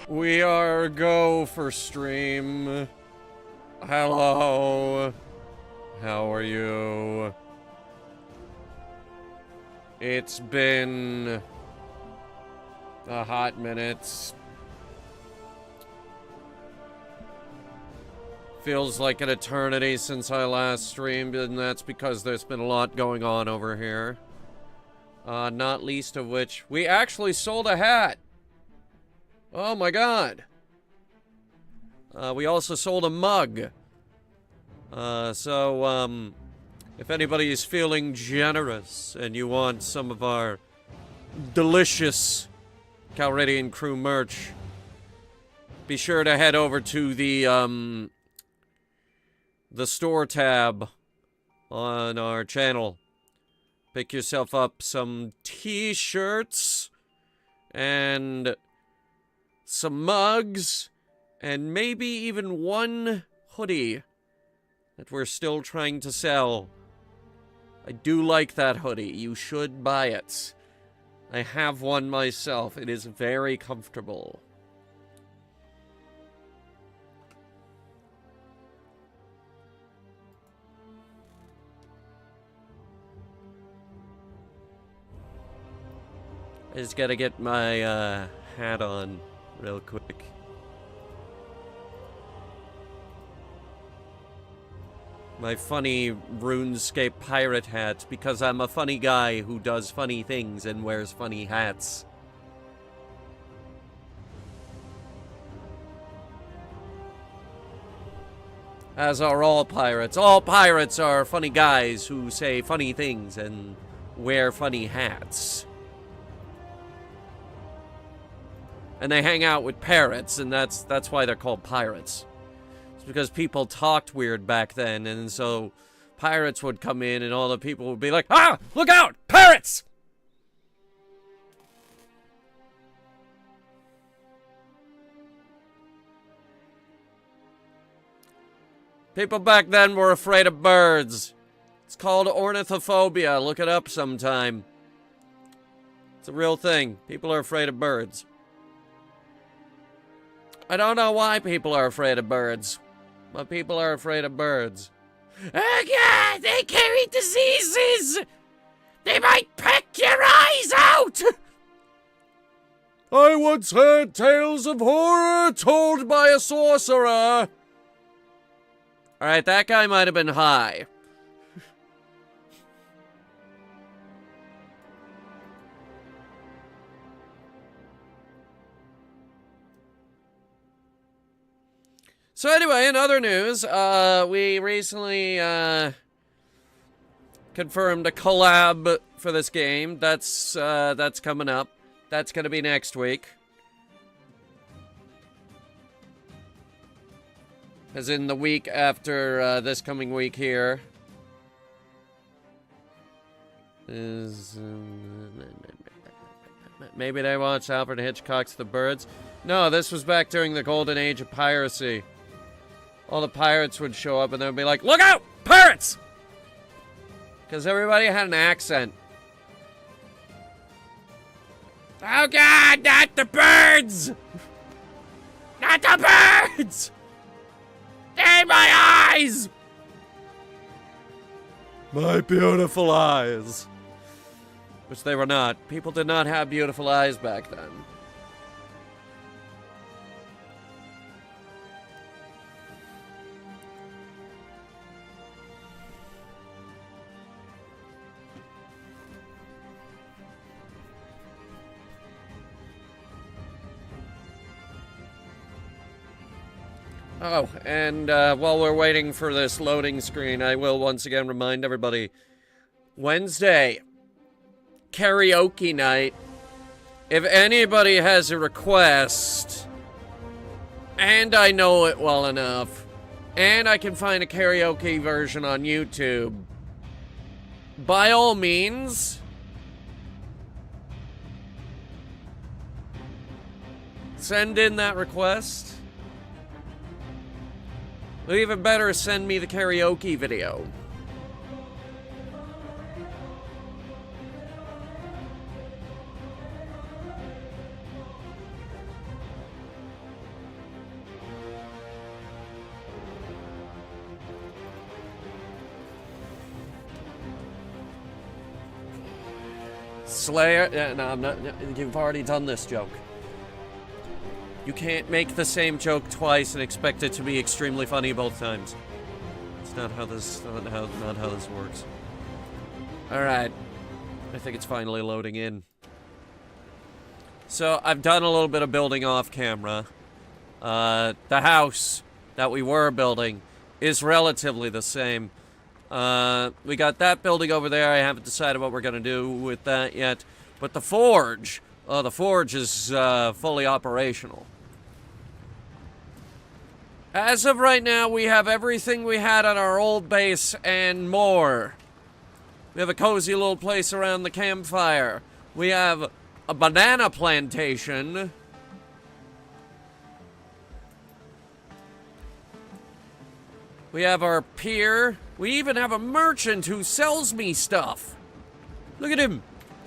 We are go for stream. Hello. How are you? It's been a hot minute. Feels like an eternity since I last streamed, and that's because there's been a lot going on over here. Not least of which, we actually sold a hat! Oh my god! We also sold a mug. If anybody is feeling generous and you want some of our delicious Calridian Crew merch, be sure to head over to the store tab on our channel. Pick yourself up some t-shirts and some mugs and maybe even one hoodie that we're still trying to sell. I do like that hoodie. You should buy it. I have one myself. It is very comfortable. I just gotta get my hat on real quick. My funny RuneScape pirate hat, because I'm a funny guy who does funny things and wears funny hats. As are all pirates. All pirates are funny guys who say funny things and wear funny hats. And they hang out with parrots, and that's why they're called pirates. It's because people talked weird back then, and so pirates would come in, and all the people would be like, "Ah! Look out! Parrots!" People back then were afraid of birds. It's called ornithophobia. Look it up sometime. It's a real thing. People are afraid of birds. I don't know why people are afraid of birds, but people are afraid of birds. Oh god, they carry diseases! They might peck your eyes out! I once heard tales of horror told by a sorcerer. Alright, that guy might have been high. So anyway, in other news, we recently confirmed a collab for this game. That's coming up. That's gonna be next week. As in the week after this coming week here. Maybe they watched Alfred Hitchcock's The Birds. No, this was back during the golden age of piracy. All the pirates would show up and they'd be like, "Look out! Pirates!" Because everybody had an accent. Oh god, not the birds! Not the birds! They're my eyes! My beautiful eyes. Which they were not. People did not have beautiful eyes back then. Oh, and while we're waiting for this loading screen, I will once again remind everybody, Wednesday, karaoke night. If anybody has a request, and I know it well enough, and I can find a karaoke version on YouTube, by all means, send in that request. Or even better, send me the karaoke video. Slayer? No, I'm not. You've already done this joke. You can't make the same joke twice and expect it to be extremely funny both times. It's not how this works. Alright. I think it's finally loading in. So, I've done a little bit of building off camera. The house that we were building is relatively the same. We got that building over there. I haven't decided what we're gonna do with that yet. But the forge is fully operational. As of right now, we have everything we had on our old base and more. We have a cozy little place around the campfire. We have a banana plantation. We have our pier. We even have a merchant who sells me stuff. Look at him.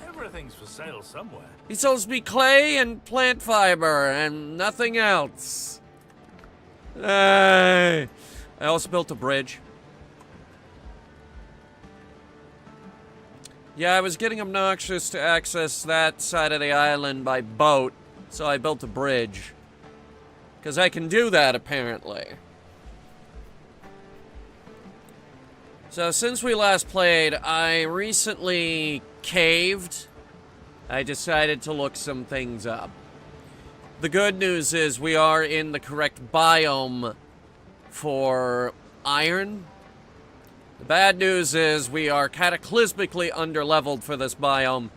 Everything's for sale somewhere. He sells me clay and plant fiber and nothing else. Hey. I also built a bridge. Yeah, I was getting obnoxious to access that side of the island by boat, so I built a bridge. Because I can do that, apparently. So, since we last played, I recently caved. I decided to look some things up. The good news is we are in the correct biome for iron. The bad news is we are cataclysmically underleveled for this biome.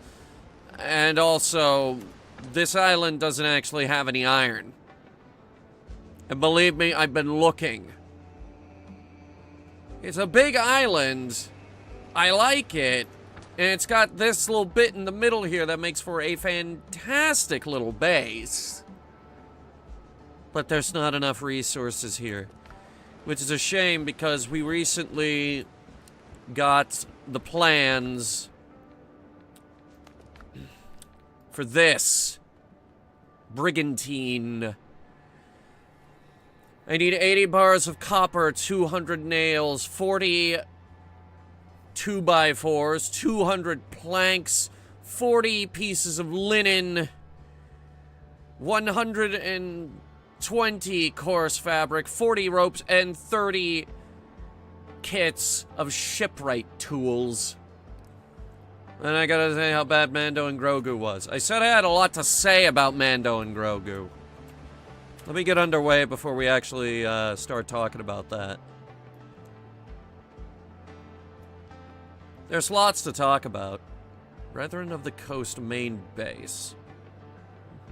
And also, this island doesn't actually have any iron. And believe me, I've been looking. It's a big island. I like it. And it's got this little bit in the middle here that makes for a fantastic little base. But there's not enough resources here. Which is a shame because we recently got the plans for this. Brigantine. I need 80 bars of copper, 200 nails, 40 2x4s, 200 planks, 40 pieces of linen, 120 coarse fabric, 40 ropes, and 30 kits of shipwright tools. And I gotta say how bad Mando and Grogu was. I said I had a lot to say about Mando and Grogu. Let me get underway before we actually start talking about that. There's lots to talk about. Brethren of the Coast main base.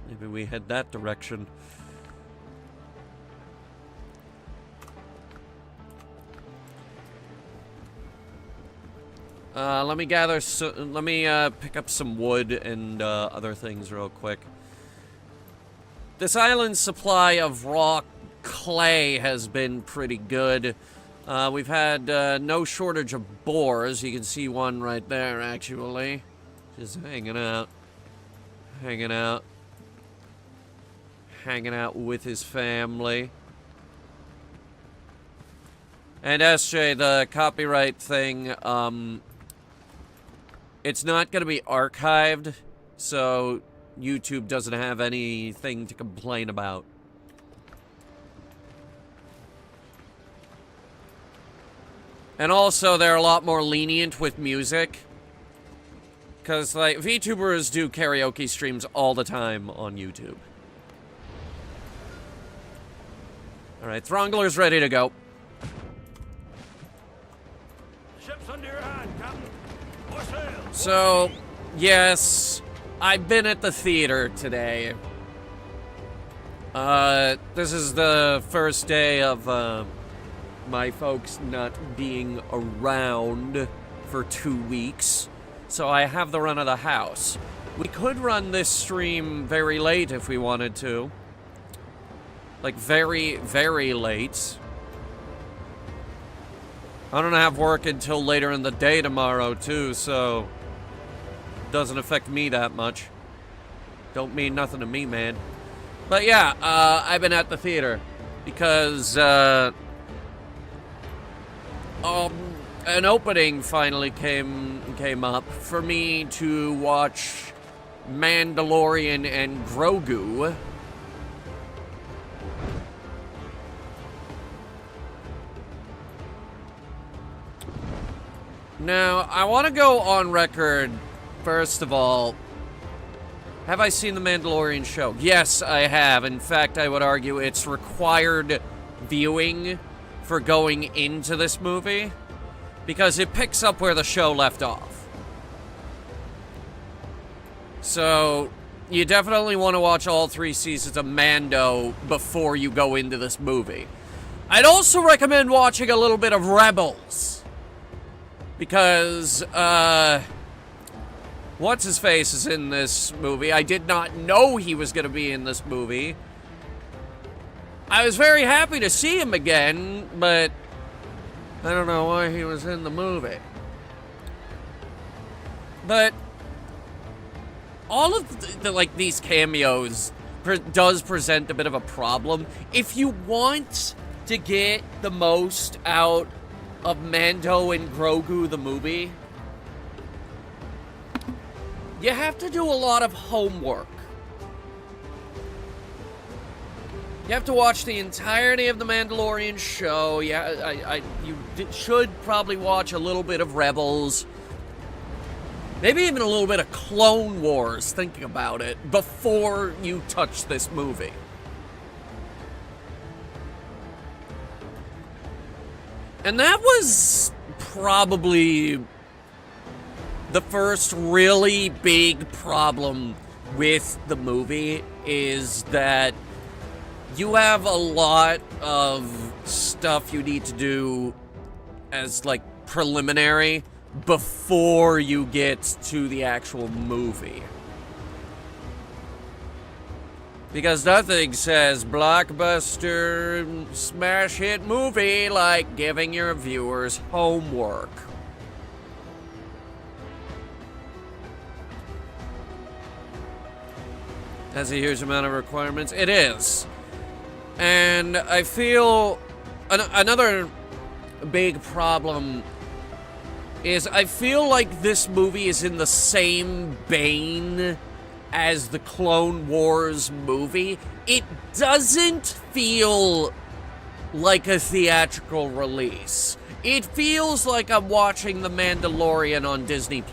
Maybe we head that direction. Let me pick up some wood and other things real quick. This island's supply of raw clay has been pretty good. We've had no shortage of boars. You can see one right there, actually. Just hanging out. Hanging out with his family. And SJ, the copyright thing, it's not going to be archived, so YouTube doesn't have anything to complain about. And also, they're a lot more lenient with music. Because, like, VTubers do karaoke streams all the time on YouTube. Alright, Throngler's ready to go. Ship's under your hand, Captain. For sail. So, yes, I've been at the theater today. This is the first day of, my folks not being around for 2 weeks. So I have the run of the house. We could run this stream very late if we wanted to. Like, very, very late. I don't have work until later in the day tomorrow, too, so doesn't affect me that much. Don't mean nothing to me, man. But yeah, I've been at the theater because, an opening finally came up for me to watch Mandalorian and Grogu. Now, I want to go on record, first of all. Have I seen The Mandalorian show? Yes, I have. In fact, I would argue it's required viewing for going into this movie, because it picks up where the show left off. So, you definitely want to watch all 3 seasons of Mando before you go into this movie. I'd also recommend watching a little bit of Rebels, because, what's-his-face is in this movie. I did not know he was going to be in this movie. I was very happy to see him again, but I don't know why he was in the movie. But all of these cameos does present a bit of a problem. If you want to get the most out of Mando and Grogu the movie, you have to do a lot of homework. You have to watch the entirety of the Mandalorian show. Yeah, you should probably watch a little bit of Rebels. Maybe even a little bit of Clone Wars, thinking about it, before you touch this movie. And that was probably the first really big problem with the movie, is that you have a lot of stuff you need to do as, like, preliminary before you get to the actual movie. Because nothing says blockbuster smash hit movie like giving your viewers homework. Has a huge amount of requirements. It is. And I feel another big problem is I feel like this movie is in the same vein as the Clone Wars movie. It doesn't feel like a theatrical release. It feels like I'm watching The Mandalorian on Disney+.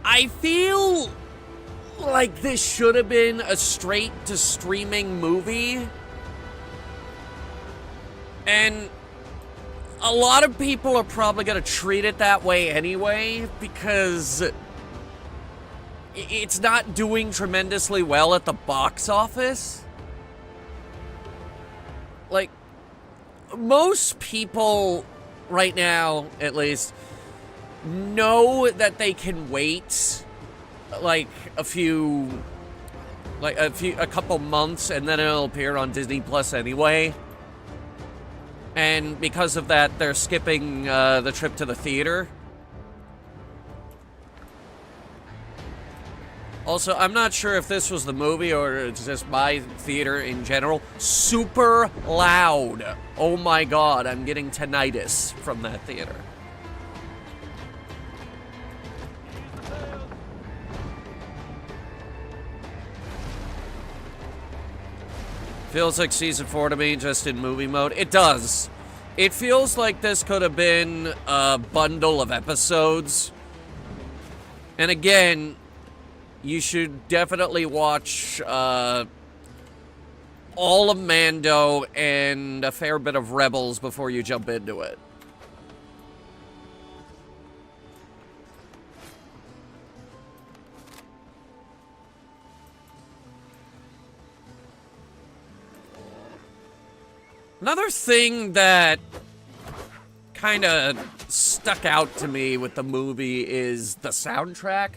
I feel like this should have been a straight-to-streaming movie. And a lot of people are probably going to treat it that way anyway, because it's not doing tremendously well at the box office. Like, most people right now, at least, know that they can wait like a couple months and then it'll appear on Disney Plus anyway. And because of that, they're skipping the trip to the theater. Also, I'm not sure if this was the movie or it's just my theater in general. Super loud. Oh my god, I'm getting tinnitus from that theater. Feels like season 4 to me, just in movie mode. It does. It feels like this could have been a bundle of episodes. And again, you should definitely watch all of Mando and a fair bit of Rebels before you jump into it. Another thing that kind of stuck out to me with the movie is the soundtrack.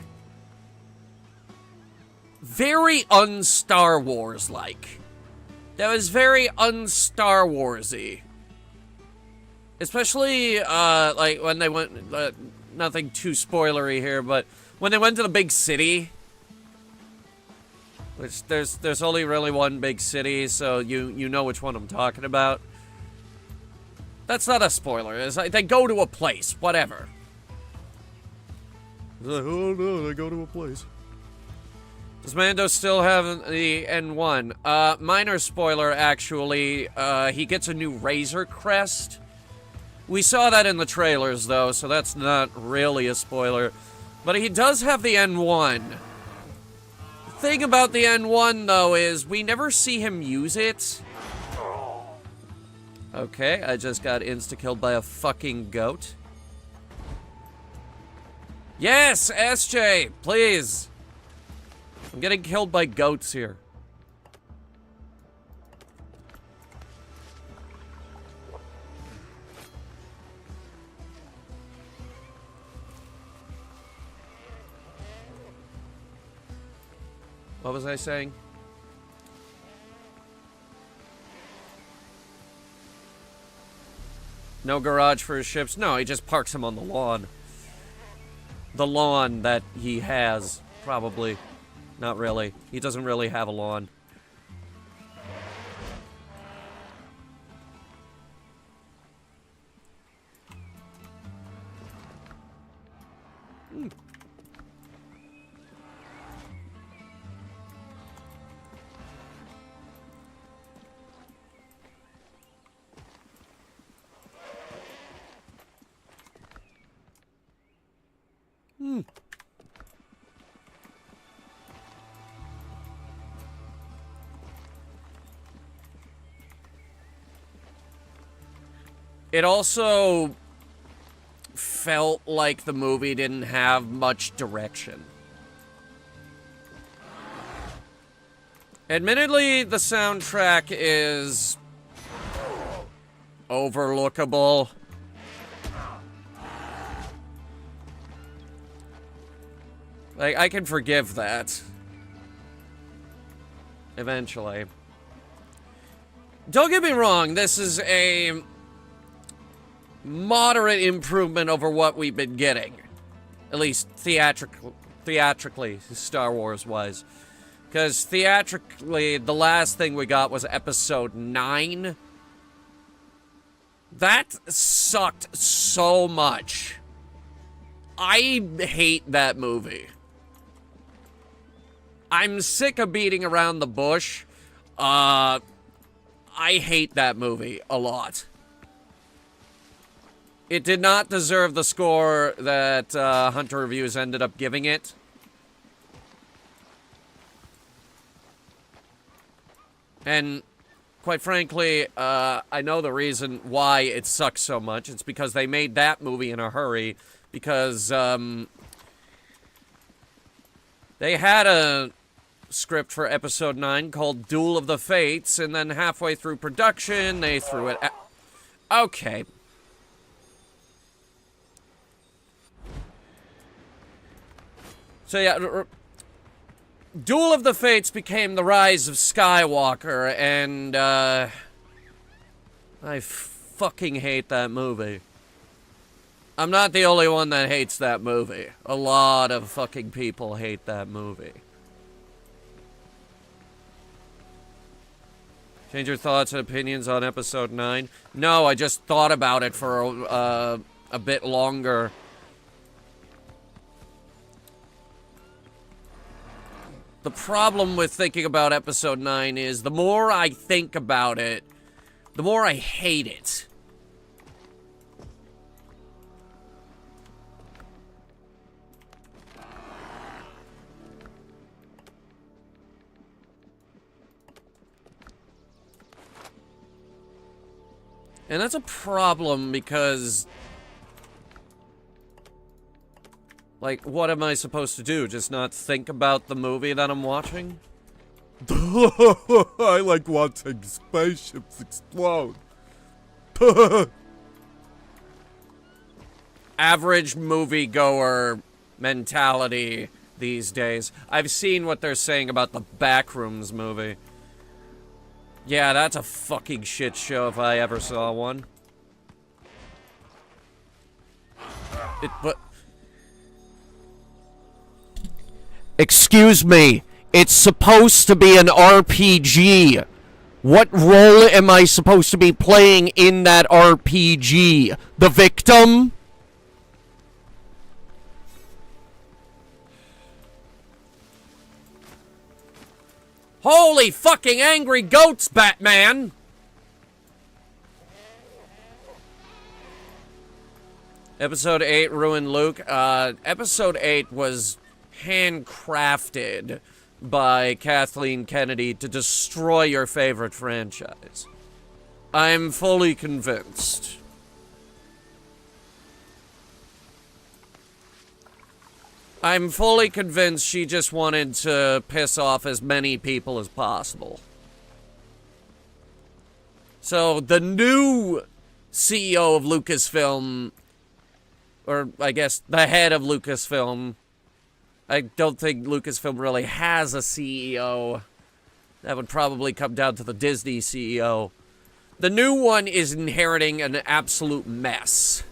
Very un-Star Wars-like. That was very un-Star Wars-y. Especially, like, when they went, nothing too spoilery here, but when they went to the big city, which there's only really one big city, so you know which one I'm talking about. That's not a spoiler. It's like they go to a place, whatever. Like, oh no, they go to a place. Does Mando still have the N1? Minor spoiler, actually. He gets a new Razor Crest. We saw that in the trailers, though, so that's not really a spoiler. But he does have the N1. The thing about the N1, though, is we never see him use it. Okay, I just got insta-killed by a fucking goat. Yes, SJ, please. I'm getting killed by goats here. What was I saying? No garage for his ships? No, he just parks them on the lawn. The lawn that he has, probably. Not really. He doesn't really have a lawn. It also felt like the movie didn't have much direction. Admittedly, the soundtrack is overlookable. Like, I can forgive that. Eventually. Don't get me wrong, this is a moderate improvement over what we've been getting. At least theatrically, Star Wars-wise. Because theatrically, the last thing we got was Episode 9. That sucked so much. I hate that movie. I'm sick of beating around the bush. I hate that movie a lot. It did not deserve the score that Hunter Reviews ended up giving it. And quite frankly, I know the reason why it sucks so much. It's because they made that movie in a hurry. Because they had a script for Episode 9 called Duel of the Fates, and then halfway through production, they threw it out. Okay. So yeah, Duel of the Fates became the Rise of Skywalker, and I fucking hate that movie. I'm not the only one that hates that movie. A lot of fucking people hate that movie. Change your thoughts and opinions on Episode 9? No, I just thought about it for a bit longer. The problem with thinking about Episode 9 is the more I think about it, the more I hate it. And that's a problem because, like, what am I supposed to do? Just not think about the movie that I'm watching? I like watching spaceships explode. Average moviegoer mentality these days. I've seen what they're saying about the Backrooms movie. Yeah, that's a fucking shit show if I ever saw one. But excuse me, it's supposed to be an RPG. What role am I supposed to be playing in that RPG? The victim? Holy fucking angry goats, Batman! Episode 8 ruined Luke. Episode 8 was handcrafted by Kathleen Kennedy to destroy your favorite franchise. I'm fully convinced. I'm fully convinced she just wanted to piss off as many people as possible. So, the new CEO of Lucasfilm, or I guess the head of Lucasfilm, I don't think Lucasfilm really has a CEO. That would probably come down to the Disney CEO. The new one is inheriting an absolute mess.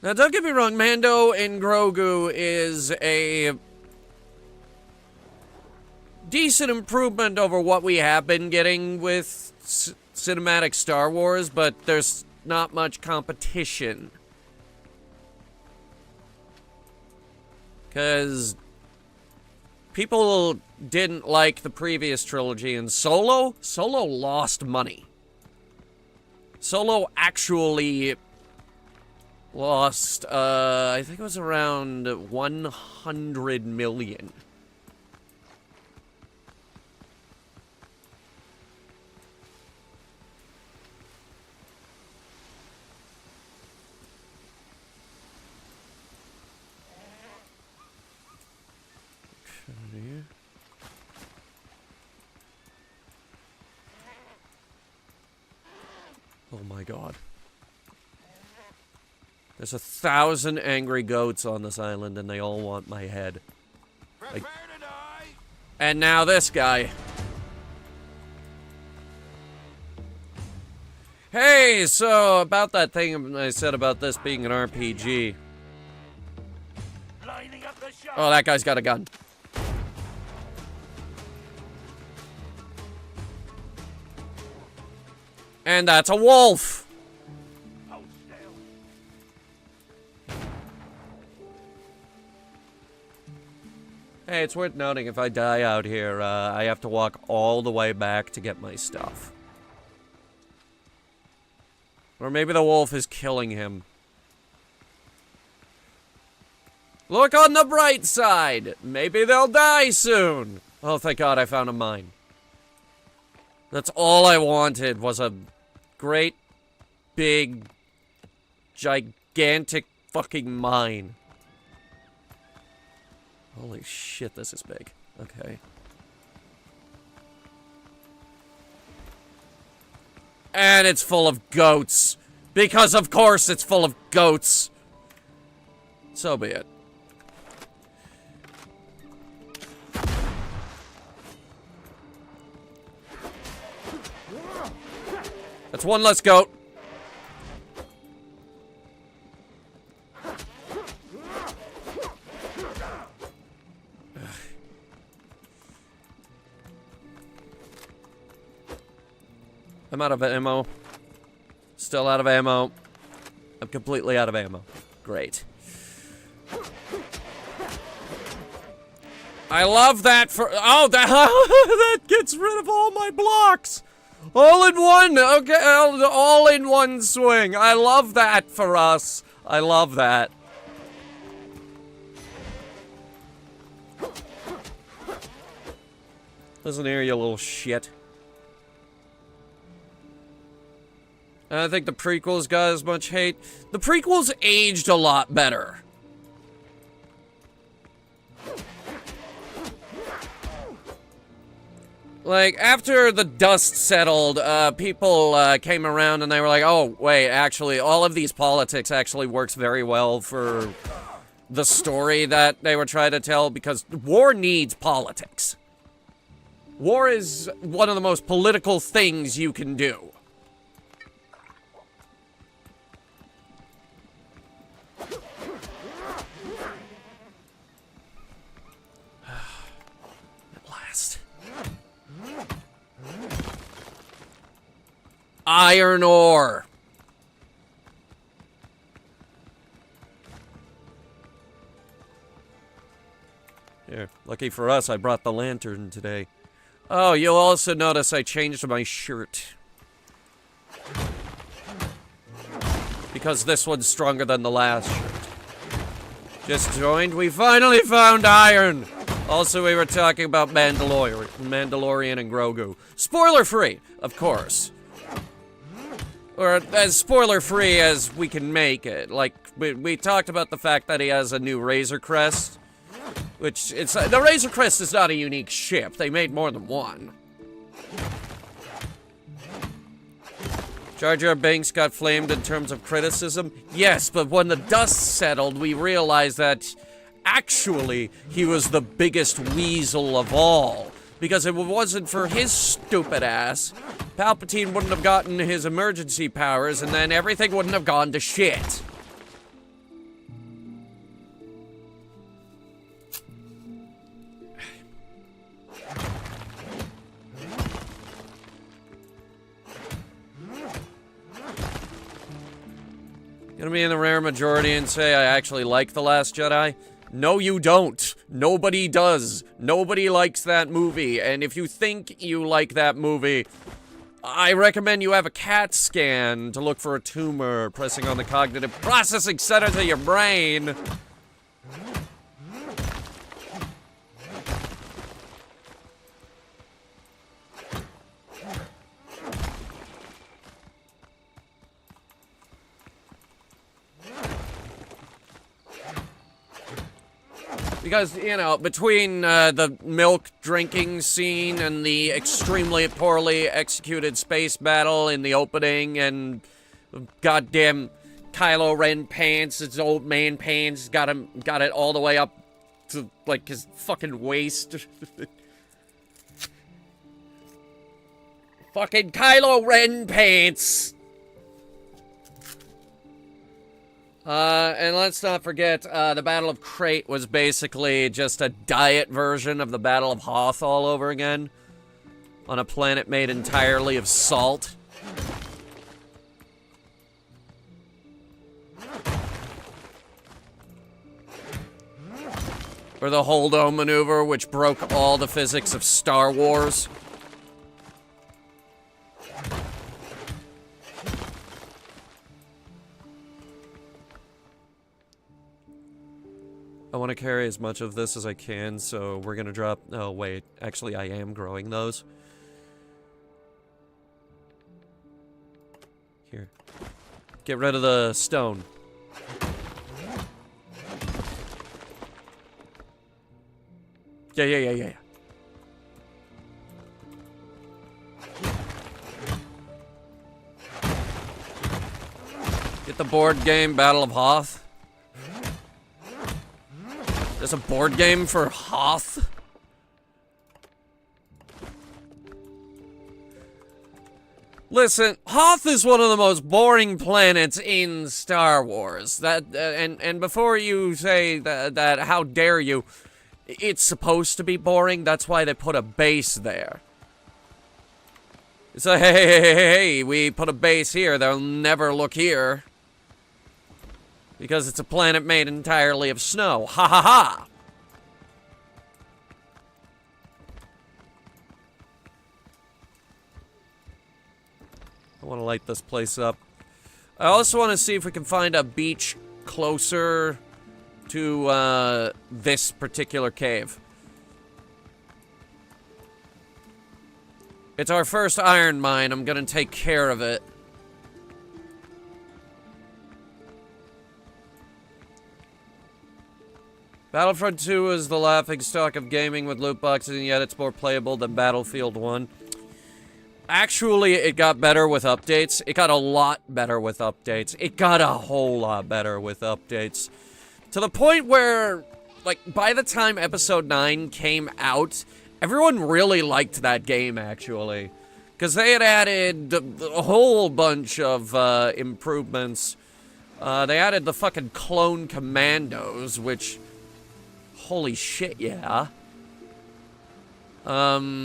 Now, don't get me wrong, Mando and Grogu is a decent improvement over what we have been getting with cinematic Star Wars, but there's not much competition. Because people didn't like the previous trilogy, and Solo lost money. Solo actually lost, I think it was around 100 million. Okay. Oh my god. There's 1,000 angry goats on this island, and they all want my head. Prepare to die. And now this guy. Hey, so about that thing I said about this being an RPG. Lining up the shot. Oh, that guy's got a gun. And that's a wolf. Hey, it's worth noting if I die out here, I have to walk all the way back to get my stuff. Or maybe the wolf is killing him. Look on the bright side! Maybe they'll die soon! Oh, thank God I found a mine. That's all I wanted, was a great, big, gigantic fucking mine. Holy shit, this is big. Okay. And it's full of goats. Because of course it's full of goats. So be it. That's one less goat. I'm out of ammo. Still out of ammo. I'm completely out of ammo. Great. I love that for... Oh, that gets rid of all my blocks! All in one! Okay, all in one swing. I love that for us. I love that. Listen here, you little shit. I don't think the prequels got as much hate. The prequels aged a lot better. Like, after the dust settled, people came around and they were like, oh, wait, actually, all of these politics actually works very well for the story that they were trying to tell, because war needs politics. War is one of the most political things you can do. At last. Iron ore. Here, lucky for us, I brought the lantern today. Oh, you'll also notice I changed my shirt. Because this one's stronger than the last shirt. Just joined, we finally found iron! Also, we were talking about Mandalorian and Grogu. Spoiler-free, of course. Or as spoiler-free as we can make it. Like, we talked about the fact that he has a new Razor Crest. Which, the Razor Crest is not a unique ship. They made more than one. Jar Jar Binks got flamed in terms of criticism? Yes, but when the dust settled, we realized that actually he was the biggest weasel of all. Because if it wasn't for his stupid ass, Palpatine wouldn't have gotten his emergency powers, and then everything wouldn't have gone to shit. Gonna be in the rare majority and say I actually like The Last Jedi? No, you don't. Nobody does. Nobody likes that movie. And if you think you like that movie, I recommend you have a CAT scan to look for a tumor pressing on the cognitive processing center to your brain. Because, you know, between the milk drinking scene and the extremely poorly executed space battle in the opening and goddamn Kylo Ren pants, his old man pants, got it all the way up to, like, his fucking waist. Fucking Kylo Ren pants! And let's not forget, the Battle of Crate was basically just a diet version of the Battle of Hoth all over again. On a planet made entirely of salt. Or the Holdo maneuver, which broke all the physics of Star Wars. I want to carry as much of this as I can, so we're gonna drop... Oh, wait. Actually, I am growing those. Here. Get rid of the stone. Yeah. Get the board game Battle of Hoth. There's a board game for Hoth? Listen, Hoth is one of the most boring planets in Star Wars. And before you say that, how dare you, it's supposed to be boring. That's why they put a base there. It's like, hey, we put a base here. They'll never look here. Because it's a planet made entirely of snow. Ha ha ha! I want to light this place up. I also want to see if we can find a beach closer to this particular cave. It's our first iron mine. I'm gonna take care of it. Battlefront 2 is the laughingstock of gaming with loot boxes, and yet it's more playable than Battlefield 1. Actually, it got better with updates. It got a lot better with updates. It got a whole lot better with updates. To the point where, like, by the time Episode 9 came out, Everyone really liked that game, actually. Because they had added a whole bunch of improvements. They added the fucking clone commandos, which... Holy shit, yeah. I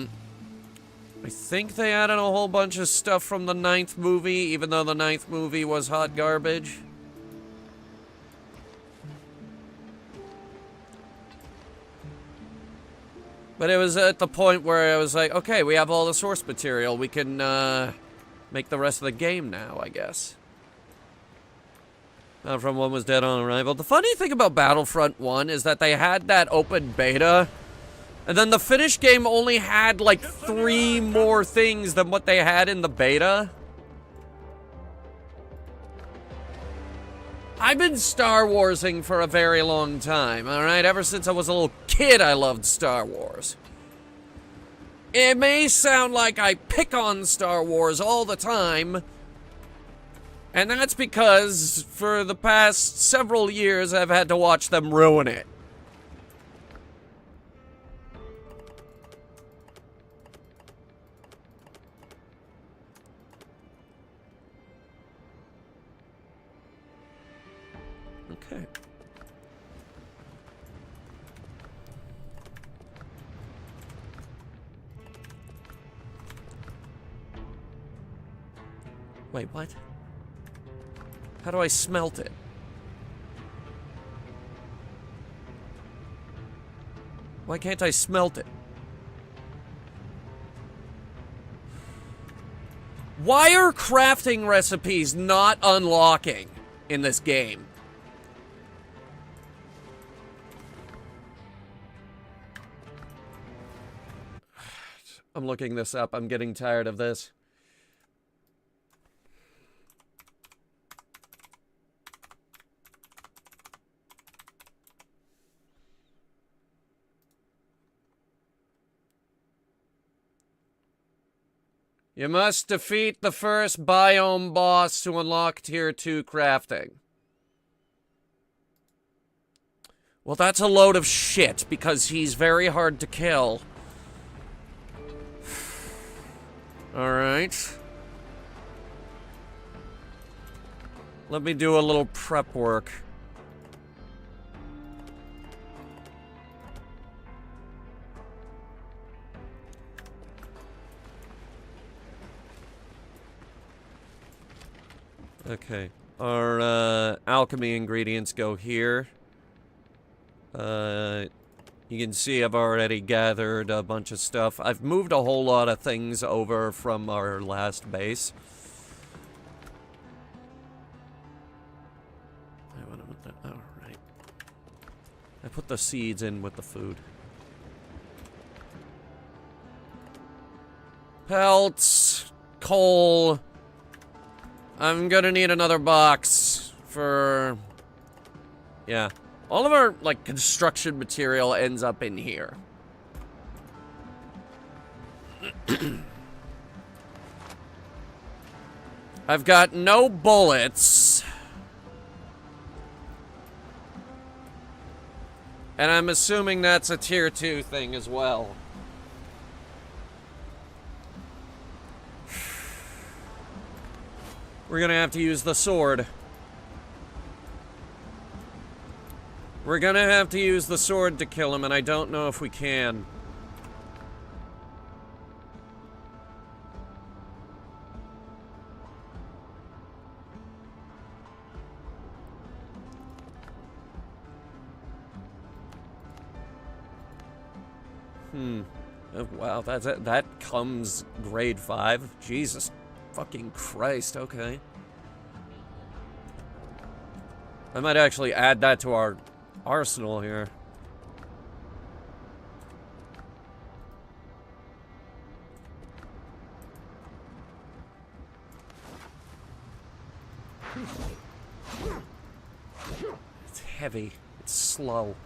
think they added a whole bunch of stuff from the 9th movie, even though the 9th movie was hot garbage. But it was at the point where I was like, okay, we have all the source material. We can make the rest of the game now, I guess. Battlefront 1 was dead on arrival. The funny thing about Battlefront 1 is that they had that open beta, and then the finished game only had like 3 more things than what they had in the beta. I've been Star Warsing for a very long time, alright? Ever since I was a little kid, I loved Star Wars. It may sound like I pick on Star Wars all the time, and that's because for the past several years I've had to watch them ruin it. Okay. Wait, what? How do I smelt it? Why can't I smelt it? Why are crafting recipes not unlocking in this game? I'm looking this up. I'm getting tired of this. You must defeat the first biome boss to unlock tier 2 crafting. Well, that's a load of shit, because he's very hard to kill. Alright. Let me do a little prep work. Okay, our alchemy ingredients go here. You can see I've already gathered a bunch of stuff. I've moved a whole lot of things over from our last base. Alright. I put the seeds in with the food. Pelts, coal. I'm gonna need another box for... Yeah. All of our, like, construction material ends up in here. I've got no bullets. And I'm assuming that's a tier 2 thing as well. We're gonna have to use the sword. We're gonna have to use the sword to kill him, and I don't know if we can. Oh, wow, that comes grade 5? Jesus fucking Christ, okay. I might actually add that to our arsenal here. It's heavy. It's slow.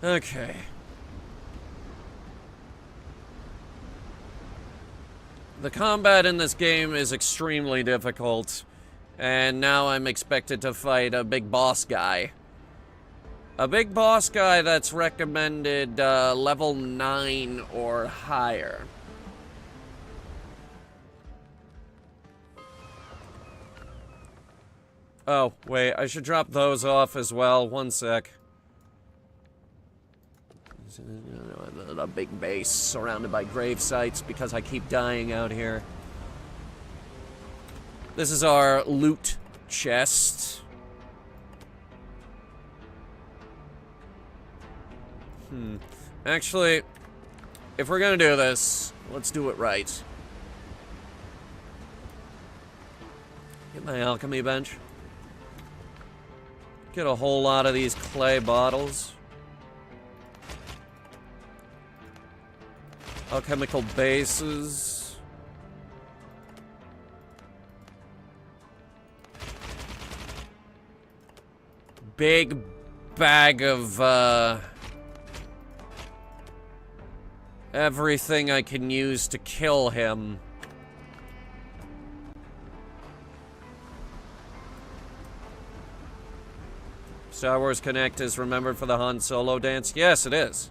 Okay. The combat in this game is extremely difficult, and now I'm expected to fight a big boss guy. A big boss guy that's recommended level 9 or higher. Oh, wait, I should drop those off as well. One sec. A big base surrounded by grave sites because I keep dying out here. This is our loot chest. Actually, if we're gonna do this, let's do it right. Get my alchemy bench. Get a whole lot of these clay bottles. Alchemical bases. Big bag of, everything I can use to kill him. Star Wars Connect is remembered for the Han Solo dance? Yes, it is.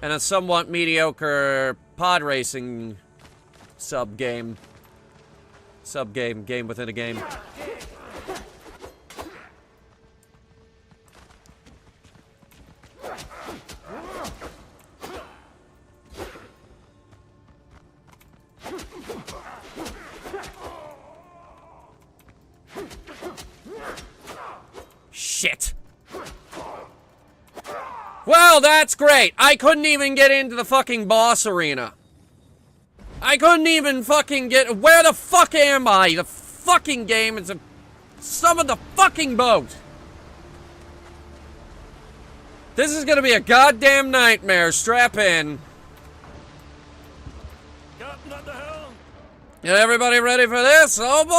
And a somewhat mediocre pod racing sub-game. Sub-game, game within a game. Shit. Well, that's great. I couldn't even get into the fucking boss arena. I couldn't even fucking get... Where the fuck am I? The fucking game is a... Some of the fucking boat. This is gonna be a goddamn nightmare. Strap in. Captain at the helm. Is everybody ready for this? Oh boy!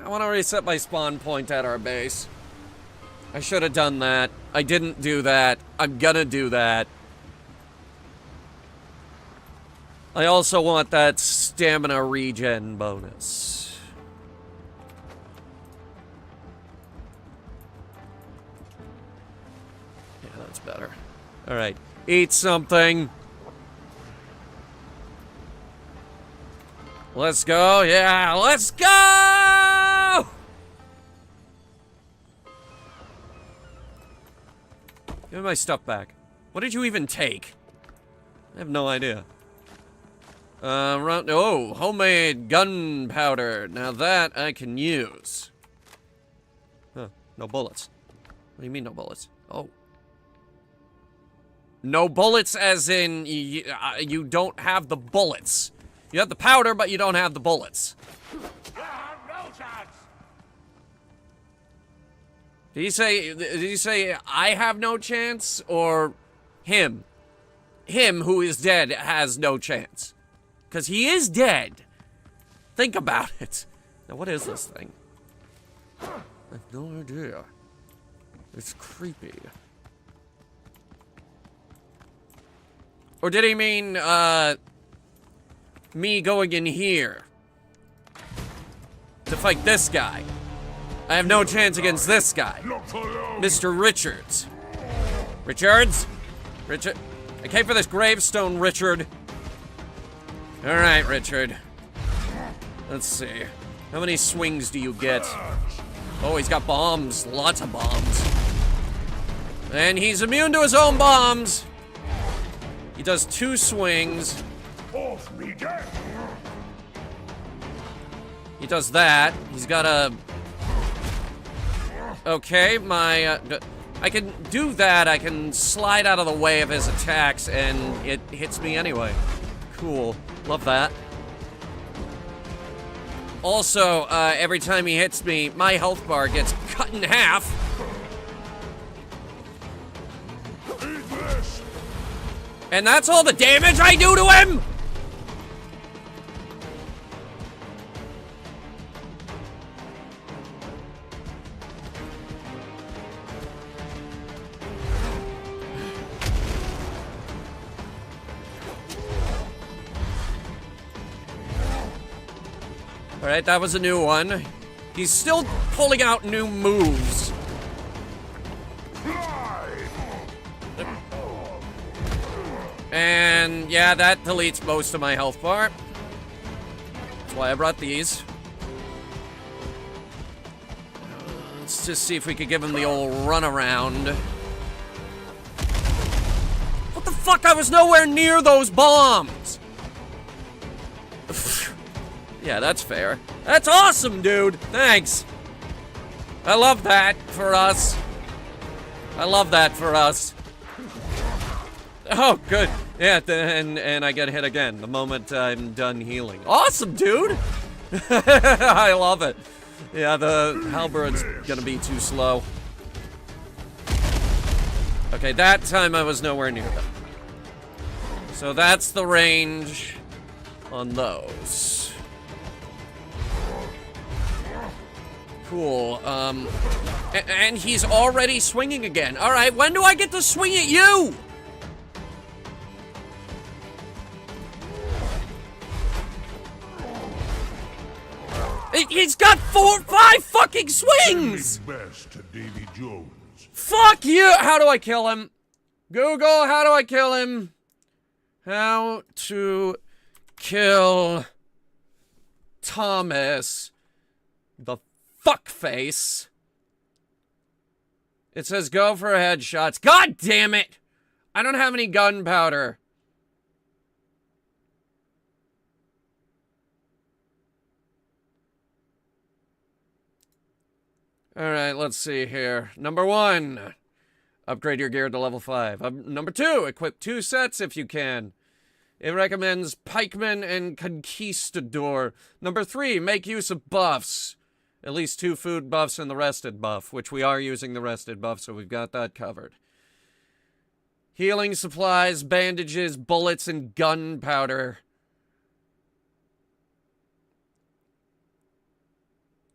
I want to reset my spawn point at our base. I should have done that. I didn't do that. I'm gonna do that. I also want that stamina regen bonus. Yeah, that's better. Alright. Eat something. Let's go. Yeah, let's go! Give me my stuff back. What did you even take? I have no idea. Oh, homemade gunpowder. Now that I can use. Huh, no bullets. What do you mean no bullets? Oh. No bullets as in you don't have the bullets. You have the powder, but you don't have the bullets. You have no chance. Did he say I have no chance, or him? Him who is dead has no chance. Because he is dead. Think about it. Now, what is this thing? I have no idea. It's creepy. Or did he mean, me going in here to fight this guy? I have no chance against this guy. Mr. Richards. Richards? Richard? I came for this gravestone, Richard. Alright, Richard. Let's see. How many swings do you get? Oh, he's got bombs. Lots of bombs. And he's immune to his own bombs. He does 2 swings. Off me dead. He does that. He's got a... Okay, my... I can do that. I can slide out of the way of his attacks, and it hits me anyway. Cool. Love that. Also, every time he hits me, my health bar gets cut in half. And that's all the damage I do to him? Alright, that was a new one. He's still pulling out new moves. And yeah, that deletes most of my health bar. That's why I brought these. Let's just see if we could give him the old runaround. What the fuck? I was nowhere near those bombs! Yeah, that's fair. That's awesome, dude! Thanks! I love that for us. I love that for us. Oh, good. Yeah, and I get hit again the moment I'm done healing. Awesome, dude! I love it. Yeah, the halberd's gonna be too slow. Okay, that time I was nowhere near them. So that's the range on those. Cool, and he's already swinging again. Alright, when do I get to swing at you? He's got 4, 5 fucking swings! Best to Davy Jones. Fuck you! How do I kill him? Google, how do I kill him? How to kill Thomas the fuckface. It says go for headshots. God damn it! I don't have any gunpowder. Alright, let's see here. Number 1, upgrade your gear to level 5. Number 2, equip 2 sets if you can. It recommends Pikeman and Conquistador. Number 3, make use of buffs. At least 2 food buffs and the rested buff, which we are using the rested buff, so we've got that covered. Healing supplies, bandages, bullets, and gunpowder.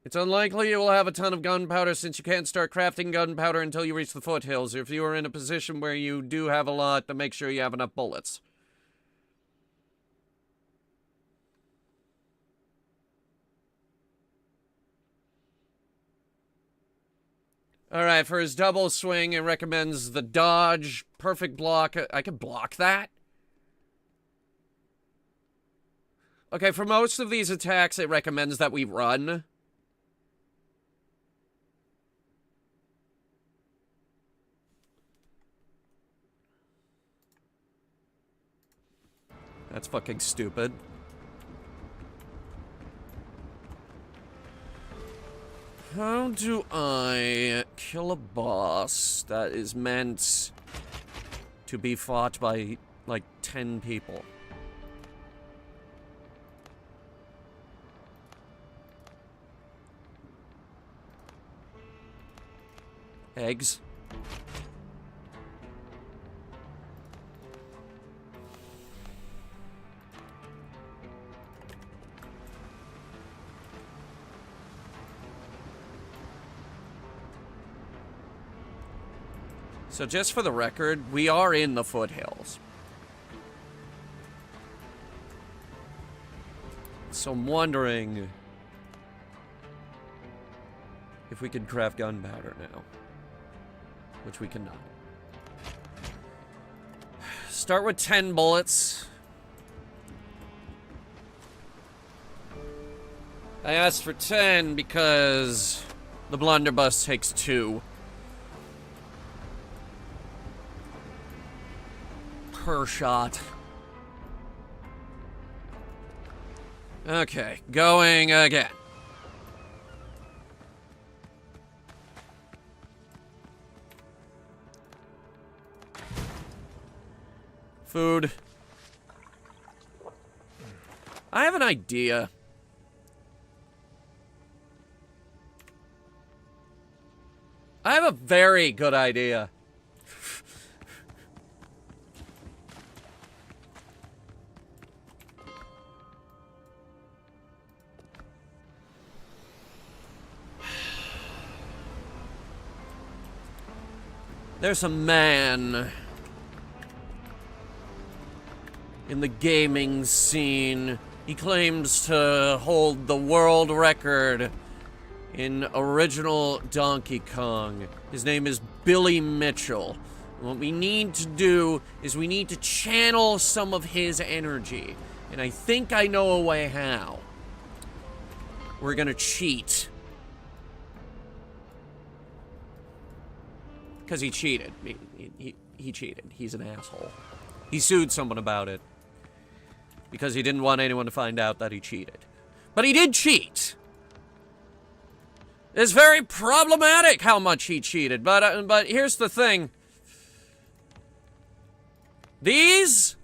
It's unlikely you will have a ton of gunpowder since you can't start crafting gunpowder until you reach the foothills. If you are in a position where you do have a lot, then make sure you have enough bullets. Alright, for his double swing, it recommends the dodge, perfect block. I can block that? Okay, for most of these attacks, it recommends that we run. That's fucking stupid. How do I kill a boss that is meant to be fought by, like, 10 people? Eggs? So just for the record, we are in the foothills. So I'm wondering if we could craft gunpowder now, which we cannot. Start with 10 bullets. I asked for 10 because the blunderbuss takes 2. Per shot. Okay, going again. Food. I have an idea. I have a very good idea. There's a man in the gaming scene. He claims to hold the world record in original Donkey Kong. His name is Billy Mitchell. And what we need to do is we need to channel some of his energy. And I think I know a way how. We're gonna cheat. Because he cheated. He cheated. He's an asshole. He sued someone about it. Because he didn't want anyone to find out that he cheated. But he did cheat. It's very problematic how much he cheated. But here's the thing. These,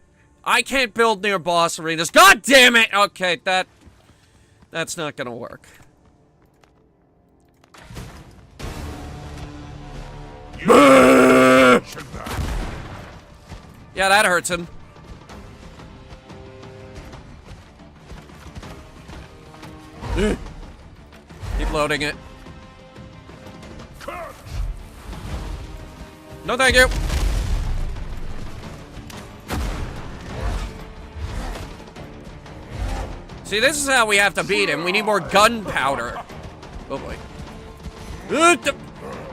I can't build near boss arenas. God damn it! Okay, that's not gonna work. Yeah, that hurts him. Keep loading it. No, thank you. See, this is how we have to beat him. We need more gunpowder. Oh boy.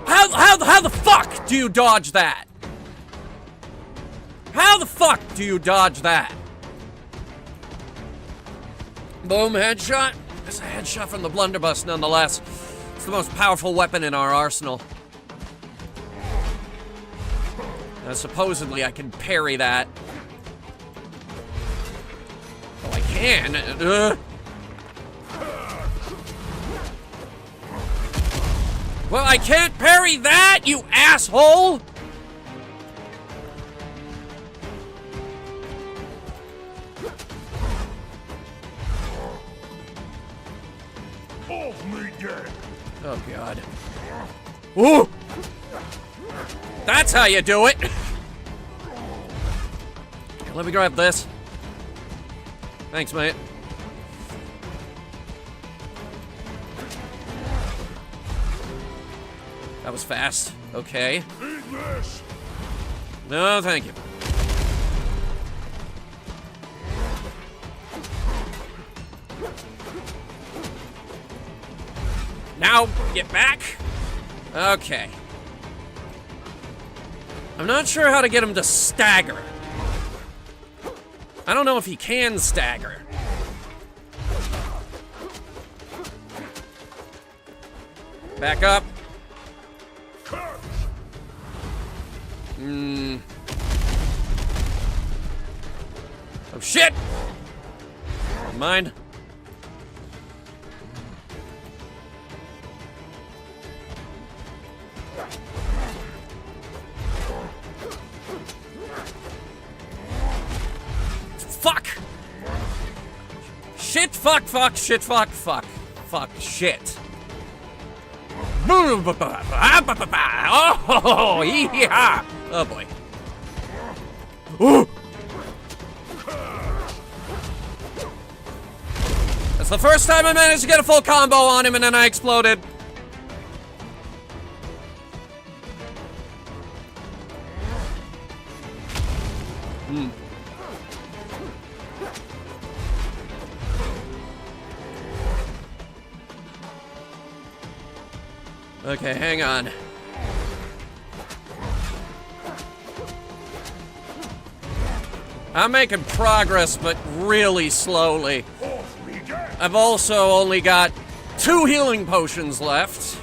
How the fuck do you dodge that? How the fuck do you dodge that? Boom, headshot. It's a headshot from the blunderbuss nonetheless. It's the most powerful weapon in our arsenal. Supposedly I can parry that. Oh, I can. Well, I can't parry that, you asshole! Oh, God. Ooh! That's how you do it! Let me grab this. Thanks, mate. That was fast. Okay. No, thank you. Now, get back. Okay. I'm not sure how to get him to stagger. I don't know if he can stagger. Back up. Oh, shit! Never mind. Fuck! Shit, fuck, fuck, shit, fuck, fuck. Fuck, shit. Oh, yeah! Oh, boy. Ooh. That's the first time I managed to get a full combo on him and then I exploded. Okay, hang on. I'm making progress, but really slowly. I've also only got 2 healing potions left.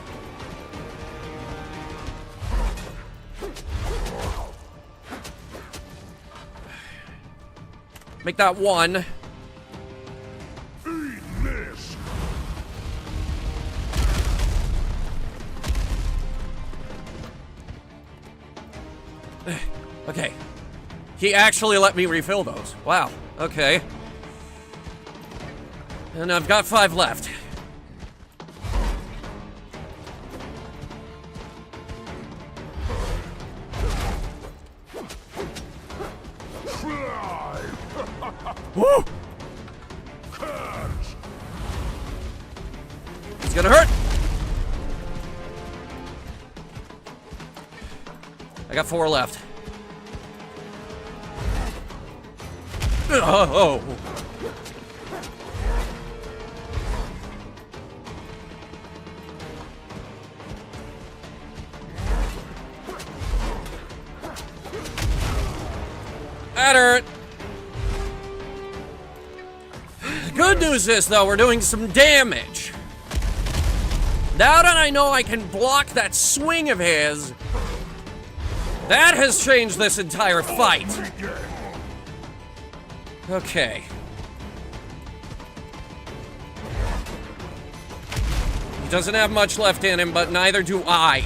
Make that 1. Okay. He actually let me refill those. Wow. Okay. And I've got 5 left. Woo! It's gonna hurt! I got 4 left. Oh! Better. The good news is, though, we're doing some damage. Now that I know I can block that swing of his, that has changed this entire fight. Okay. He doesn't have much left in him, but neither do I.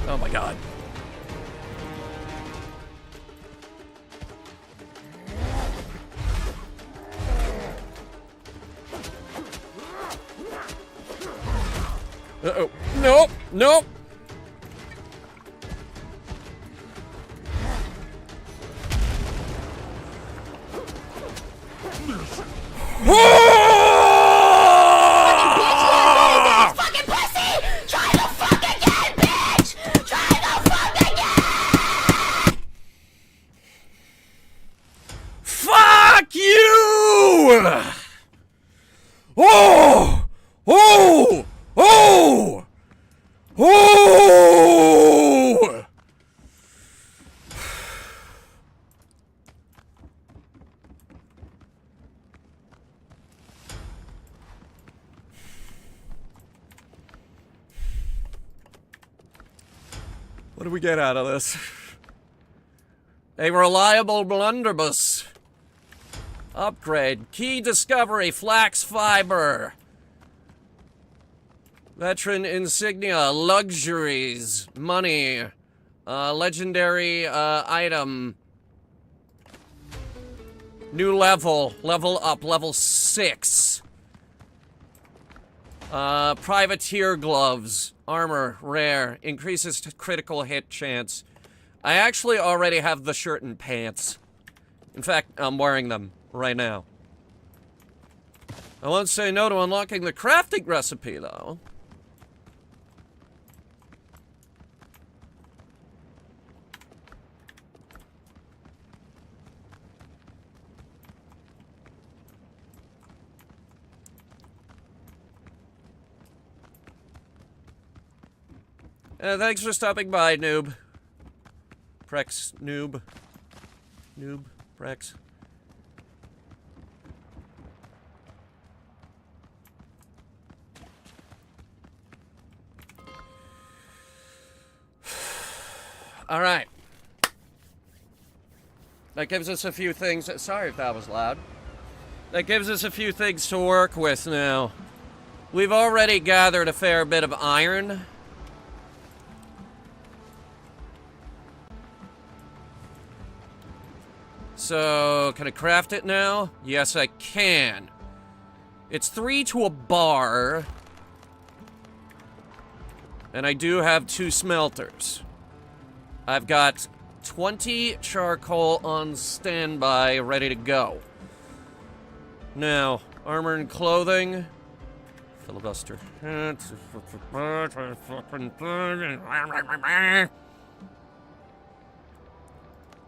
Oh my god. Uh-oh. Nope. Nope. Fuck you! Oh! Oh! Oh! Oh! What do we get out of this? A reliable blunderbuss. Upgrade. Key discovery. Flax fiber. Veteran insignia. Luxuries. Money. Legendary item. New level. Level up. Level 6. Privateer gloves. Armor. Rare. Increases critical hit chance. I actually already have the shirt and pants. In fact, I'm wearing them right now. I won't say no to unlocking the crafting recipe, though. Thanks for stopping by, noob. Prex, noob. Noob, Prex. All right. That gives us a few things. Sorry if that was loud. That gives us a few things to work with now. We've already gathered a fair bit of iron. So, can I craft it now? Yes, I can. It's 3 to a bar. And I do have 2 smelters. I've got 20 charcoal on standby, ready to go. Now, armor and clothing. Filibuster.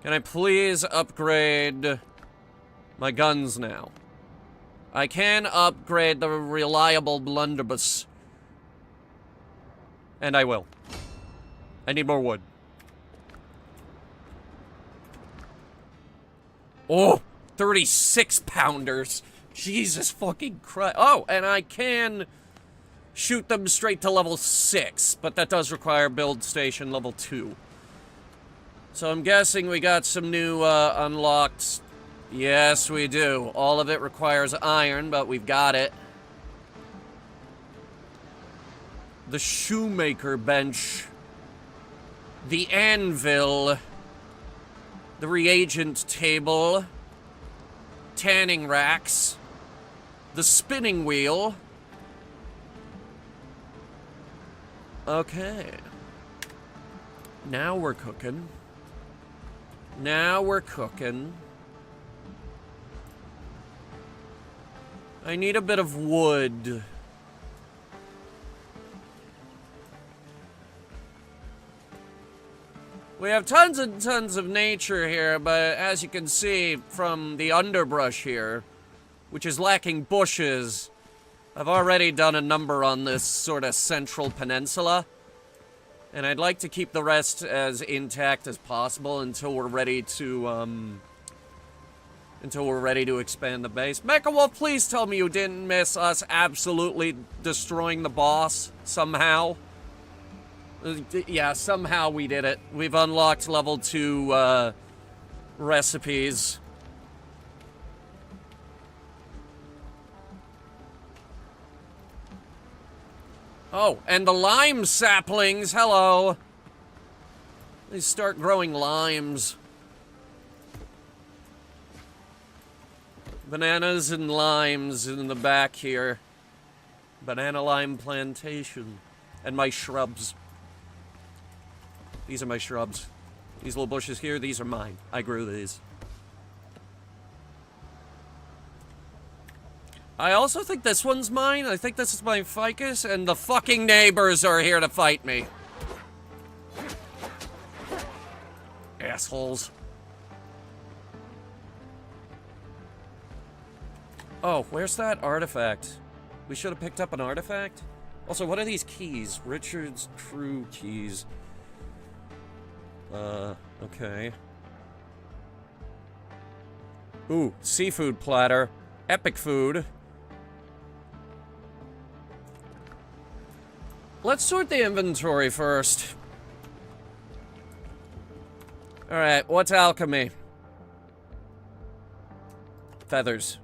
Can I please upgrade my guns now? I can upgrade the reliable blunderbuss. And I will. I need more wood. Oh, 36 pounders. Jesus fucking Christ. Oh, and I can shoot them straight to level 6, but that does require build station level 2. So I'm guessing we got some new unlocked. Yes, we do. All of it requires iron, but we've got it. The shoemaker bench. The anvil. The reagent table. Tanning racks. The spinning wheel. Okay. Now we're cooking. Now we're cooking. I need a bit of wood. We have tons and tons of nature here, but as you can see from the underbrush here, which is lacking bushes, I've already done a number on this sort of central peninsula. And I'd like to keep the rest as intact as possible until we're ready to expand the base. Mecha Wolf, please tell me you didn't miss us absolutely destroying the boss somehow. Yeah, somehow we did it. We've unlocked level 2 recipes. Oh, and the lime saplings, hello. They start growing limes. Bananas and limes in the back here. Banana lime plantation. And my shrubs. These are my shrubs. These little bushes here, these are mine. I grew these. I also think this one's mine. I think this is my ficus, and the fucking neighbors are here to fight me. Assholes. Oh, where's that artifact? We should have picked up an artifact? Also, what are these keys? Richard's crew keys. Okay. Ooh, seafood platter. Epic food. Let's sort the inventory first. Alright, what's alchemy? Feathers.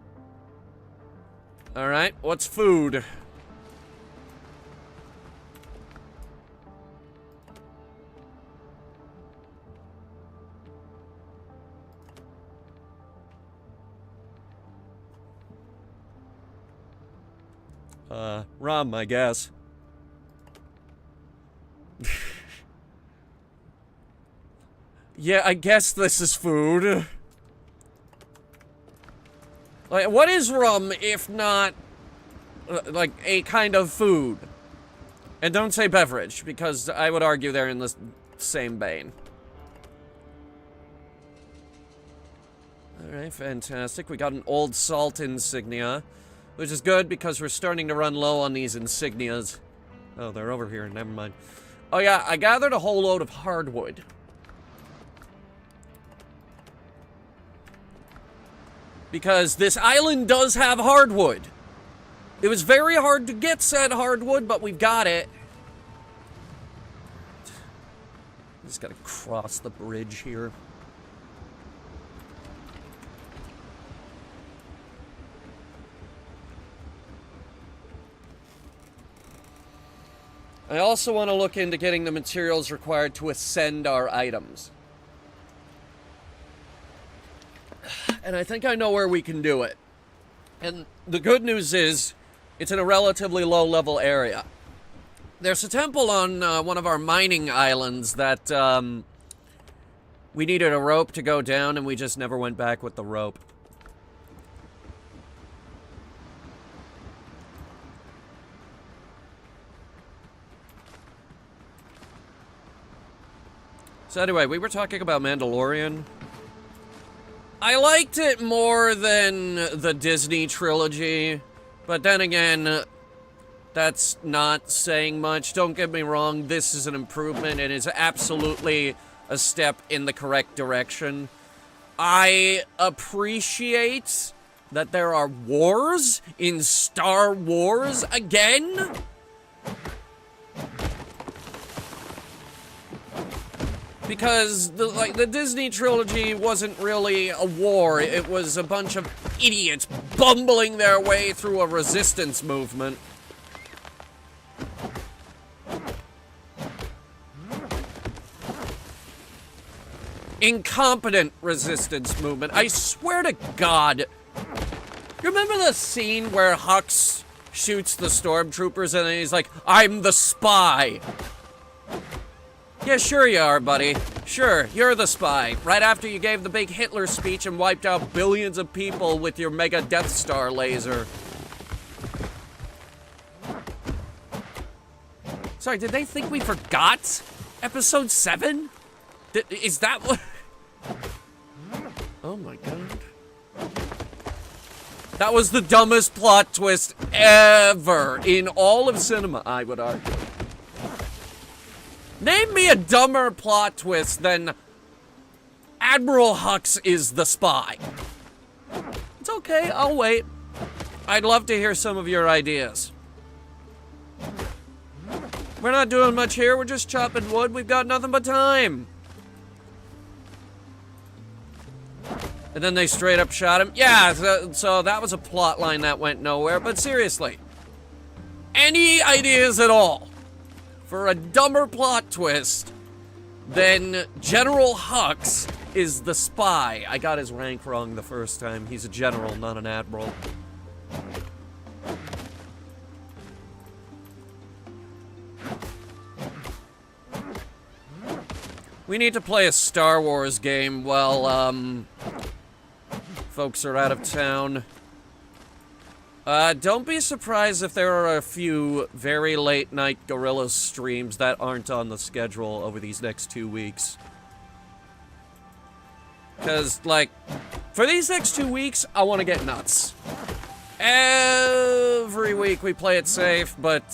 Alright, what's food? Rum, I guess. Yeah, I guess this is food. Like, what is rum if not, like, a kind of food? And don't say beverage, because I would argue they're in the same vein. Alright, fantastic. We got an old salt insignia, which is good because we're starting to run low on these insignias. Oh, they're over here. Never mind. Oh, yeah, I gathered a whole load of hardwood. Because this island does have hardwood. It was very hard to get said hardwood, but we've got it. Just gotta cross the bridge here. I also want to look into getting the materials required to ascend our items. And I think I know where we can do it. And the good news is, it's in a relatively low-level area. There's a temple on one of our mining islands that we needed a rope to go down, and we just never went back with the rope. So anyway, we were talking about Mandalorian. I liked it more than the Disney trilogy, but then again, that's not saying much. Don't get me wrong, this is an improvement. It is absolutely a step in the correct direction. I appreciate that there are wars in Star Wars again. Because, the Disney trilogy wasn't really a war. It was a bunch of idiots bumbling their way through a resistance movement. Incompetent resistance movement. I swear to God. You remember the scene where Hux shoots the stormtroopers and then he's like, "I'm the spy"? Yeah, sure you are, buddy. Sure, you're the spy. Right after you gave the big Hitler speech and wiped out billions of people with your mega Death Star laser. Sorry, did they think we forgot? Episode 7? Is that what? Oh my god. That was the dumbest plot twist ever in all of cinema, I would argue. Name me a dumber plot twist than Admiral Hux is the spy. It's okay, I'll wait. I'd love to hear some of your ideas. We're not doing much here, we're just chopping wood. We've got nothing but time. And then they straight up shot him. Yeah, so that was a plot line that went nowhere. But seriously, any ideas at all for a dumber plot twist than General Hux is the spy? I got his rank wrong the first time. He's a general, not an admiral. We need to play a Star Wars game while, folks are out of town. Don't be surprised if there are a few very late night Gorilla streams that aren't on the schedule over these next 2 weeks. Because, like, for these next 2 weeks, I want to get nuts. Every week we play it safe, but,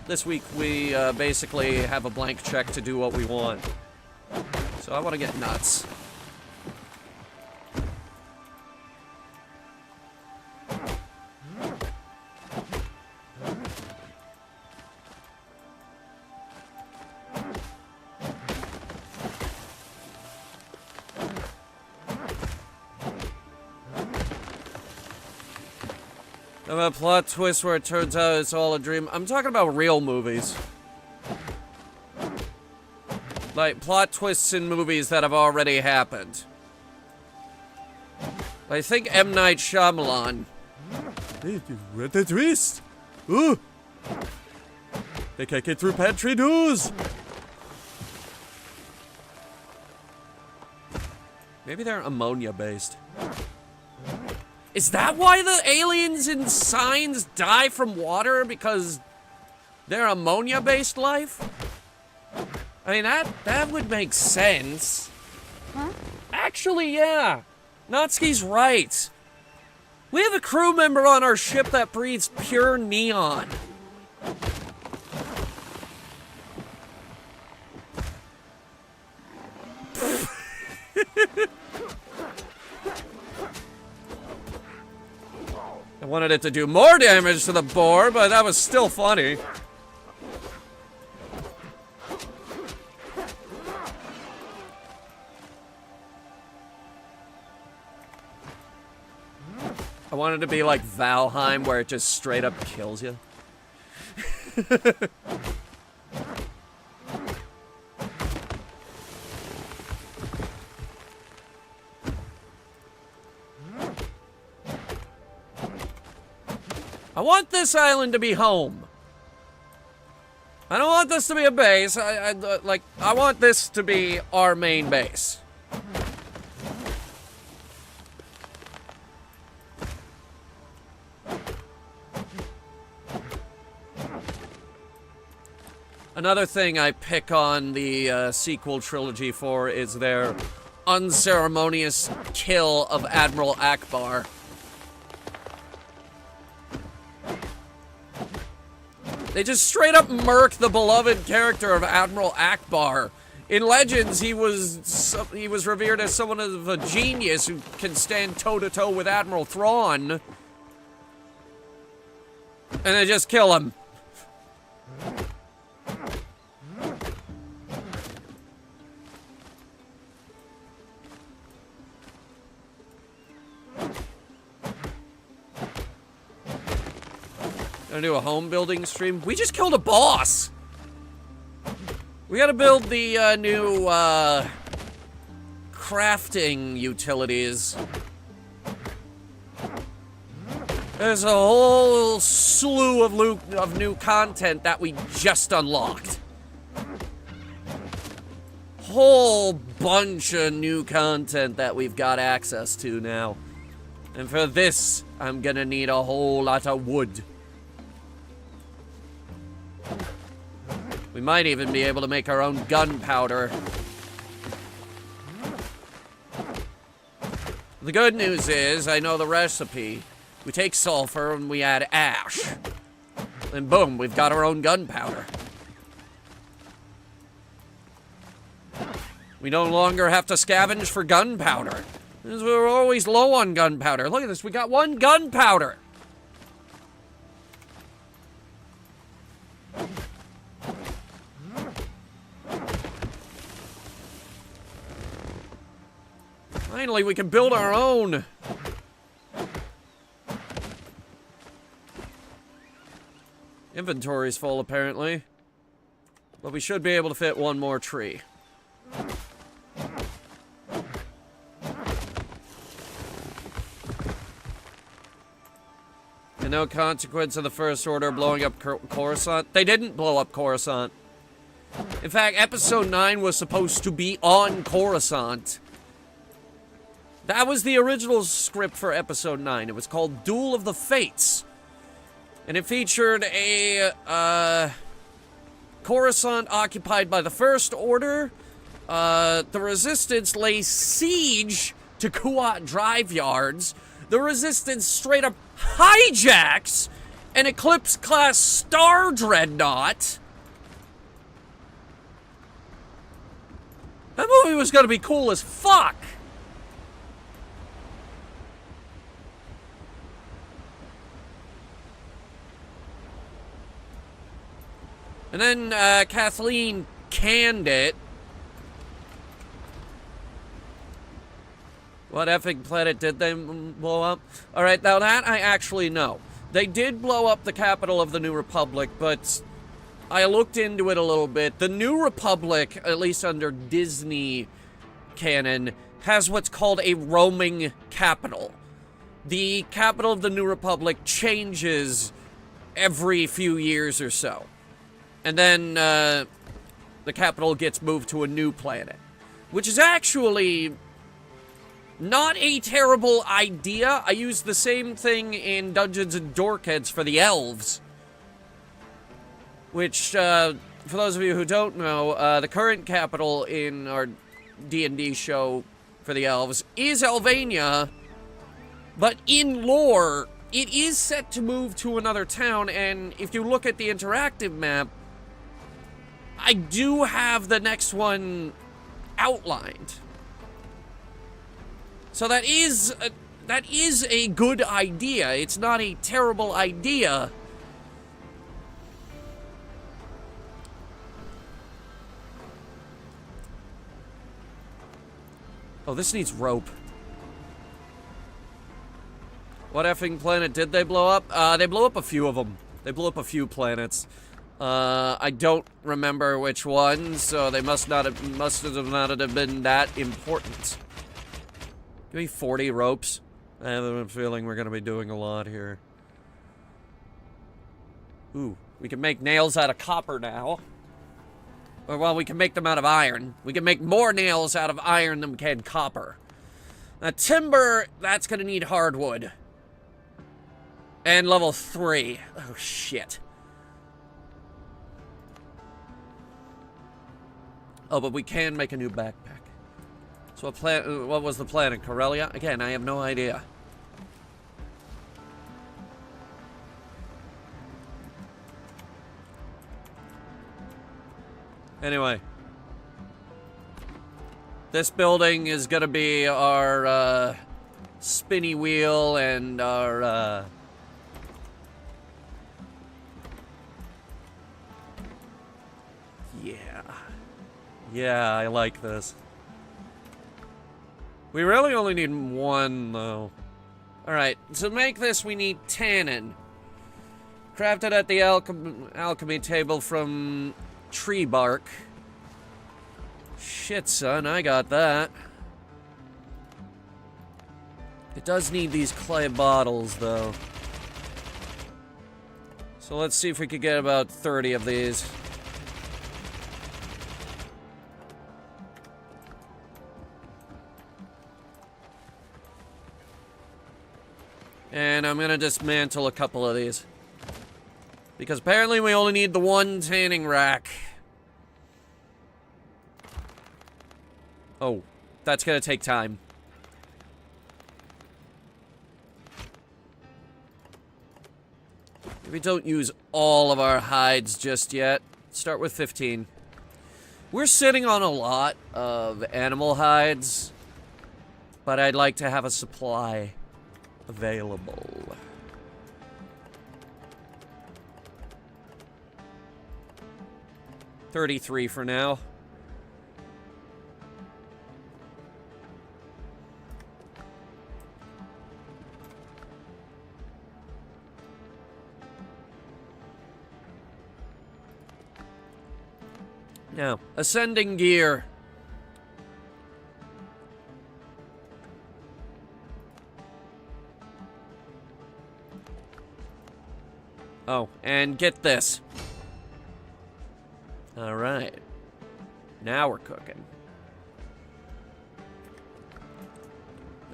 this week we, basically have a blank check to do what we want. So I want to get nuts. A plot twist where it turns out it's all a dream. I'm talking about real movies. Like, plot twists in movies that have already happened. I think M. Night Shyamalan. Hey, you read the twist? Ooh! They can't get through pantry doors! Maybe they're ammonia-based. Is that why the aliens in Signs die from water? Because they're ammonia-based life? I mean, that would make sense. Huh? Actually, yeah. Natsuki's right. We have a crew member on our ship that breathes pure neon. I wanted it to do more damage to the boar, but that was still funny. I wanted to be like Valheim, where it just straight up kills you. I want this island to be home. I don't want this to be a base. I want this to be our main base. Another thing I pick on the sequel trilogy for is their unceremonious kill of Admiral Akbar. They just straight up murk the beloved character of Admiral Akbar. In Legends, he was revered as someone of a genius who can stand toe-to-toe with Admiral Thrawn. And they just kill him. Gonna do a home building stream. We just killed a boss. We gotta build the new crafting utilities. There's a whole slew of new content that we just unlocked. Whole bunch of new content that we've got access to now. And for this, I'm gonna need a whole lot of wood. We might even be able to make our own gunpowder. The good news is, I know the recipe. We take sulfur and we add ash. And boom, we've got our own gunpowder. We no longer have to scavenge for gunpowder. Because we were always low on gunpowder. Look at this, we got 1 gunpowder. Finally, we can build our own. Inventory's full, apparently. But we should be able to fit 1 more tree. And no consequence of the First Order blowing up Coruscant. They didn't blow up Coruscant. In fact, Episode 9 was supposed to be on Coruscant. That was the original script for Episode 9. It was called Duel of the Fates. And it featured a, Coruscant occupied by the First Order. The Resistance lay siege to Kuat drive yards. The Resistance straight up hijacks an Eclipse-class Star Dreadnought. That movie was gonna be cool as fuck. And then, Kathleen canned it. What effing planet did they blow up? Alright, now that I actually know. They did blow up the capital of the New Republic, but I looked into it a little bit. The New Republic, at least under Disney canon, has what's called a roaming capital. The capital of the New Republic changes every few years or so. And then, the capital gets moved to a new planet. Which is actually not a terrible idea. I used the same thing in Dungeons and Dorkheads for the elves. Which, for those of you who don't know, the current capital in our D&D show for the elves is Elvania. But in lore, it is set to move to another town, and if you look at the interactive map, I do have the next one outlined. So that is a good idea. It's not a terrible idea. Oh, this needs rope. What effing planet did they blow up? They blew up a few of them. They blew up a few planets. I don't remember which ones, so they must not have been that important. Give me 40 ropes. I have a feeling we're gonna be doing a lot here. Ooh, we can make nails out of copper now. Or, well, we can make them out of iron. We can make more nails out of iron than we can copper. Now, timber, that's gonna need hardwood. And level 3. Oh, shit. Oh, but we can make a new backpack. So what was the plan in Corellia? Again, I have no idea. Anyway. This building is gonna be our, spinny wheel and our, Yeah, I like this. We really only need 1, though. Alright, to make this, we need tannin. Crafted at the alchemy table from tree bark. Shit, son, I got that. It does need these clay bottles, though. So let's see if we could get about 30 of these. And I'm gonna dismantle a couple of these. Because apparently we only need the 1 tanning rack. Oh, that's gonna take time. Maybe don't use all of our hides just yet. Start with 15. We're sitting on a lot of animal hides, but I'd like to have a supply available. $33 for now. Now, ascending gear. Oh, and get this. All right. Now we're cooking.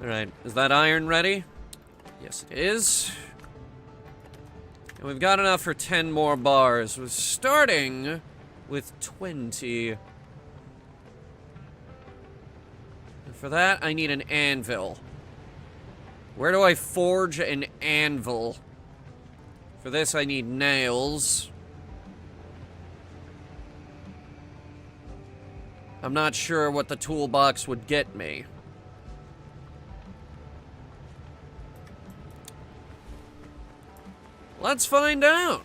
All right, is that iron ready? Yes, it is. And we've got enough for 10 more bars. We're starting with 20. And for that, I need an anvil. Where do I forge an anvil? For this, I need nails. I'm not sure what the toolbox would get me. Let's find out.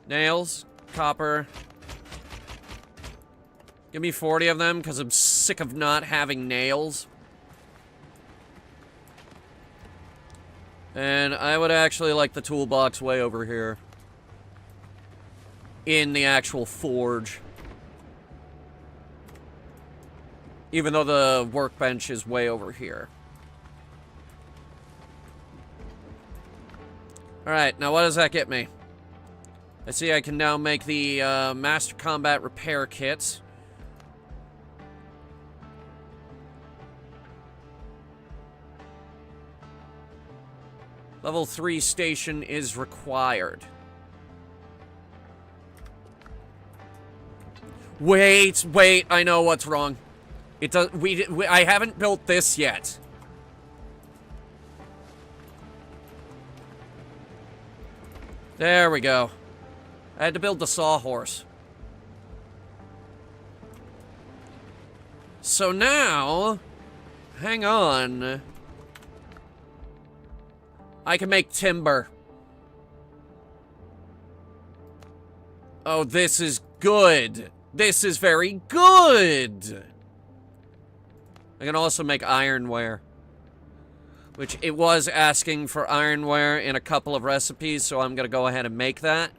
Nails, copper. Give me 40 of them, because I'm sick of not having nails. And I would actually like the toolbox way over here. In the actual forge. Even though the workbench is way over here. Alright, now what does that get me? I see I can now make the Master Combat Repair Kits. Level 3 station is required. Wait, I know what's wrong. It does. I haven't built this yet. There we go. I had to build the sawhorse. So now, hang on. I can make timber. Oh, this is good. This is very good. I can also make ironware. Which it was asking for ironware in a couple of recipes, so I'm gonna go ahead and make that.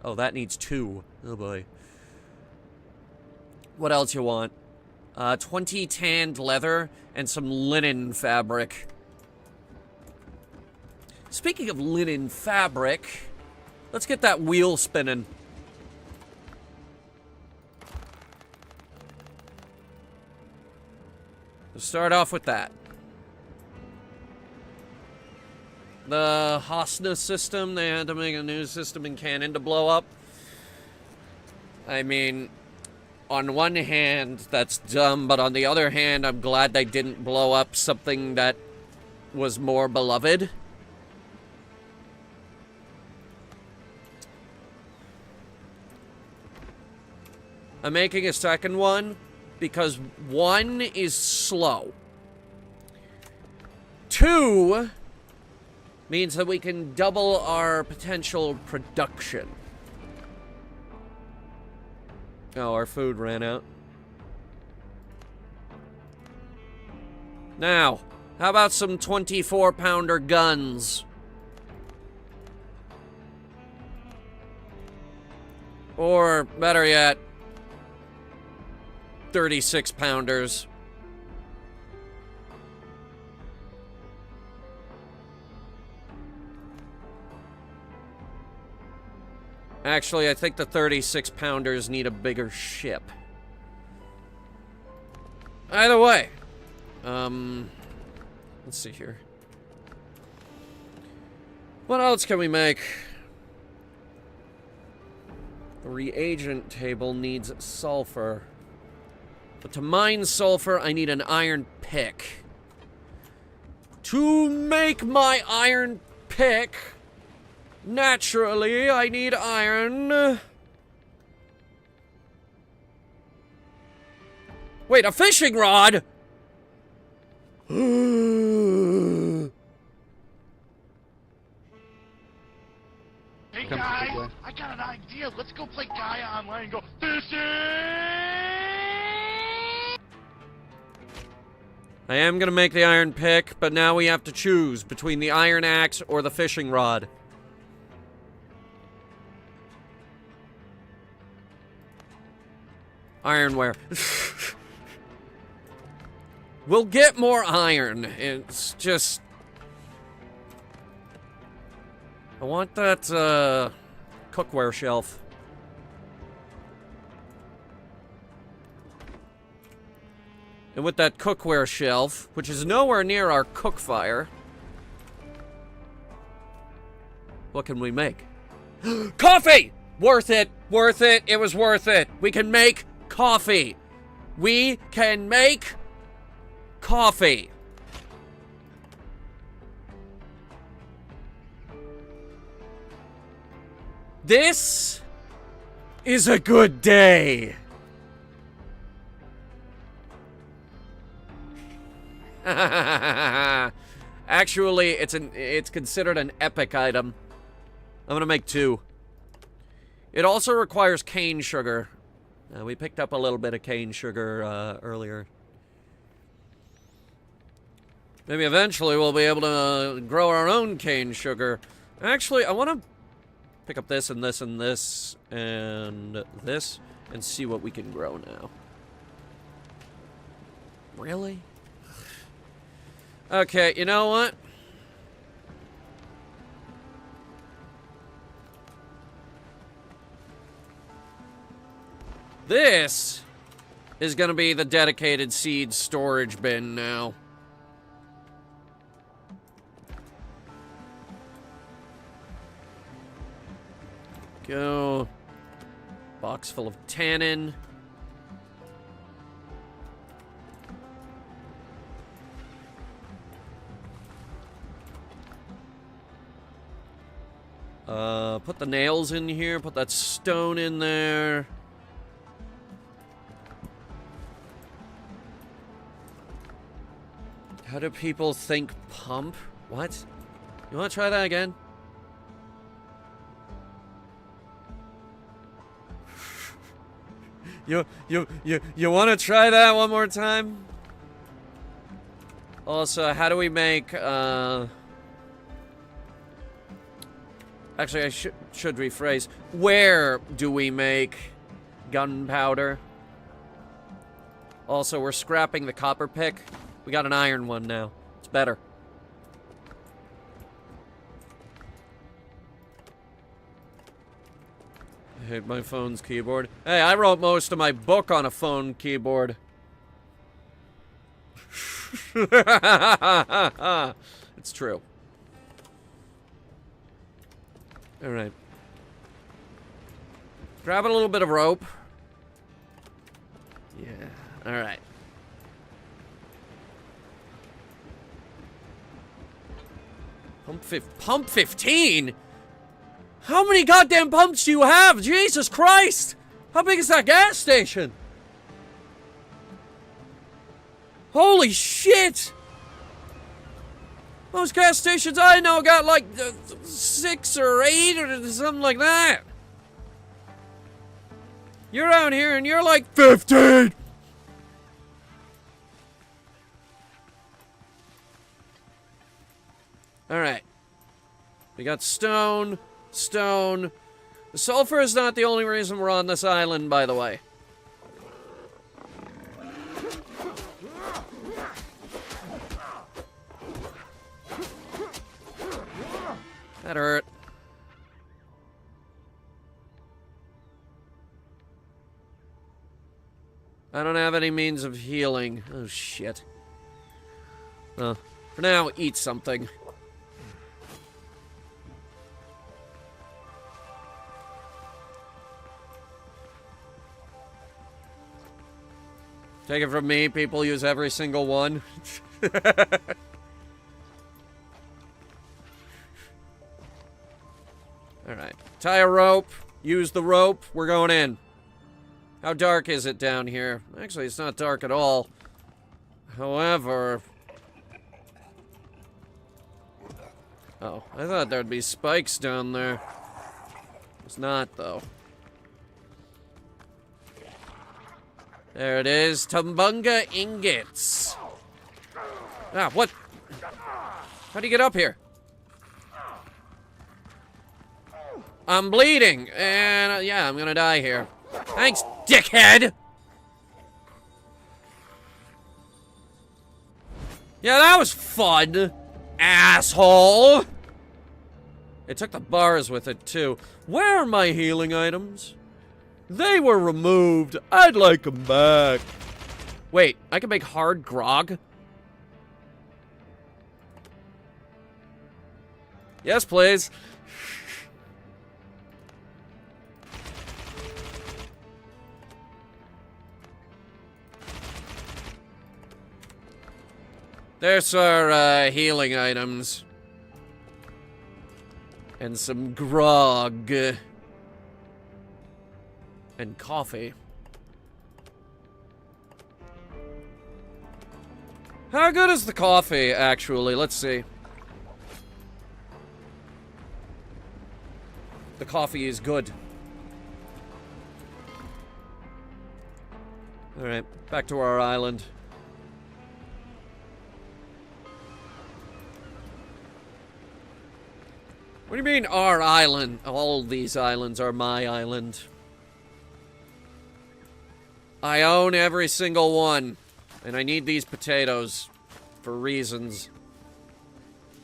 Oh, that needs 2. Oh boy. What else you want? 20 tanned leather and some linen fabric. Speaking of linen fabric, let's get that wheel spinning. Let's start off with that. The Hosna system, they had to make a new system in canon to blow up. I mean, on one hand, that's dumb, but on the other hand, I'm glad they didn't blow up something that was more beloved. I'm making a second one because 1 is slow. 2 means that we can double our potential production. Oh, our food ran out. Now, how about some 24-pounder guns? Or, better yet, 36-pounders. Actually, I think the 36-pounders need a bigger ship. Either way. Let's see here. What else can we make? The reagent table needs sulfur. But to mine sulfur, I need an iron pick. To make my iron pick, naturally, I need iron. Wait, a fishing rod? Hey guys, I got an idea. Let's go play Gaia online and go fishing! I am gonna make the iron pick, but now we have to choose between the iron axe or the fishing rod. Ironware. We'll get more iron. It's just... I want that, cookware shelf. And with that cookware shelf, which is nowhere near our cook fire, what can we make? Coffee! Worth it! Worth it! It was worth it! We can make coffee! We can make coffee! This is a good day! Actually, it's considered an epic item. I'm gonna make 2. It also requires cane sugar. We picked up a little bit of cane sugar earlier. Maybe eventually we'll be able to grow our own cane sugar. Actually, I want to pick up this and this and this and this and see what we can grow now. Really? Okay, you know what? This is gonna be the dedicated seed storage bin now. Go. Box full of tannin. Put the nails in here, put that stone in there. How do people think pump? What? You wanna try that again? You wanna try that one more time? Also, how do we make, Actually, I should rephrase. Where do we make gunpowder? Also, we're scrapping the copper pick. We got an iron one now. It's better. I hate my phone's keyboard. Hey, I wrote most of my book on a phone keyboard. It's true. Alright. Grab a little bit of rope. Yeah, alright. Pump 15? How many goddamn pumps do you have? Jesus Christ! How big is that gas station? Holy shit! Most gas stations I know got like 6 or 8 or something like that. You're out here and you're like 15! Alright. We got stone. The sulfur is not the only reason we're on this island, by the way. That hurt. I don't have any means of healing. Oh, shit. For now, eat something. Take it from me, people use every single one. Alright. Tie a rope. Use the rope. We're going in. How dark is it down here? Actually, it's not dark at all. However... Oh, I thought there'd be spikes down there. It's not, though. There it is. Tumbunga ingots. Ah, what? How do you get up here? I'm bleeding, and yeah, I'm gonna die here. Thanks, dickhead! Yeah, that was fun, asshole! It took the bars with it, too. Where are my healing items? They were removed. I'd like them back. Wait, I can make hard grog? Yes, please. There's our healing items. And some grog. And coffee. How good is the coffee, actually? Let's see. The coffee is good. Alright, back to our island. What do you mean, our island? All these islands are my island. I own every single one. And I need these potatoes. For reasons.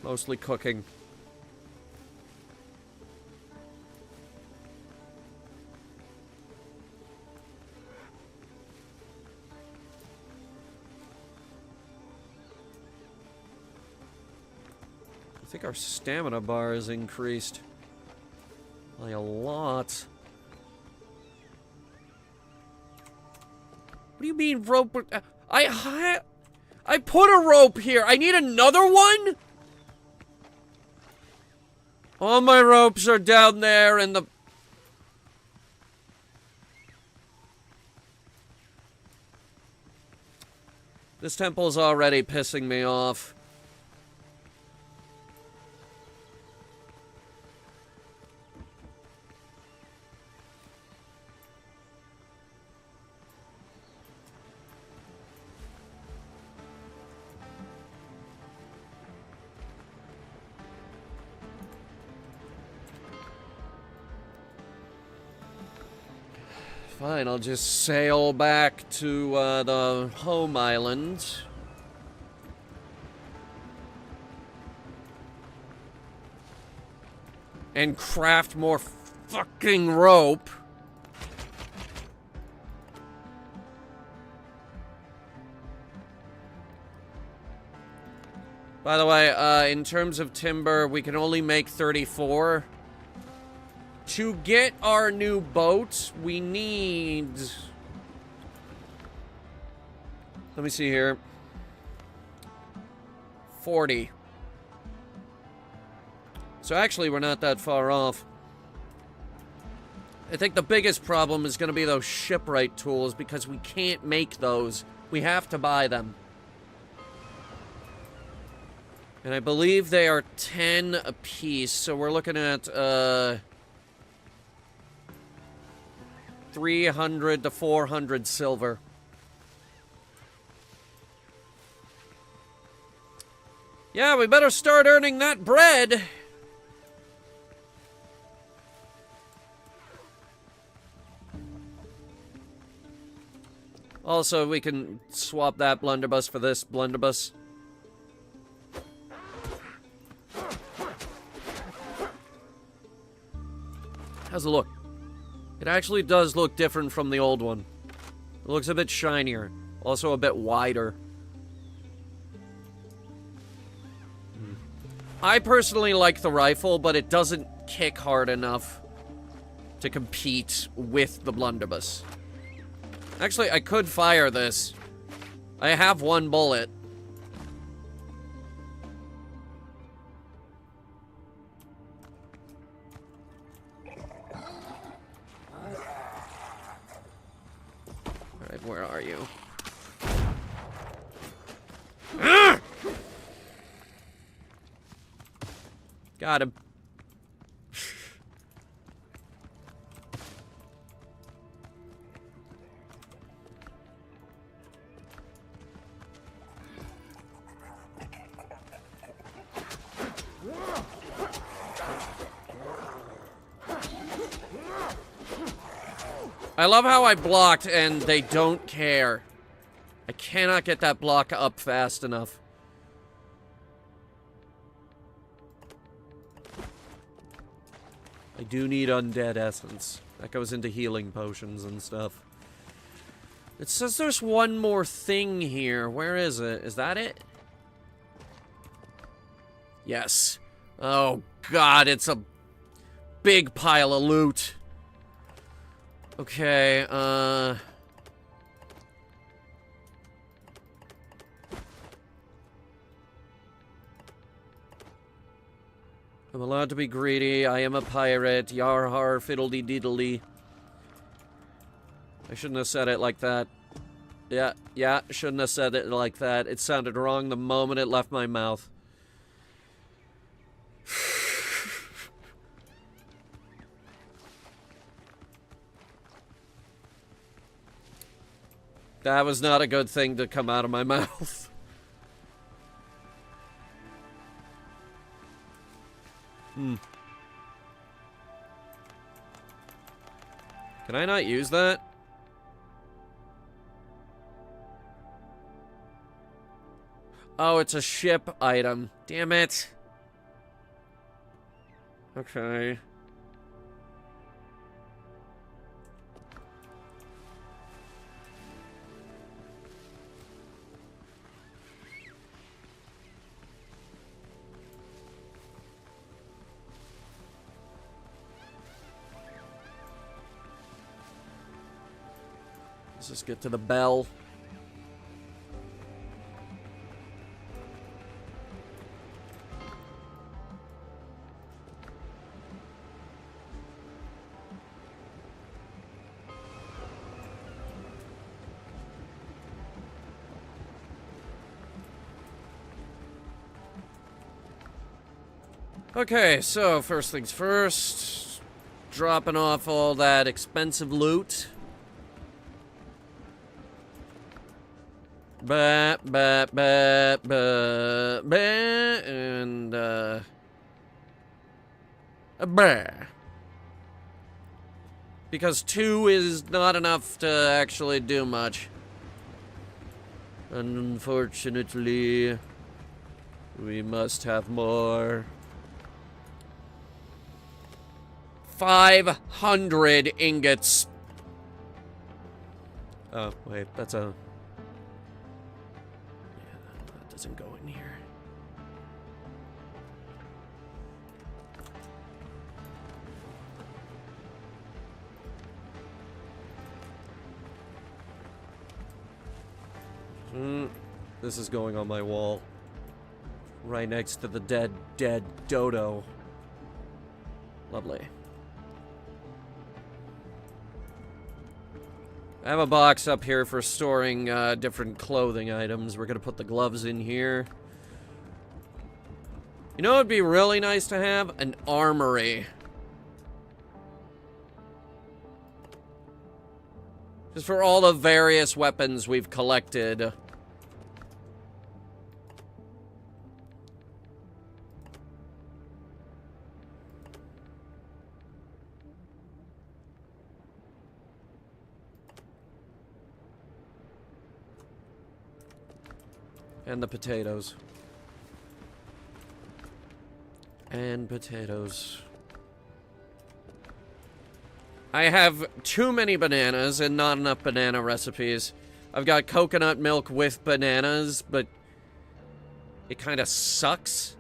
Mostly cooking. I think our stamina bar is increased. By a lot. What do you mean rope? I put a rope here. I need another one? All my ropes are down there in the... This temple's already pissing me off. Fine, I'll just sail back to the home island. And craft more fucking rope. By the way, in terms of timber, we can only make 34. To get our new boat, we need... Let me see here. 40. So actually, we're not that far off. I think the biggest problem is going to be those shipwright tools, because we can't make those. We have to buy them. And I believe they are 10 apiece, so we're looking at, 300 to 400 silver. Yeah, we better start earning that bread. Also, we can swap that blunderbuss for this blunderbuss. How's it look? It actually does look different from the old one. It looks a bit shinier. Also a bit wider. I personally like the rifle, but it doesn't kick hard enough to compete with the blunderbuss. Actually, I could fire this I have one bullet. Alright, where are you? Ah! Got him. I love how I blocked and they don't care. I cannot get that block up fast enough. I do need undead essence. That goes into healing potions and stuff. It says there's one more thing here. Where is it? Is that it? Yes. Oh god, it's a big pile of loot. Okay, I'm allowed to be greedy. I am a pirate. Yar har fiddly diddly. I shouldn't have said it like that. Yeah, shouldn't have said it like that. It sounded wrong the moment it left my mouth. That was not a good thing to come out of my mouth. Can I not use that? Oh, it's a ship item. Damn it. Okay. Let's just get to the bell. Okay, so first things first, dropping off all that expensive loot. And, because 2 is not enough to actually do much. Unfortunately, we must have more. 500 ingots. Oh, wait, that's a... Yeah, that doesn't go in here. This is going on my wall. Right next to the dead dodo. Lovely. I have a box up here for storing different clothing items. We're gonna put the gloves in here. You know what would be really nice to have? An armory. Just for all the various weapons we've collected. And the potatoes. And potatoes. I have too many bananas and not enough banana recipes. I've got coconut milk with bananas, but it kind of sucks.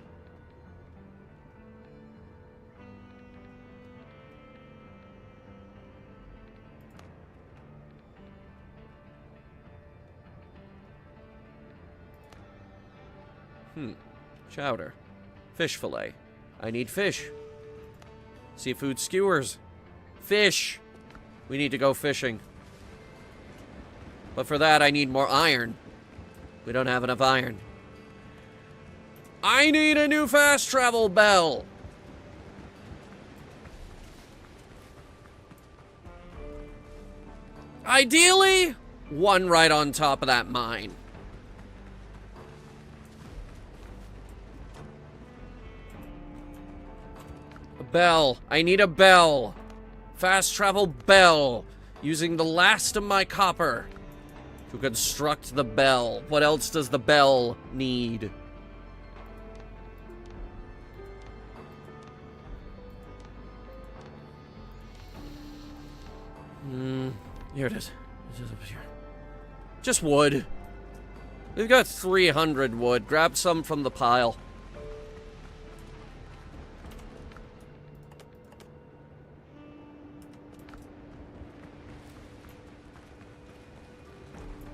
Chowder. Fish fillet. I need fish. Seafood skewers. Fish. We need to go fishing. But for that, I need more iron. We don't have enough iron. I need a new fast travel bell. Ideally, one right on top of that mine. A bell. I need a bell. Fast travel bell. Using the last of my copper to construct the bell. What else does the bell need? Here it is. It's just up here. Just wood. We've got 300 wood. Grab some from the pile.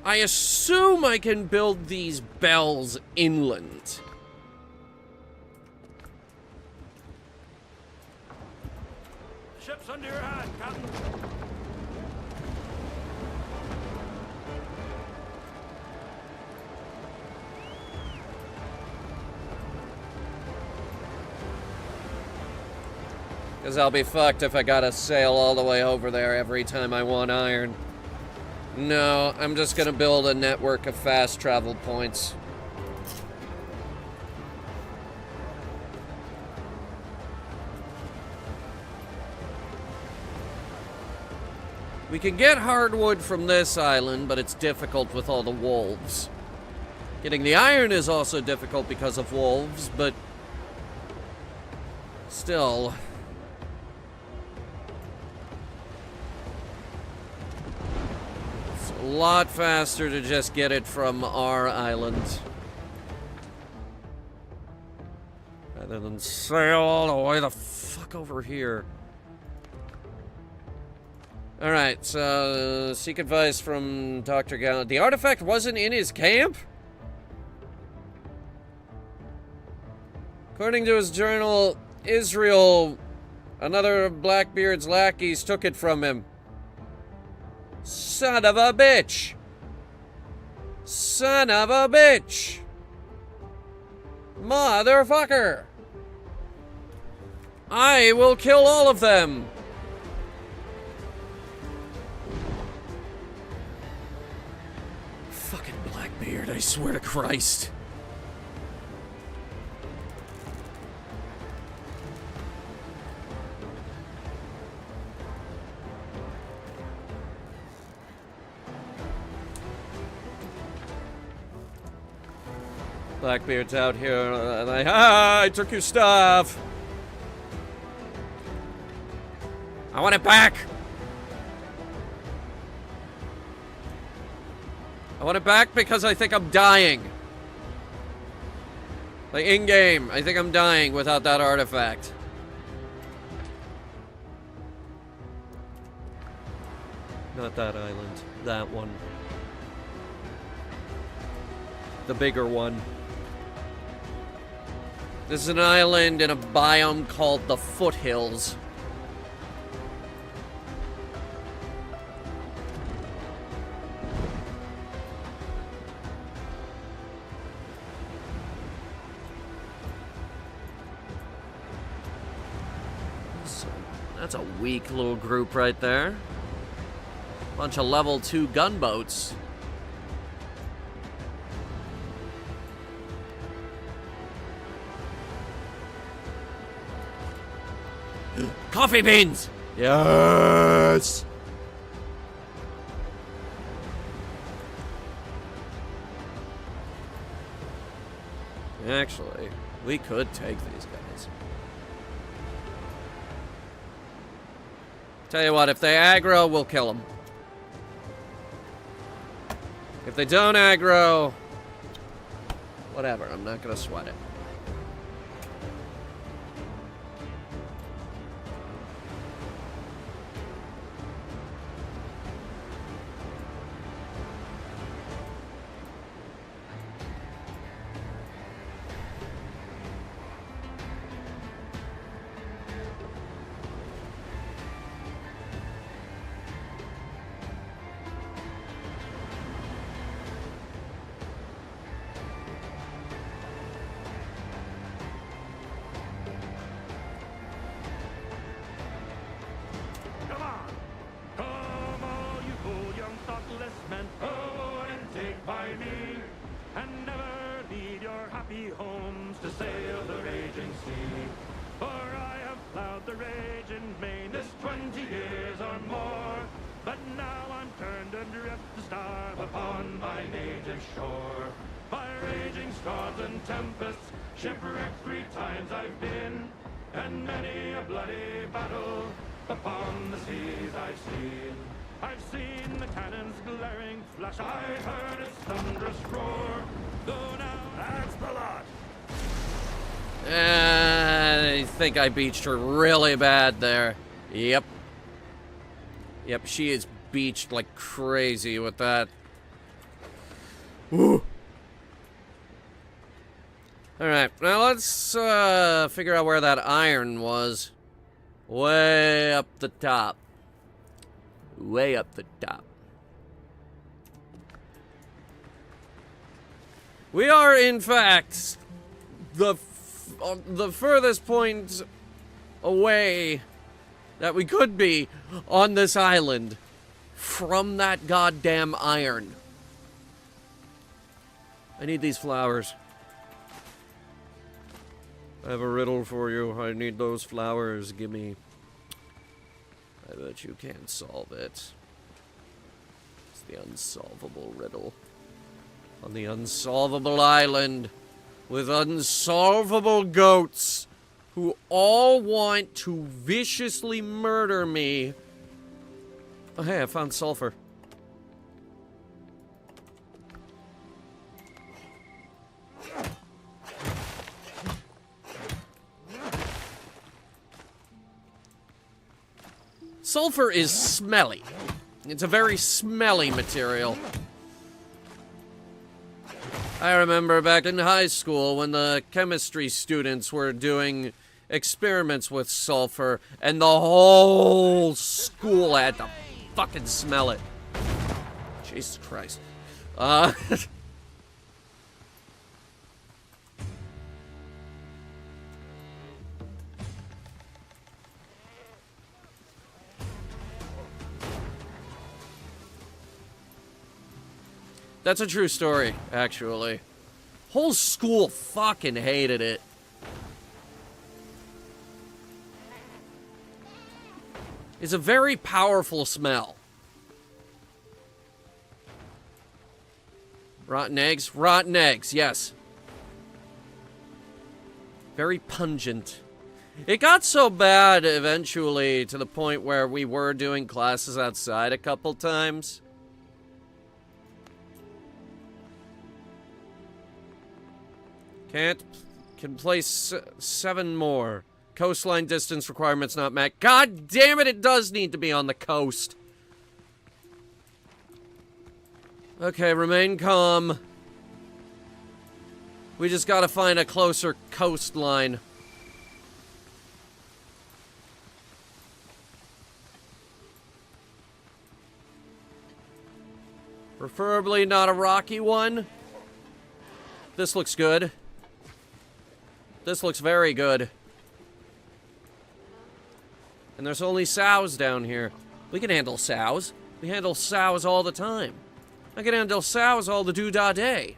I assume I can build these bells inland. Ship's under your hand, Captain. Because I'll be fucked if I gotta sail all the way over there every time I want iron. No, I'm just gonna build a network of fast travel points. We can get hardwood from this island, but it's difficult with all the wolves. Getting the iron is also difficult because of wolves, but still. It's a lot faster to just get it from our island. Rather than sail all the way the fuck over here. Alright, so seek advice from Dr. Gallant. The artifact wasn't in his camp? According to his journal, Israel, another of Blackbeard's lackeys, took it from him. Son of a bitch! Son of a bitch! Motherfucker! I will kill all of them! Fucking Blackbeard, I swear to Christ. Blackbeard's out here, and I took your stuff. I want it back. I want it back because I think I'm dying. Like, in-game, I think I'm dying without that artifact. Not that island. That one. The bigger one. This is an island in a biome called the Foothills. So, that's a weak little group right there. Bunch of level 2 gunboats. Coffee beans! Yes! Actually, we could take these guys. Tell you what, if they aggro, we'll kill them. If they don't aggro, whatever, I'm not gonna sweat it. happy homes to sail the raging sea. For I have plowed the raging main this 20 years or more. But now I'm turned adrift to starve upon my native shore. By raging storms and tempests, shipwrecked 3 times I've been, and many a bloody battle upon the seas I've seen. I've seen the cannon's glaring flash, I heard its thunderous roar. Though now that's the lot. I think I beached her really bad there. Yep. Yep, she is beached like crazy with that. Woo. Alright, now let's figure out where that iron was. Way up the top. Way up the top. We are, in fact, the furthest point away that we could be on this island from that goddamn iron. I need these flowers. I have a riddle for you. I need those flowers. Gimme. I bet you can't solve it. It's the unsolvable riddle. On the unsolvable island with unsolvable goats who all want to viciously murder me. Oh, hey, I found sulfur. Sulfur is smelly. It's a very smelly material. I remember back in high school when the chemistry students were doing experiments with sulfur, and the whole school had to fucking smell it. Jesus Christ. That's a true story, actually. Whole school fucking hated it. It's a very powerful smell. Rotten eggs? Rotten eggs, yes. Very pungent. It got so bad eventually to the point where we were doing classes outside a couple times. Can place 7 more. Coastline distance requirements not met. God damn it, it does need to be on the coast. Okay, remain calm. We just gotta find a closer coastline. Preferably not a rocky one. This looks good. This looks very good. And there's only sows down here. We can handle sows. We handle sows all the time. I can handle sows all the doo-dah day.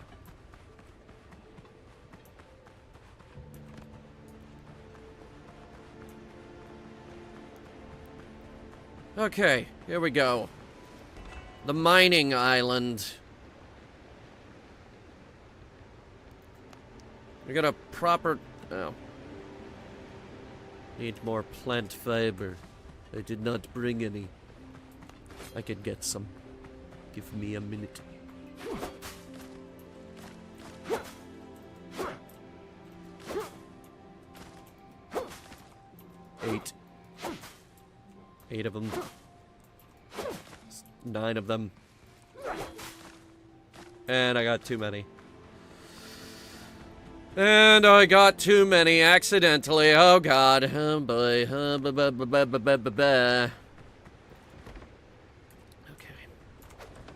Okay, here we go. The mining island. We got a proper... Oh. Need more plant fiber. I did not bring any. I can get some. Give me a minute. Eight of them. 9 of them. And I got too many. And I got too many accidentally. Oh god. Oh boy. Okay.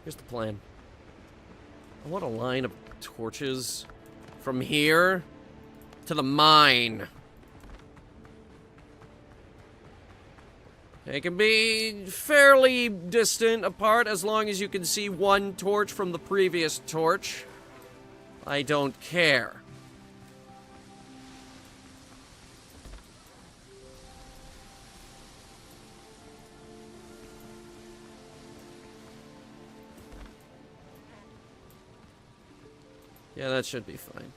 Here's the plan. I want a line of torches from here to the mine. They can be fairly distant apart as long as you can see one torch from the previous torch. I don't care. Yeah, that should be fine.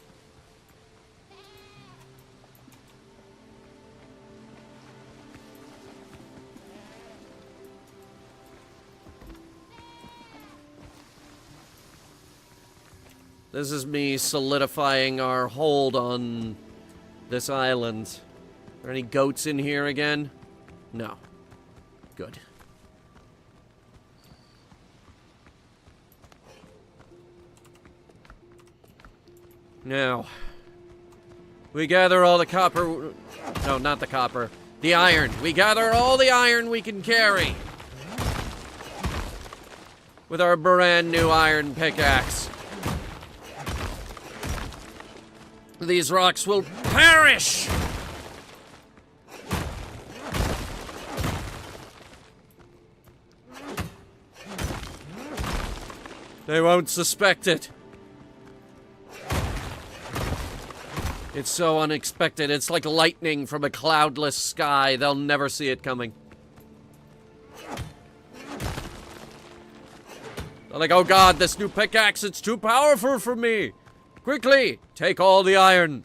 This is me solidifying our hold on this island. Are there any goats in here again? No. Good. Now, we gather all the copper... No, not the copper. The iron. We gather all the iron we can carry. With our brand new iron pickaxe. These rocks will perish! They won't suspect it. It's so unexpected. It's like lightning from a cloudless sky. They'll never see it coming. They're like, oh god, this new pickaxe, it's too powerful for me. Quickly, take all the iron.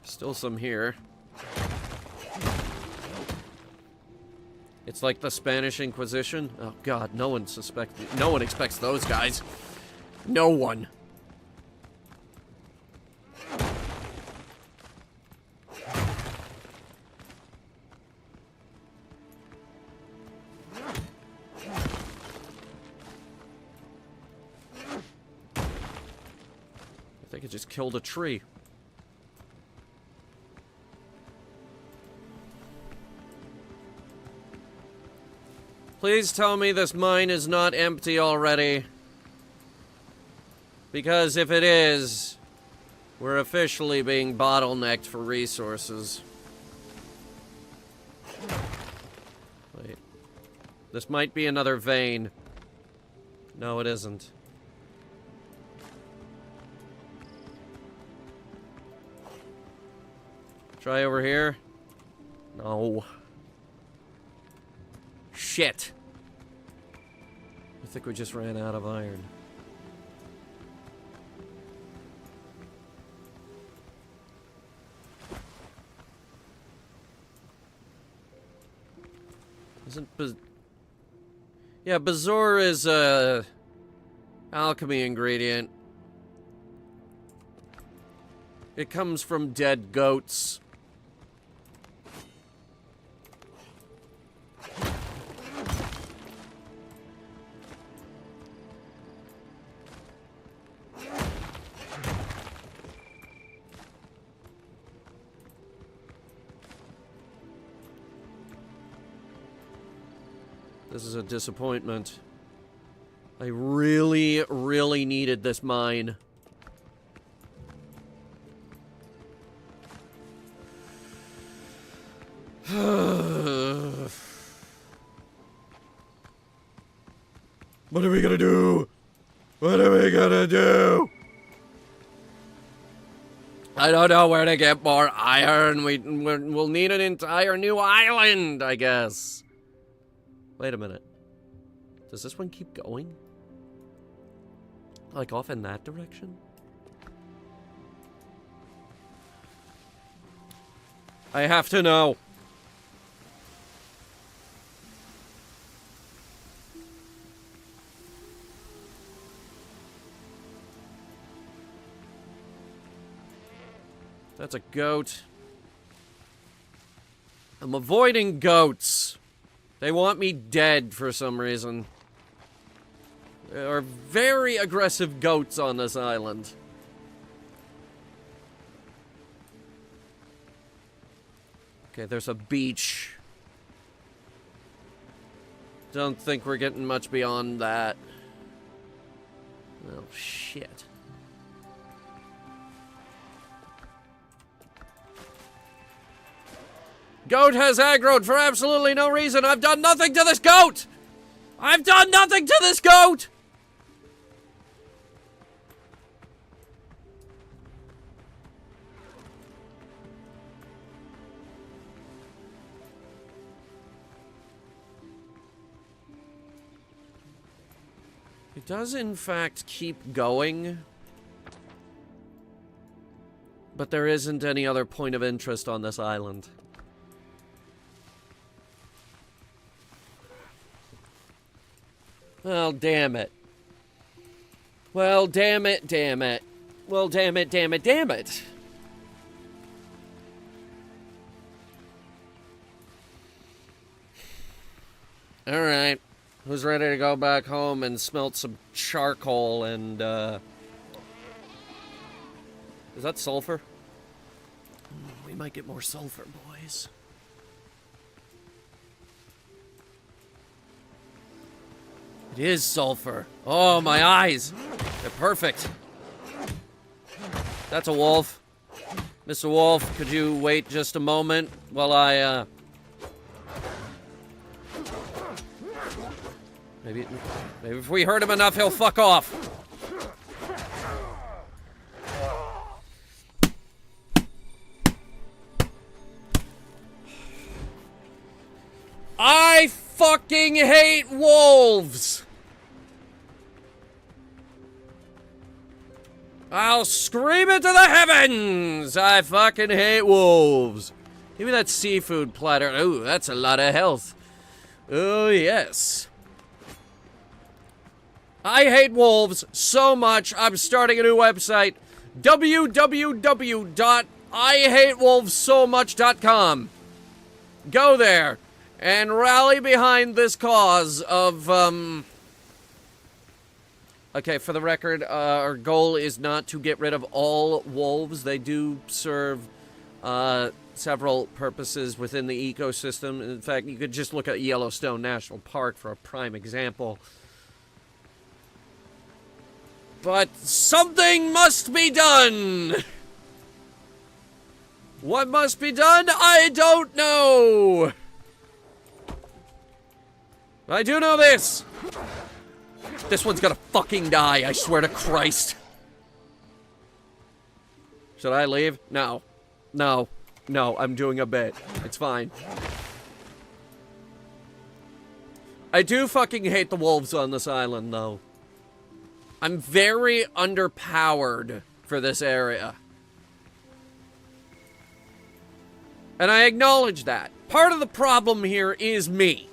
Still some here. It's like the Spanish Inquisition. Oh god, no one expects those guys. No one. I think it just killed a tree. Please tell me this mine is not empty already. Because if it is, we're officially being bottlenecked for resources. Wait. This might be another vein. No, it isn't. Try over here. No. Shit. I think we just ran out of iron. Yeah, Bazour is a alchemy ingredient. It comes from dead goats. This is a disappointment. I really, really needed this mine. What are we gonna do? What are we gonna do? I don't know where to get more iron. We'll need an entire new island, I guess. Wait a minute. Does this one keep going? Like off in that direction? I have to know. That's a goat. I'm avoiding goats. They want me dead for some reason. There are very aggressive goats on this island. Okay, there's a beach. Don't think we're getting much beyond that. Oh, shit. Goat has aggroed for absolutely no reason. I've done nothing to this goat! I've done nothing to this goat! It does, in fact, keep going. But there isn't any other point of interest on this island. Well, damn it. Well, damn it, damn it. Well, damn it, damn it, damn it. Alright. Who's ready to go back home and smelt some charcoal and, Is that sulfur? We might get more sulfur, boys. It is sulfur. Oh, my eyes. They're perfect. That's a wolf. Mr. Wolf, could you wait just a moment while I, Maybe if we hurt him enough, he'll fuck off. I fucking hate wolves! I'll scream it to the heavens! I fucking hate wolves. Give me that seafood platter. Ooh, that's a lot of health. Oh, yes. I hate wolves so much, I'm starting a new website. www.IHateWolvesSoMuch.com. Go there and rally behind this cause of, Okay, for the record, our goal is not to get rid of all wolves. They do serve several purposes within the ecosystem. In fact, you could just look at Yellowstone National Park for a prime example. But something must be done! What must be done? I don't know! I do know this! This one's gonna fucking die, I swear to Christ. Should I leave? No. No. No, I'm doing a bit. It's fine. I do fucking hate the wolves on this island, though. I'm very underpowered for this area. And I acknowledge that. Part of the problem here is me.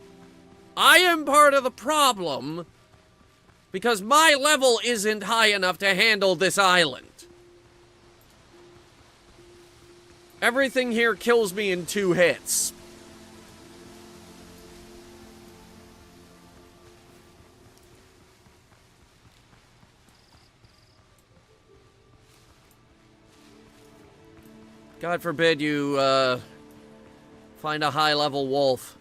I am part of the problem because my level isn't high enough to handle this island. Everything here kills me in 2 hits. God forbid you, find a high-level wolf.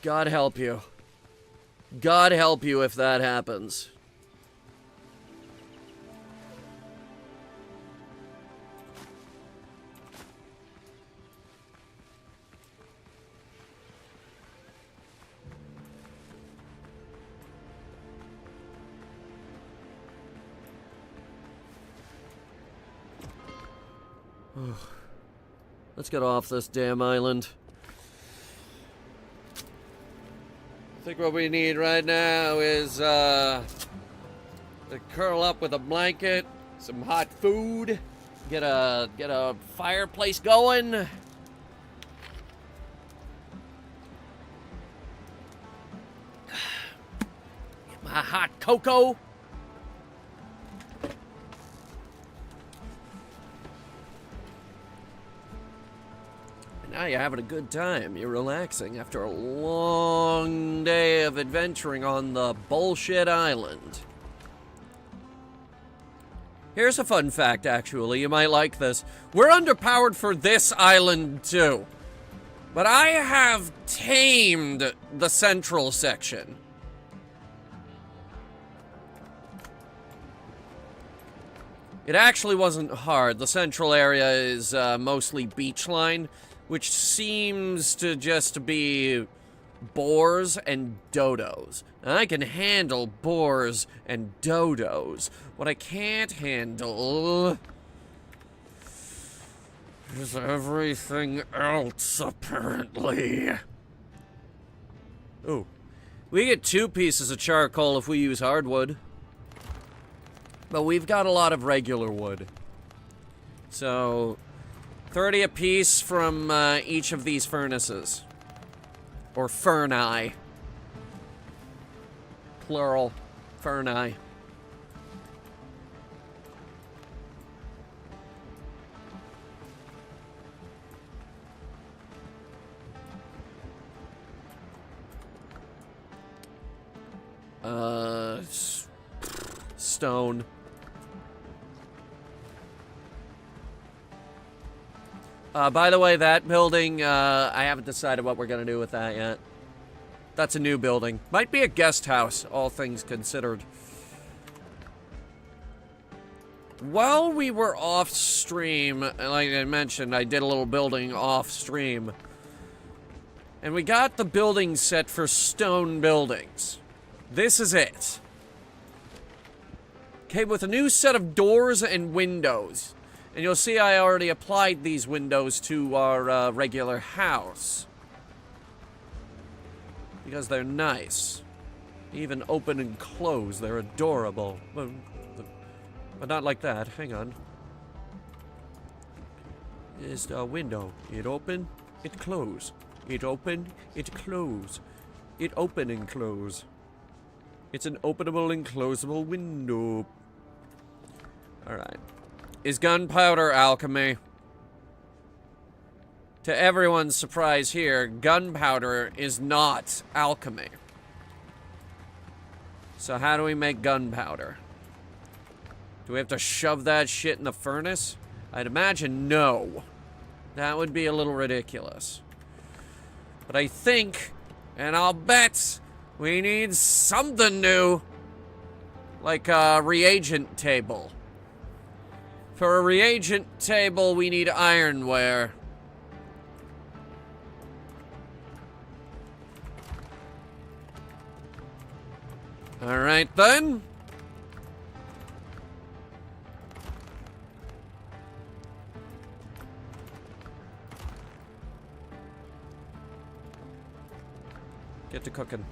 God help you. God help you if that happens. Let's get off this damn island. I think what we need right now is, to curl up with a blanket, some hot food, get a fireplace going. Get my hot cocoa. Now you're having a good time. You're relaxing after a long day of adventuring on the bullshit island. Here's a fun fact, actually. You might like this. We're underpowered for this island, too. But I have tamed the central section. It actually wasn't hard. The central area is mostly beachline. which seems to just be boars and dodos. And I can handle boars and dodos. What I can't handle is everything else, apparently. Ooh. We get 2 pieces of charcoal if we use hardwood. But we've got a lot of regular wood. So, 30 apiece from each of these furnaces. Or furni. Plural. Furni. Stone. By the way, that building, I haven't decided what we're gonna do with that yet. That's a new building. Might be a guest house, all things considered. While we were off stream, like I mentioned, I did a little building off stream. And we got the building set for stone buildings. This is it. Okay, with a new set of doors and windows. And you'll see I already applied these windows to our regular house. Because they're nice. Even open and close, they're adorable. But not like that, hang on. Here's the window. It open, it close. It open, it close. It open and close. It's an openable and closable window. Alright. Is gunpowder alchemy? To everyone's surprise here, gunpowder is not alchemy. So how do we make gunpowder? Do we have to shove that shit in the furnace? I'd imagine no. That would be a little ridiculous. But I think, and I'll bet, we need something new. Like a reagent table. For a reagent table, we need ironware. Alright then. Get to cooking.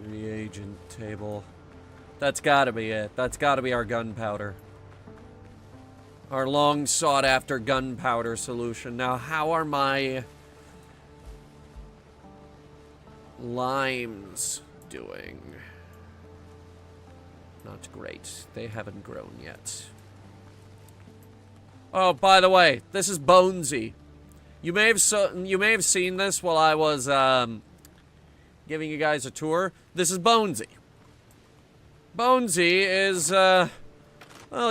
Reagent table. That's gotta be it. That's gotta be our gunpowder. Our long sought after gunpowder solution. Now, how are my limes doing? Not great. They haven't grown yet. Oh, by the way, this is Bonesy. You may have seen this while I was giving you guys a tour. This is Bonesy. Bonesy is, well,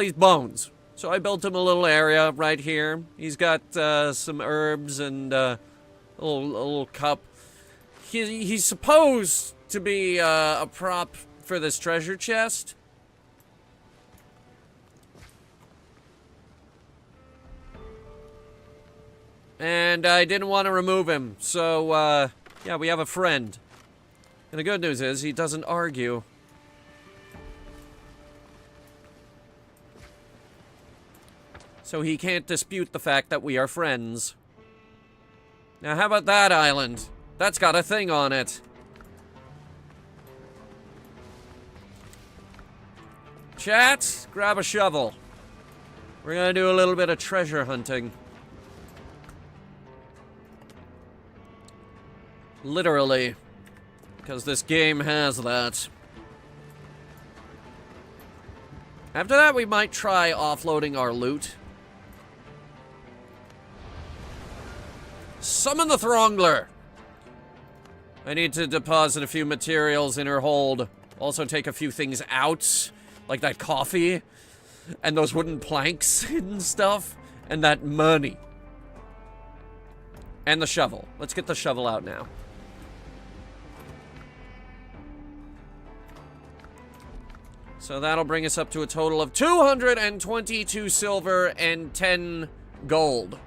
he's Bones. So I built him a little area right here. He's got some herbs and a little cup. He's supposed to be a prop for this treasure chest. And I didn't want to remove him. So, yeah, we have a friend. And the good news is he doesn't argue. So he can't dispute the fact that we are friends. Now, how about that island? That's got a thing on it. Chat, grab a shovel. We're gonna do a little bit of treasure hunting. Literally. Because this game has that. After that, we might try offloading our loot. Summon the Throngler! I need to deposit a few materials in her hold. Also take a few things out. Like that coffee. And those wooden planks and stuff. And that money. And the shovel. Let's get the shovel out now. So that'll bring us up to a total of 222 silver and 10 gold.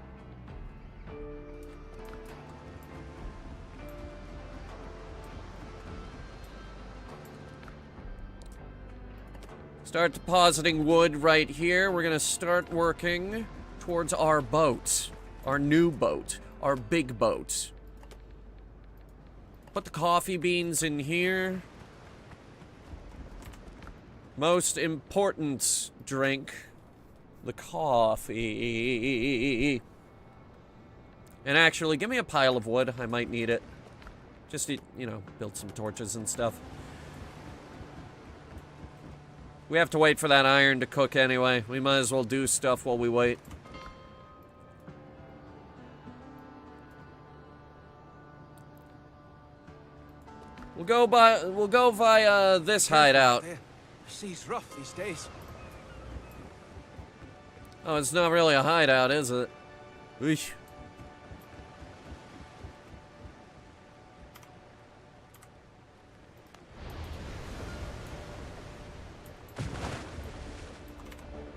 Start depositing wood right here. We're gonna start working towards our boat. Our new boat. Our big boat. Put the coffee beans in here. Most important drink. The coffee. And actually, give me a pile of wood. I might need it. Just to, you know, build some torches and stuff. We have to wait for that iron to cook anyway. We might as well do stuff while we wait. We'll go via this hideout. The sea's rough these days. Oh, it's not really a hideout, is it? Eesh.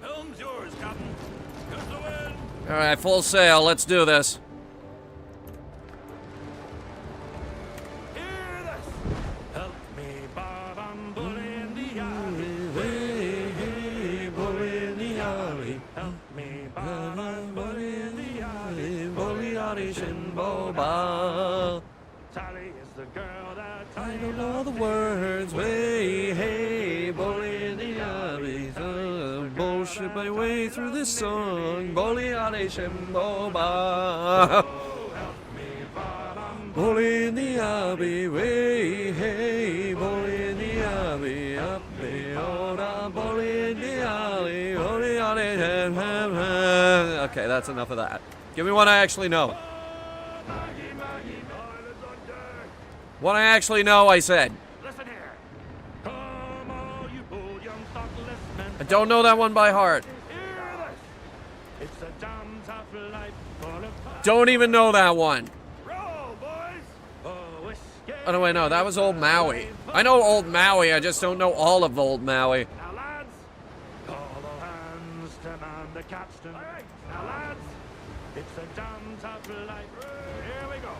Helm's yours, Captain. Good to win. All right, full sail. Let's do this. Hear this. Help me, Bob. I'm bullying the alley. Hey, bully in the alley. Help me, Bob. I'm bullying the alley. Bully alley, Shimboba. Sally is the girl that I don't know the words. Way, hey, bully in the alley. Bullshit my way through this song. Bully alley, Shimboba. Bully in the alley, way, hey, bully in the alley, up the oda, bully in the alley, bully alley, okay, that's enough of that. Give me one I actually know. What I actually know, I said. Listen here. Come all you bold young thoughtless men. I don't know that one by heart. Hear this. It's a damn tough life full of fun. Don't even know that one. Roll, boys. Oh, whiskey. Oh, no, wait, no, that was Old Maui. I know Old Maui, I just don't know all of Old Maui. Now, lads, call all hands to man the capstan. All right. Now, lads, it's a damn tough life. Here we go.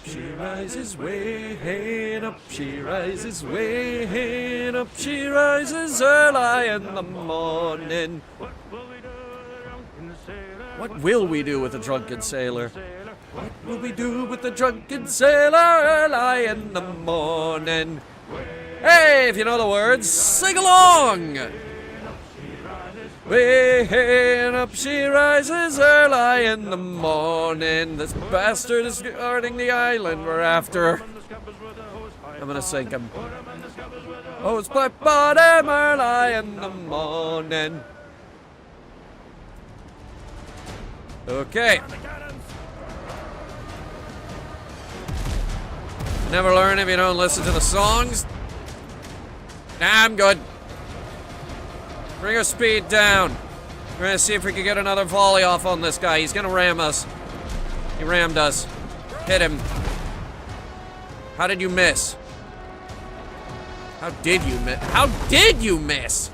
She rises way up, she rises way up, she rises early in the morning. What will we do with the drunken sailor? What will we do with the drunken sailor? What will we do with the drunken sailor early in the morning? Hey, if you know the words, sing along! Way up she rises early in the morning. This bastard is guarding the island we're after. I'm gonna sink him. Hose pipe bottom early in the morning. Okay. Never learn if you don't listen to the songs. Nah, I'm good. Bring our speed down. We're gonna see if we can get another volley off on this guy. He's gonna ram us. He rammed us. Hit him. How did you miss? How did you miss? How did you miss?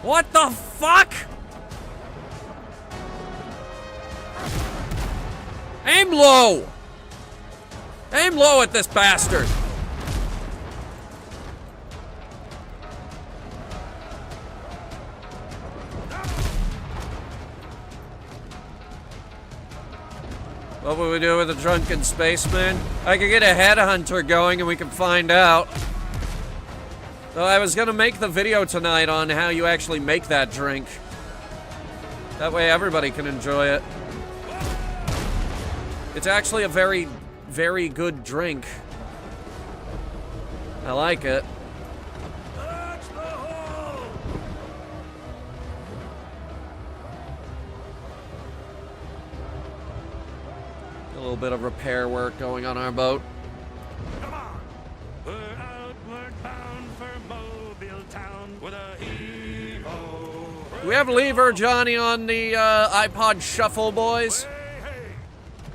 What the fuck? Aim low! Aim low at this bastard! What will we do with a drunken spaceman? I could get a headhunter going and we can find out. Though I was gonna make the video tonight on how you actually make that drink. That way everybody can enjoy it. It's actually a very, very good drink. I like it. A little bit of repair work going on our boat. Come on. We're outward bound for Mobile Town with a hee-ho. Do we have Lever Johnny on the iPod Shuffle, boys? Hey, hey.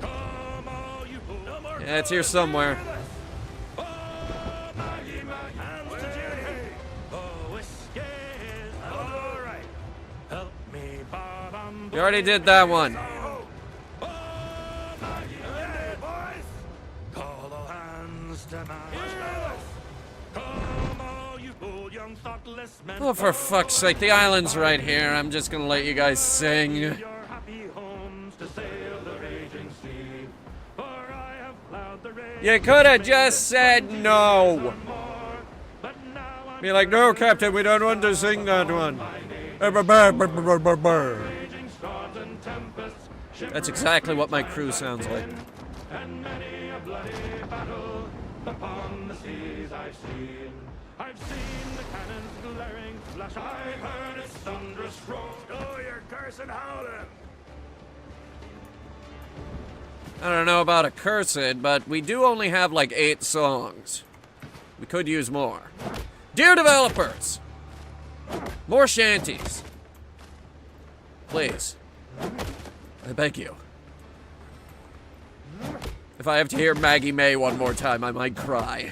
Come all you fools. No more Yeah, it's here somewhere. Oh, Maggie, Maggie. Hands to Jerry, hey. You already did that one. Call all hands to man. Come, all you bold young thoughtless men. Oh, for fuck's sake, the island's right here. I'm just gonna let you guys sing. Your happy homes to sail the raging sea. For I have plowed the raging. You could have just said no. But now I'm Be like, no, Captain, we don't want to sing that one. raging storms and tempests. That's exactly what my crew sounds like. And many a bloody battle upon the seas I've seen. I've seen the cannons glaring flash. I've heard its thunderous roar. Oh, you're cursing howling. I don't know about a cursed, but we do only have like 8 songs. We could use more. Dear developers, more shanties. Please. I beg you. If I have to hear Maggie May one more time, I might cry.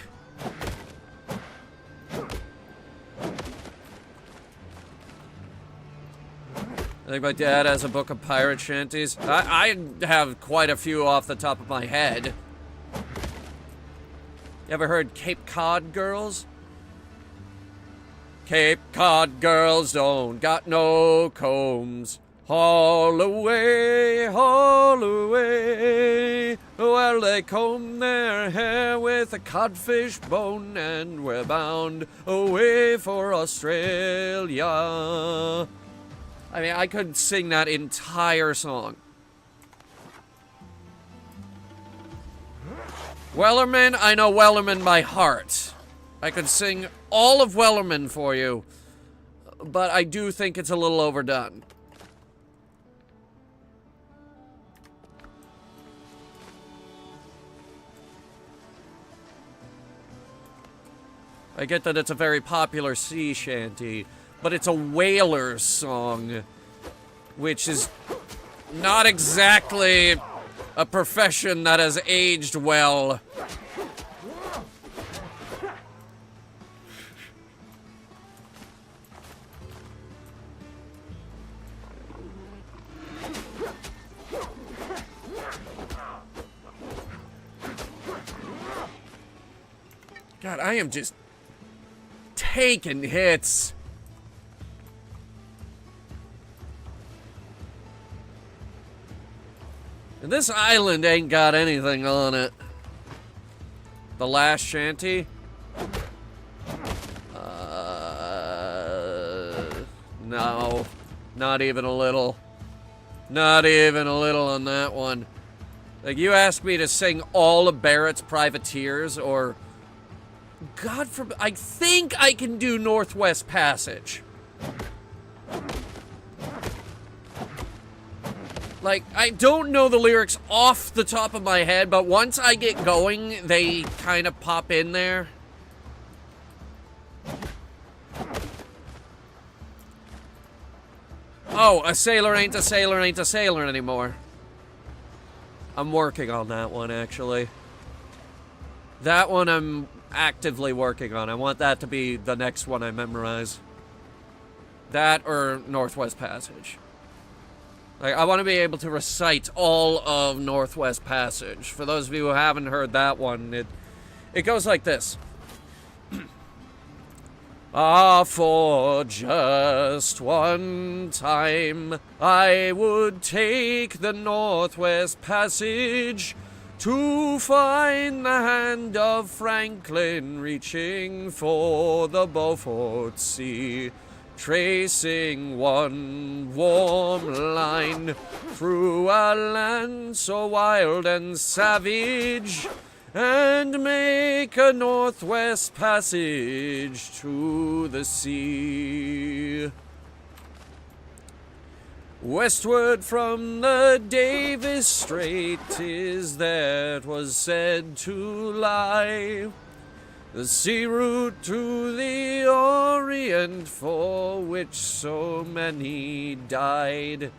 I think my dad has a book of pirate shanties. I have quite a few off the top of my head. You ever heard Cape Cod Girls? Cape Cod girls don't got no combs. Haul away, well they comb their hair with a codfish bone, and we're bound away for Australia. I mean, I could sing that entire song. Wellerman, I know Wellerman by heart. I could sing all of Wellerman for you, but I do think it's a little overdone. I get that it's a very popular sea shanty, but it's a whaler's song, which is not exactly a profession that has aged well. God, I am just taking hits. And this island ain't got anything on it. The last shanty? No. Not even a little. Not even a little on that one. Like, you asked me to sing all of Barrett's Privateers, or... God forbid, I think I can do Northwest Passage. Like, I don't know the lyrics off the top of my head, but once I get going, they kind of pop in there. Oh, a sailor ain't a sailor ain't a sailor anymore. I'm working on that one, actually. That one I'm actively working on. I want that to be the next one I memorize. That or Northwest Passage. Like, I want to be able to recite all of Northwest Passage. For those of you who haven't heard that one, it goes like this. Ah, for just one time I would take the Northwest Passage to find the hand of Franklin reaching for the Beaufort Sea, tracing one warm line through a land so wild and savage, and make a Northwest Passage to the sea. Westward from the Davis Strait is there 'twas said to lie, the sea route to the Orient for which so many died,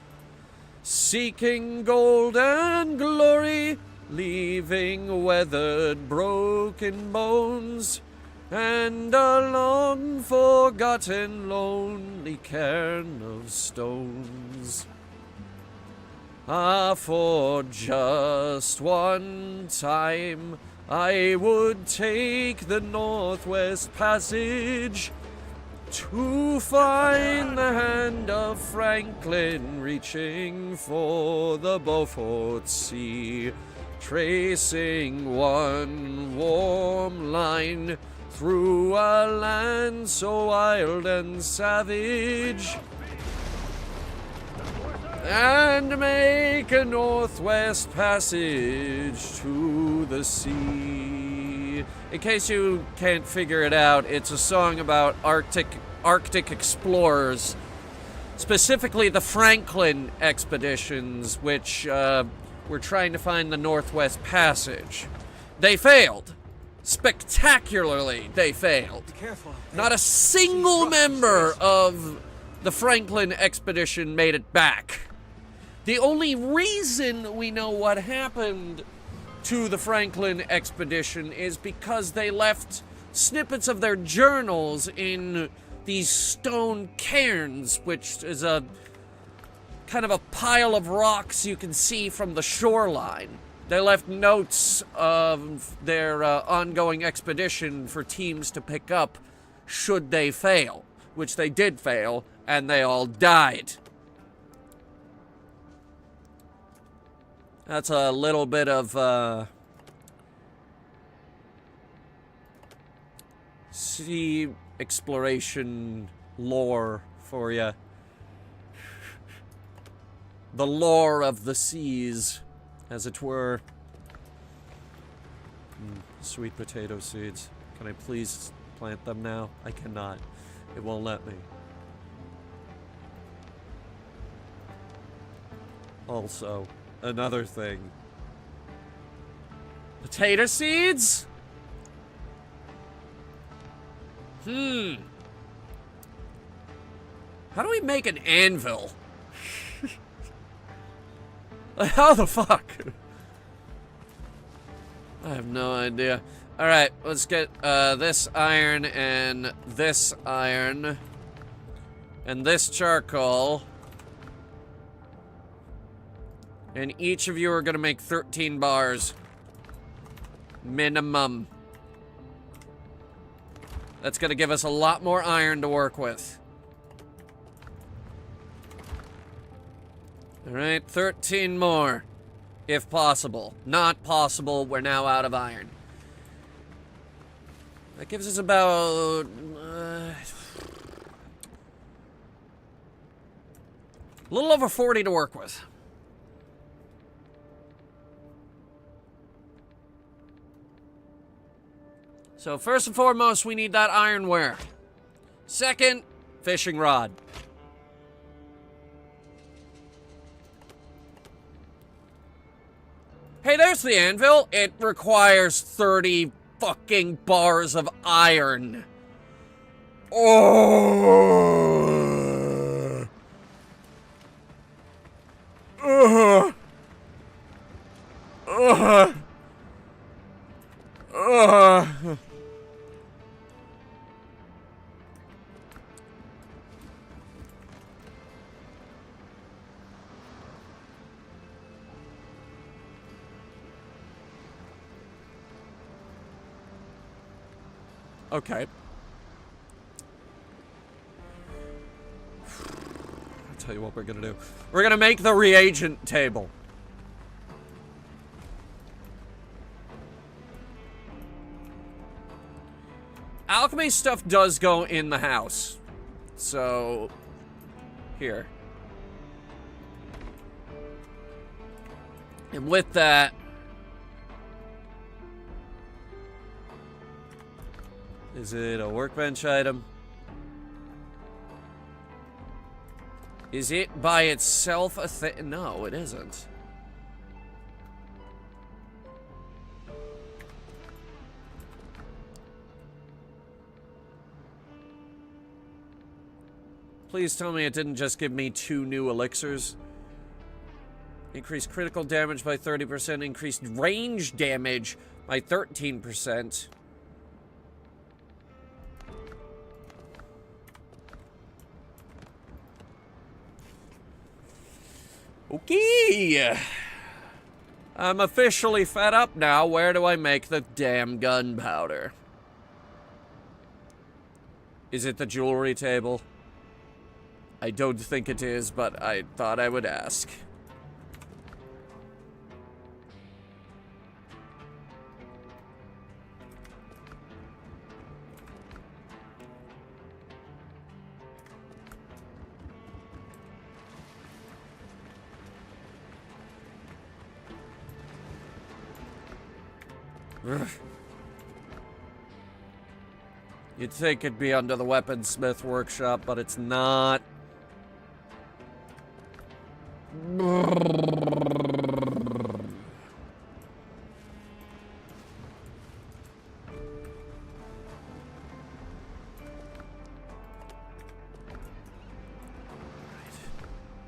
seeking gold and glory, leaving weathered, broken bones, and a long-forgotten, lonely cairn of stones. Ah, for just one time, I would take the Northwest Passage to find the hand of Franklin reaching for the Beaufort Sea, tracing one warm line through a land so wild and savage, and make a Northwest Passage to the sea. In case you can't figure it out, it's a song about Arctic explorers, specifically the Franklin expeditions, which were trying to find the Northwest Passage. They failed. Spectacularly, they failed. Be careful. Not a single member of the Franklin expedition made it back. The only reason we know what happened to the Franklin expedition is because they left snippets of their journals in these stone cairns, which is a kind of a pile of rocks you can see from the shoreline. They left notes of their ongoing expedition for teams to pick up should they fail, which they did fail, and they all died. That's a little bit of sea exploration lore for you. The lore of the seas, as it were. Sweet potato seeds. Can I please plant them now? I cannot. It won't let me. Also, another thing. Potato seeds? How do we make an anvil? How the fuck? I have no idea. Alright, let's get this iron and this iron. And this charcoal. And each of you are gonna make 13 bars. Minimum. That's gonna give us a lot more iron to work with. Alright, 13 more. If possible. Not possible, we're now out of iron. That gives us about... a little over 40 to work with. So first and foremost, we need that ironware. Second, fishing rod. Hey, there's the anvil. It requires 30 fucking bars of iron. Oh. Okay. I'll tell you what we're gonna do. We're gonna make the reagent table. Alchemy stuff does go in the house. So, here. And with that, is it a workbench item? Is it by itself a thing? No, it isn't. Please tell me it didn't just give me 2 new elixirs. Increased critical damage by 30%, increased range damage by 13%. Okay. I'm officially fed up now. Where do I make the damn gunpowder? Is it the jewelry table? I don't think it is, but I thought I would ask. Ugh. You'd think it'd be under the weaponsmith workshop, but it's not.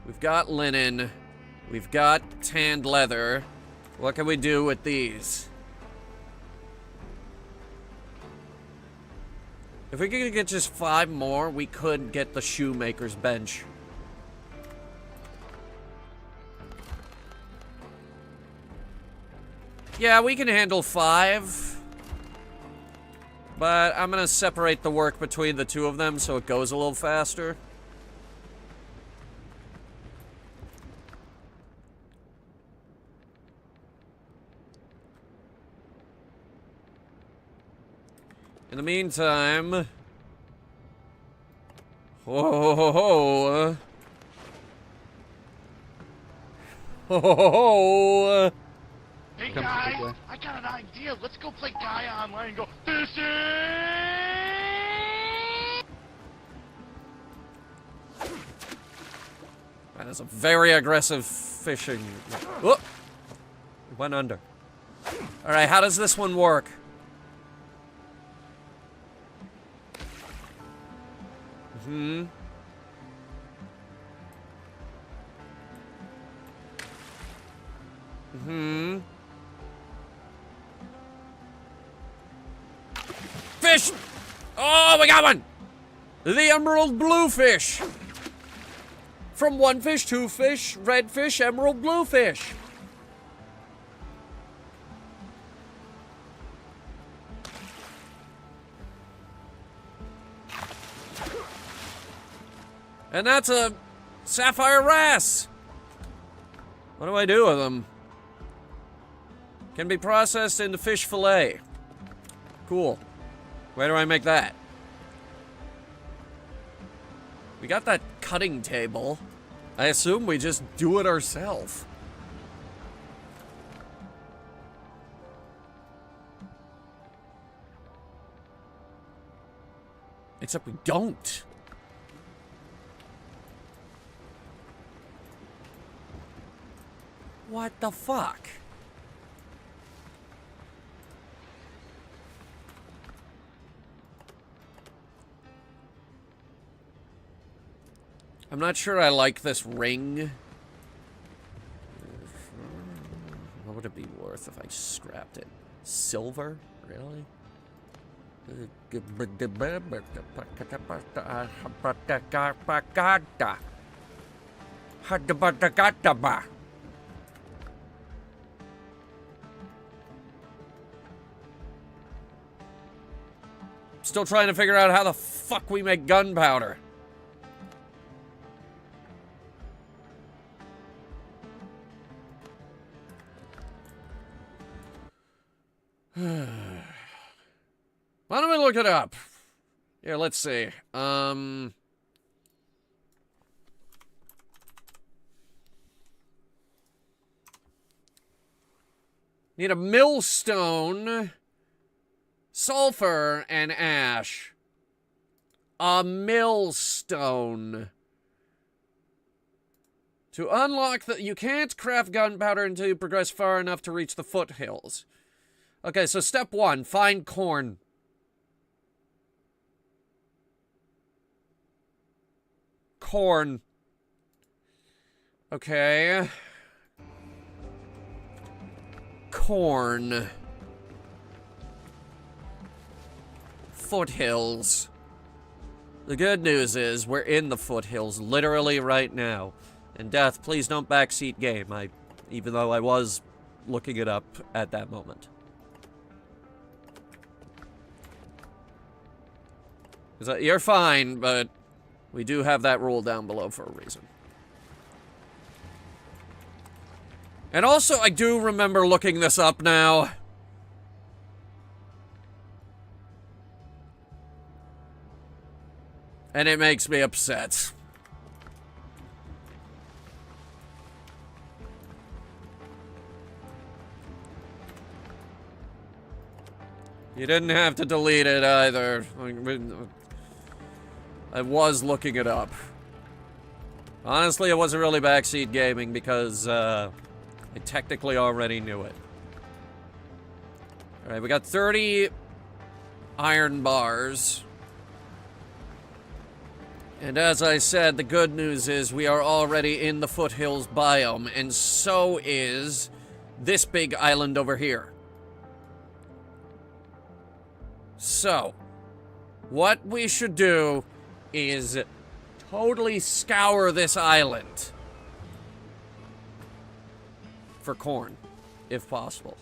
We've got linen. We've got tanned leather. What can we do with these? If we could get just 5 more, we could get the shoemaker's bench. Yeah, we can handle 5. But I'm gonna separate the work between the 2 of them so it goes a little faster. In the meantime... Ho ho ho ho ho. Hey guys, I got an idea. Let's go play Gaia online and go fishing. That is a very aggressive fishing. Whoop! It went under. Alright, how does this one work? Fish! Oh, we got one! The emerald bluefish! From 1 fish, 2 fish, red fish, emerald bluefish. And that's a sapphire wrasse. What do I do with them? Can be processed into fish fillet. Cool. Where do I make that? We got that cutting table. I assume we just do it ourselves. Except we don't. What the fuck? I'm not sure I like this ring. What would it be worth if I scrapped it? Silver? Really? Still trying to figure out how the fuck we make gunpowder. Why don't we look it up? Here, let's see. Need a millstone, sulfur, and ash. A millstone. To unlock the... You can't craft gunpowder until you progress far enough to reach the foothills. Okay, so step 1, find corn. Corn. Okay. Corn. Foothills. The good news is we're in the foothills literally right now. And Death, please don't backseat game, even though I was looking it up at that moment. You're fine, but we do have that rule down below for a reason. And also, I do remember looking this up now. And it makes me upset. You didn't have to delete it either. I was looking it up. Honestly, it wasn't really backseat gaming because I technically already knew it. Alright, we got 30 iron bars. And as I said, the good news is we are already in the foothills biome, and so is this big island over here. So, what we should do is totally scour this island for corn, if possible.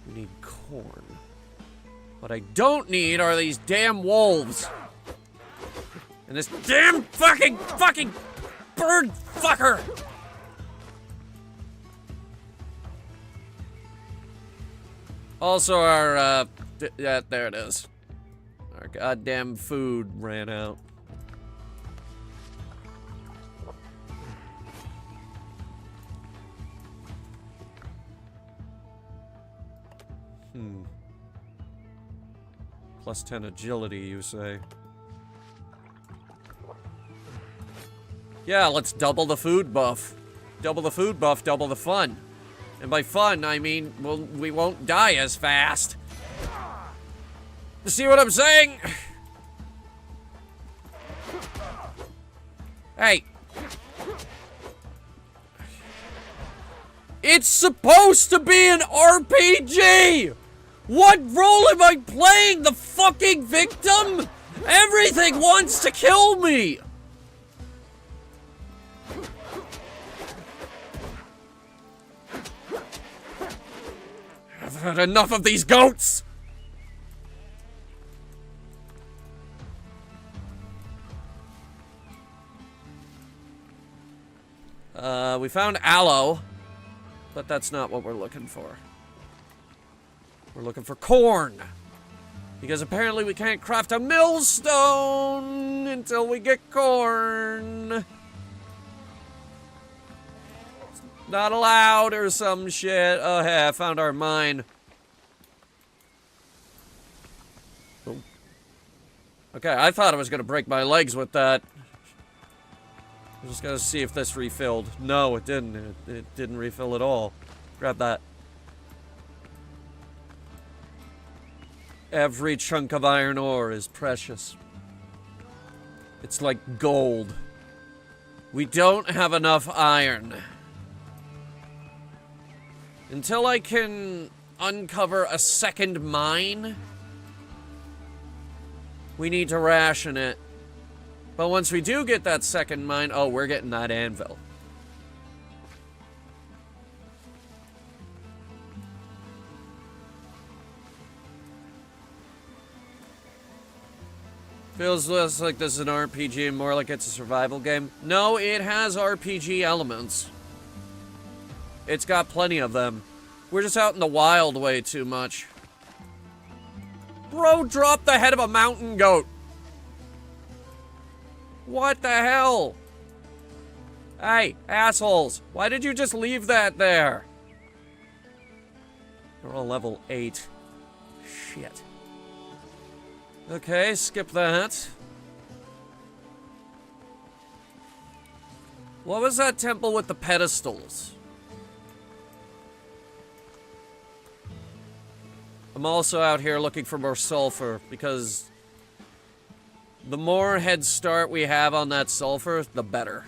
We need corn. What I don't need are these damn wolves. And this damn fucking bird fucker! Also our, yeah, there it is. Our goddamn food ran out. Plus 10 agility, you say? Yeah, let's double the food buff. Double the food buff, double the fun. And by fun, I mean, well, we won't die as fast. You see what I'm saying? Hey. It's supposed to be an RPG! What role am I playing? The fucking victim? Everything wants to kill me! I've had enough of these goats! We found aloe, but that's not what we're looking for. We're looking for corn. Because apparently we can't craft a millstone until we get corn. Not allowed or some shit. Oh, hey, I found our mine. Oh. Okay, I thought I was gonna break my legs with that. I just gotta see if this refilled. No, it didn't. It didn't refill at all. Grab that. Every chunk of iron ore is precious. It's like gold. We don't have enough iron. Until I can uncover a second mine, we need to ration it. But once we do get that second mine, oh, we're getting that anvil. Feels less like this is an RPG and more like it's a survival game. No, it has RPG elements. It's got plenty of them. We're just out in the wild way too much. Bro, drop the head of a mountain goat. What the hell? Hey, assholes. Why did you just leave that there? They're all level 8. Shit. Okay, skip that. What was that temple with the pedestals? I'm also out here looking for more sulfur, because the more head start we have on that sulfur, the better.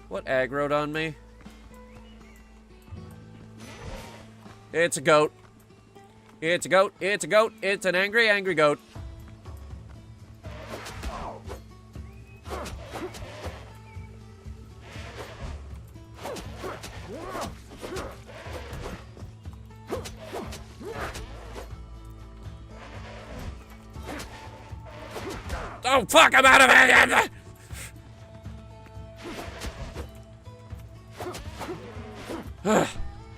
What aggroed on me? It's a goat. It's a goat. It's a goat. It's an angry, angry goat. Oh, fuck, I'm out of it!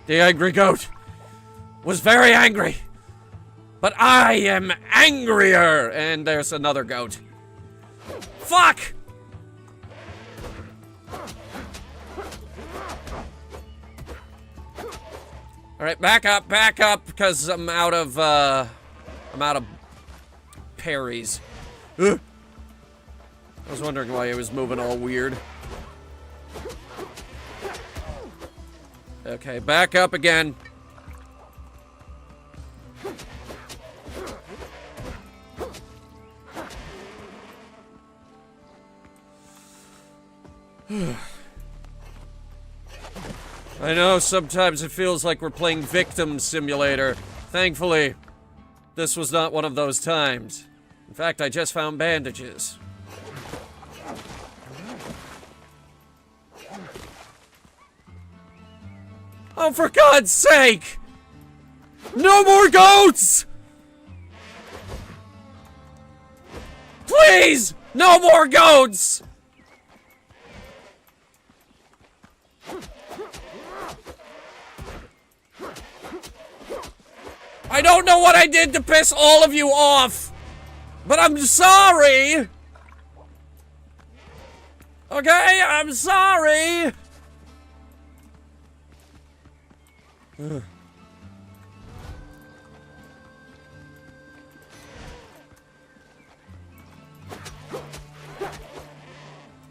The angry goat was very angry. But I am angrier! And there's another goat. Fuck! Alright, back up, because I'm out of parries. Ugh. I was wondering why it was moving all weird. Okay, back up again. I know sometimes it feels like we're playing Victim Simulator. Thankfully, this was not one of those times. In fact, I just found bandages. Oh, for God's sake! No more goats! Please! No more goats! I don't know what I did to piss all of you off, but I'm sorry! Okay, I'm sorry! Ugh.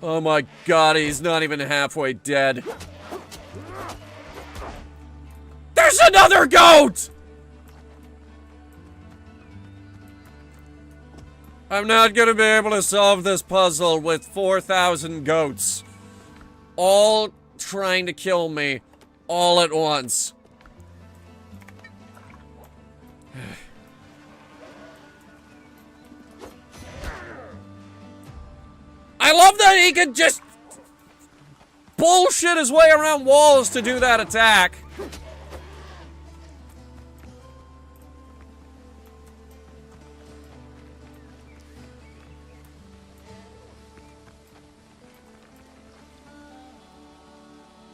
Oh my God, he's not even halfway dead. There's another goat! I'm not gonna be able to solve this puzzle with 4,000 goats. All trying to kill me, all at once. I love that he could just bullshit his way around walls to do that attack.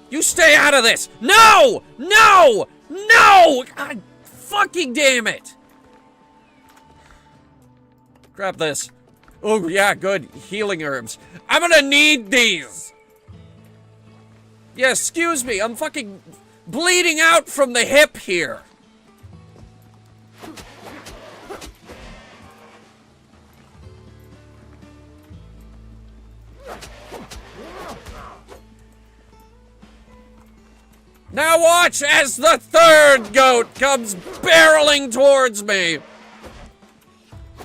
You stay out of this! No! No! No! God fucking damn it! Grab this. Oh, yeah, good. Healing herbs. I'm gonna need these! Yeah, excuse me, I'm fucking bleeding out from the hip here. Now watch as the third goat comes barreling towards me!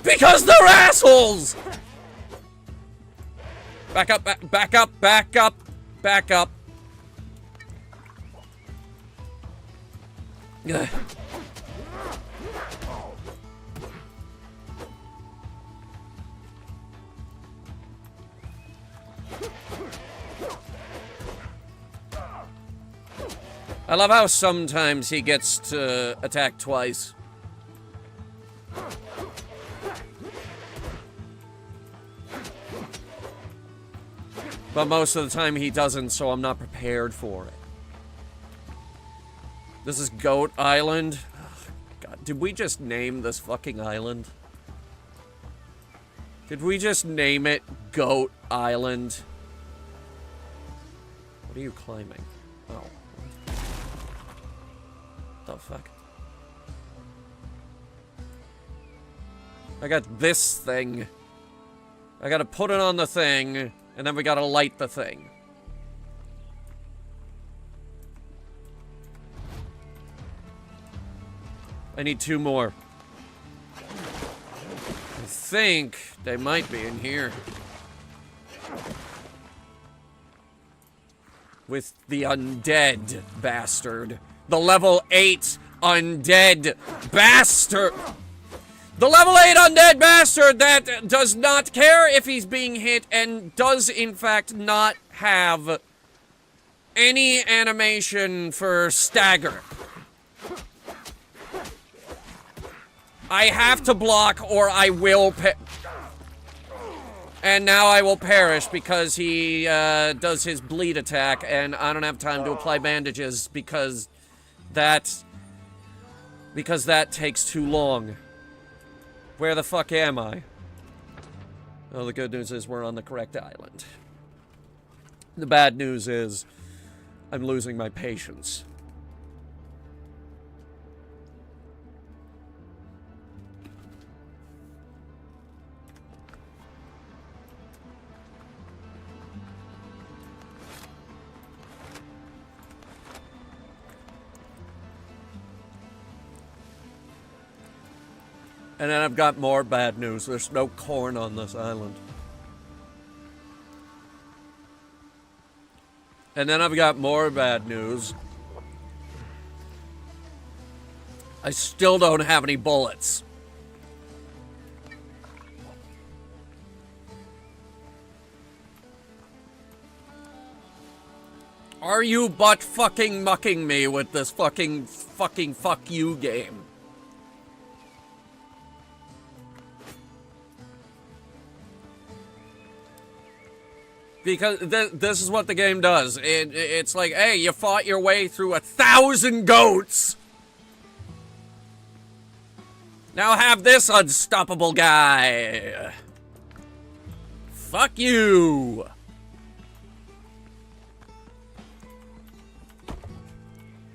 Because they're assholes! Back up, back up, back up, back up. Ugh. I love how sometimes he gets to attack twice. But most of the time he doesn't, so I'm not prepared for it. This is Goat Island. God, did we just name this fucking island? Did we just name it Goat Island? What are you climbing? Oh. What the fuck? I got this thing. I gotta put it on the thing, and then we gotta light the thing. I need 2 more. I think they might be in here. with the undead bastard. The level 8 undead bastard. The level 8 undead bastard that does not care if he's being hit and does, in fact, not have any animation for stagger. I have to block or I will and now I will perish because he does his bleed attack and I don't have time to apply bandages because that takes too long. Where the fuck am I? Well, the good news is we're on the correct island. The bad news is I'm losing my patience. And then I've got more bad news. There's no corn on this island. And then I've got more bad news. I still don't have any bullets. Are you butt fucking mucking me with this fucking fuck you game? Because this is what the game does. It's like, hey, you fought your way through 1,000 goats. Now have this unstoppable guy. Fuck you.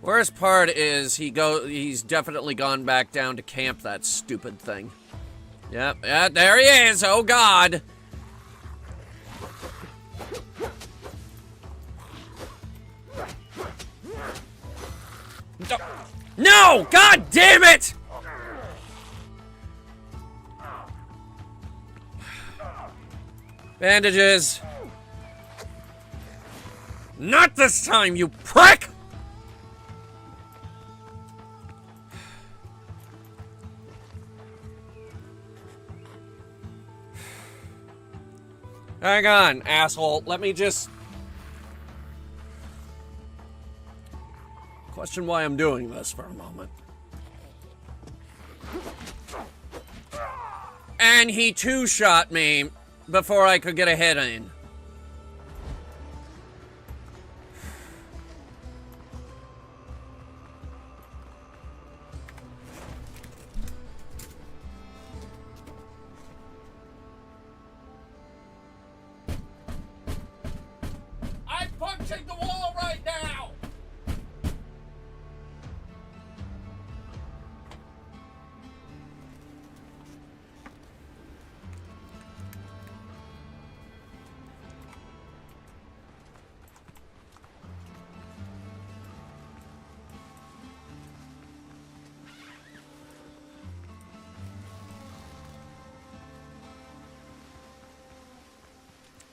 Worst part is he's definitely gone back down to camp, that stupid thing. Yep, yeah, there he is. Oh God. No! God damn it! Bandages. Not this time, you prick! Hang on, asshole. Let me just... question why I'm doing this for a moment. And he two-shot me before I could get a hit in. I'm punching the wall right now!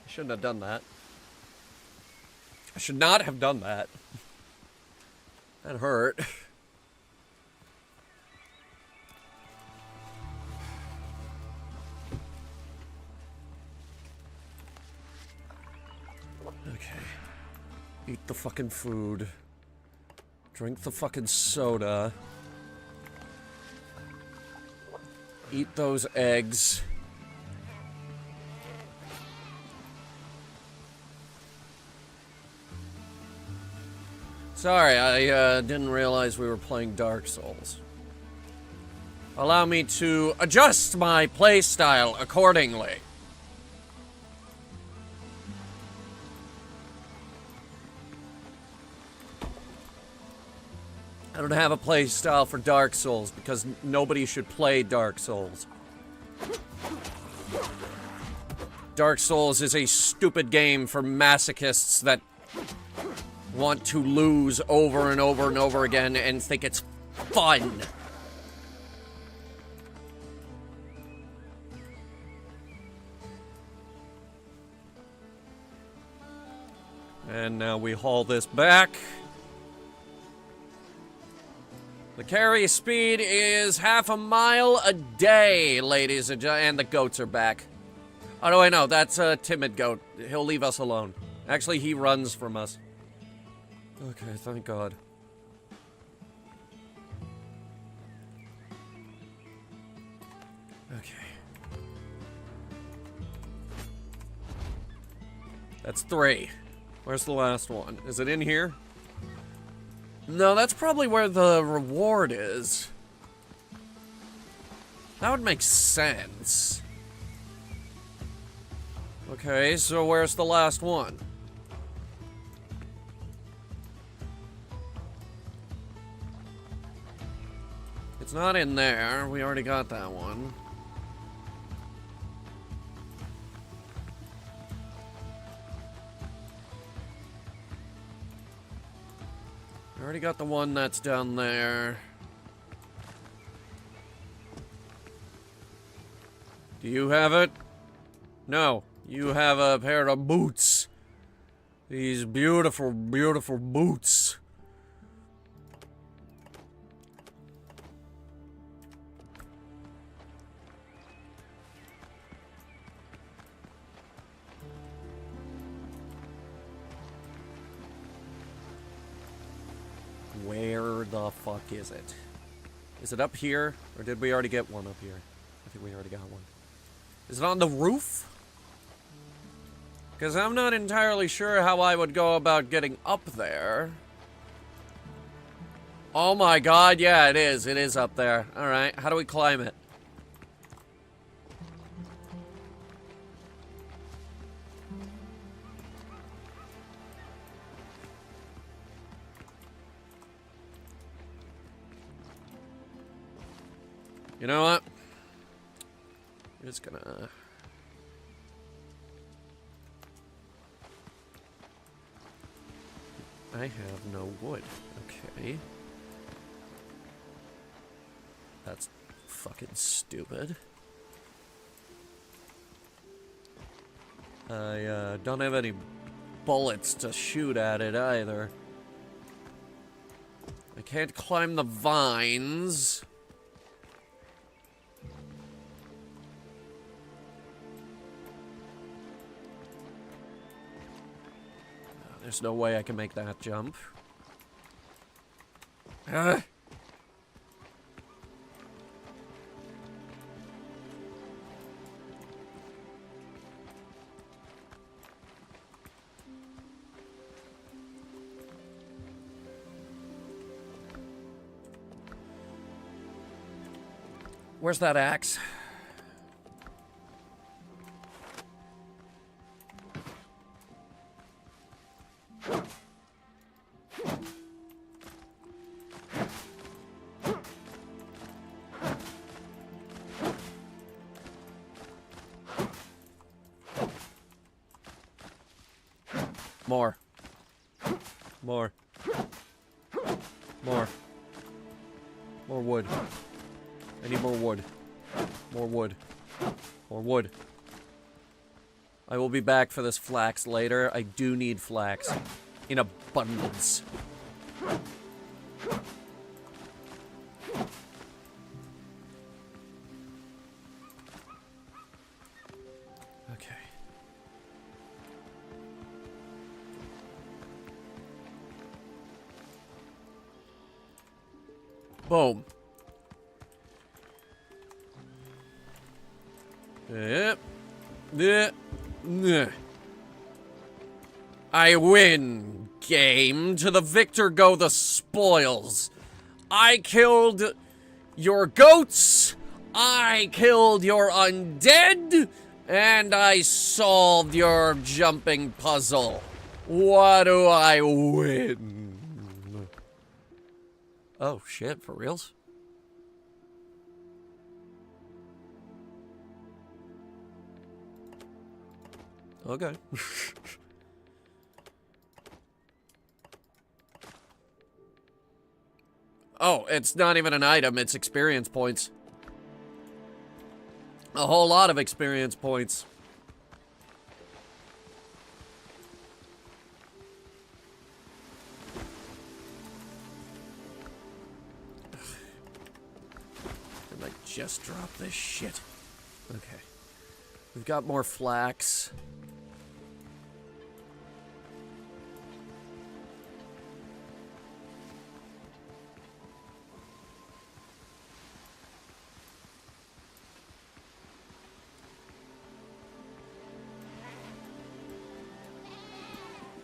Shouldn't have done that. I should not have done that. That hurt. Okay. Eat the fucking food. Drink the fucking soda. Eat those eggs. Sorry, I didn't realize we were playing Dark Souls. Allow me to adjust my playstyle accordingly. I don't have a playstyle for Dark Souls because nobody should play Dark Souls. Dark Souls is a stupid game for masochists that want to lose over and over and over again and think it's fun. And now we haul this back. The carry speed is 1/2 mile a day, ladies and gentlemen. And the goats are back. Oh, no, I know. That's a timid goat. He'll leave us alone. Actually, he runs from us. Okay, thank God. Okay. That's 3. Where's the last one? Is it in here? No, that's probably where the reward is. That would make sense. Okay, so where's the last one? It's not in there. We already got that one. I already got the one that's down there. Do you have it? No. You have a pair of boots. These beautiful, beautiful boots. Where the fuck is it? Is it up here? Or did we already get one up here? I think we already got one. Is it on the roof? Because I'm not entirely sure how I would go about getting up there. Oh my god, yeah, it is. It is up there. Alright, how do we climb it? You know what? I'm just gonna... I have no wood. Okay. That's fucking stupid. I don't have any bullets to shoot at it either. I can't climb the vines. There's no way I can make that jump. Ah. Where's that axe? More. More. More. More wood. I need more wood. More wood. More wood. I will be back for this flax later. I do need flax. In abundance. Okay. Boom. Yep. I win. Game. To the victor go the spoils. I killed your goats. I killed your undead. And I solved your jumping puzzle. What do I win? Oh shit, for reals? Okay. Oh, it's not even an item, it's experience points. A whole lot of experience points. I just dropped this shit. Okay. We've got more flax.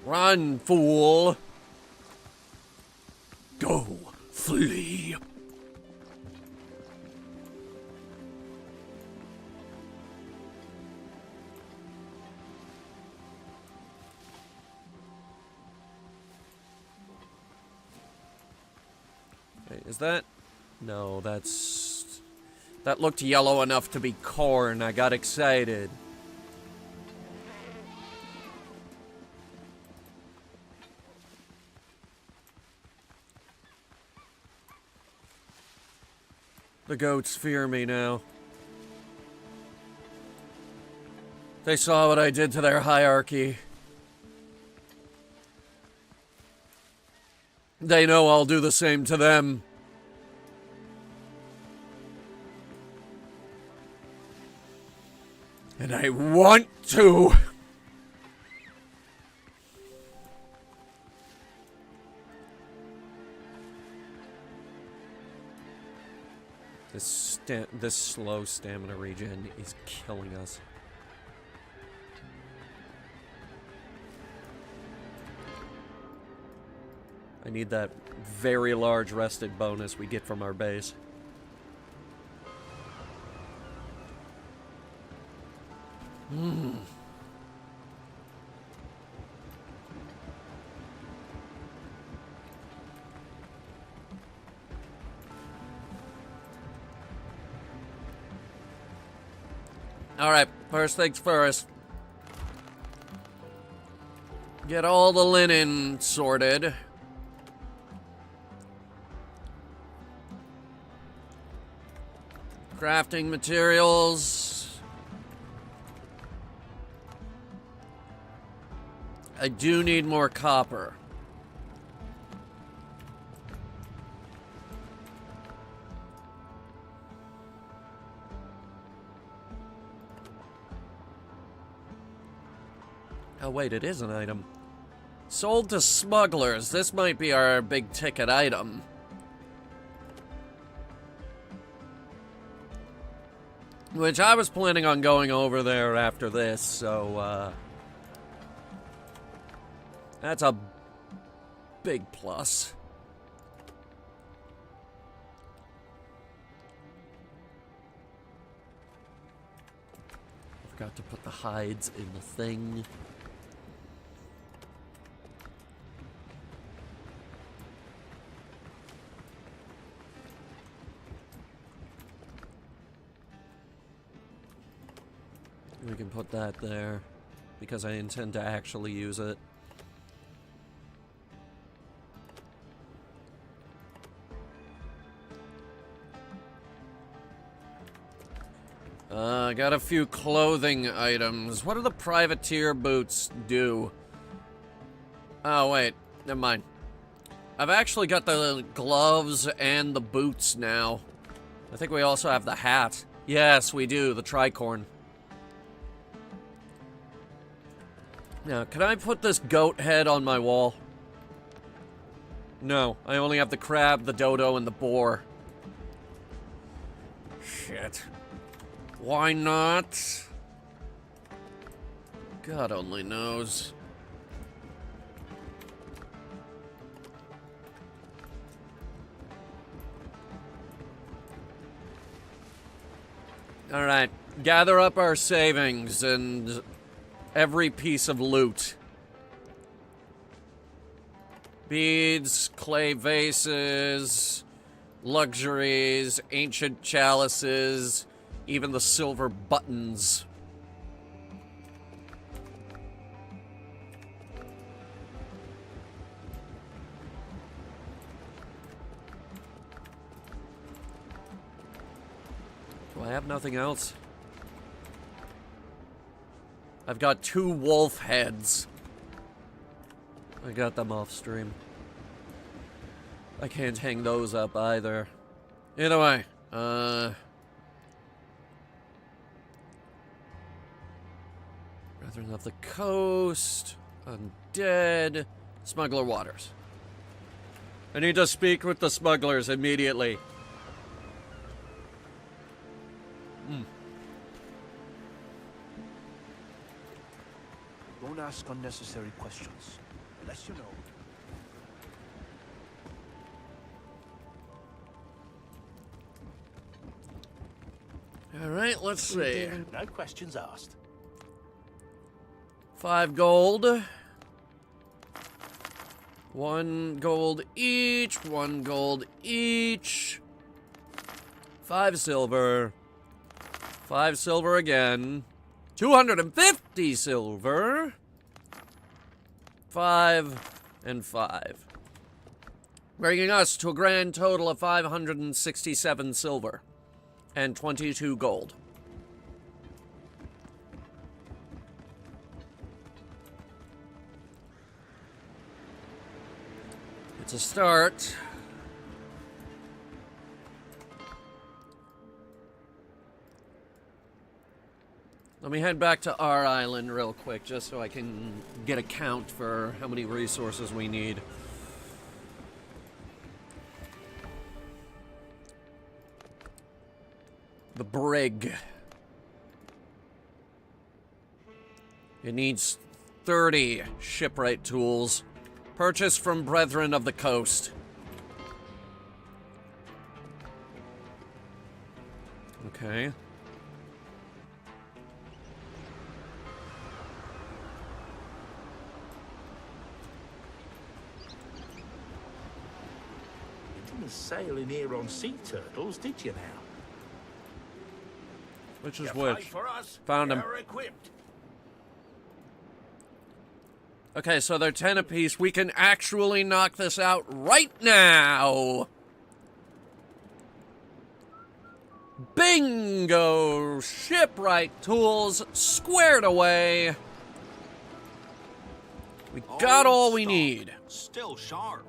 Run, fool! Go, flee! Wait, is that? No, that's... That looked yellow enough to be corn. I got excited. The goats fear me now. They saw what I did to their hierarchy. They know I'll do the same to them. And I want to. This slow stamina regen is killing us. I need that very large rested bonus we get from our base. Alright, first things first. Get all the linen sorted. Crafting materials. I do need more copper. Oh wait, it is an item. Sold to smugglers. This might be our big ticket item. Which I was planning on going over there after this, so, that's a big plus. Forgot to put the hides in the thing. We can put that there, because I intend to actually use it. I got a few clothing items. What do the privateer boots do? Oh, wait. Never mind. I've actually got the gloves and the boots now. I think we also have the hat. Yes, we do. The tricorn. Now, can I put this goat head on my wall? No, I only have the crab, the dodo, and the boar. Shit. Why not? God only knows. Alright, gather up our savings and every piece of loot. Beads, clay vases, luxuries, ancient chalices, even the silver buttons. Do I have nothing else? I've got 2 wolf heads. I got them off stream. I can't hang those up either. Either way, Brethren of the Coast. Undead. Smuggler Waters. I need to speak with the smugglers immediately. Don't ask unnecessary questions. Unless you know. Alright, let's see. No questions asked. 5 gold. 1 gold each. 1 gold each. 5 silver. 5 silver again. 250 silver. 5 and 5. Bringing us to a grand total of 567 silver. And 22 gold. It's a start. Let me head back to our island real quick, just so I can get a count for how many resources we need. The brig. It needs 30 shipwright tools. Purchased from Brethren of the Coast. Okay. You didn't sail in here on sea turtles, did you now? Which is You which? fight for us? Found 'em. You're equipped. Okay, so they're 10 apiece. We can actually knock this out right now. Bingo! Shipwright tools squared away. We got all we need. Still sharp.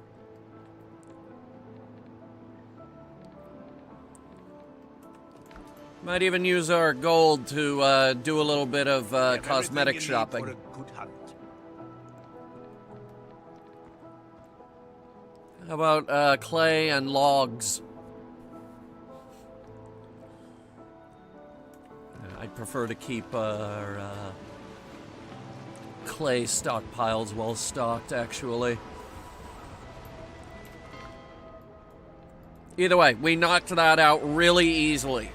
Might even use our gold to do a little bit of cosmetic shopping. For a good hunt. How about clay and logs? I'd prefer to keep our clay stockpiles well stocked, actually. Either way, we knocked that out really easily.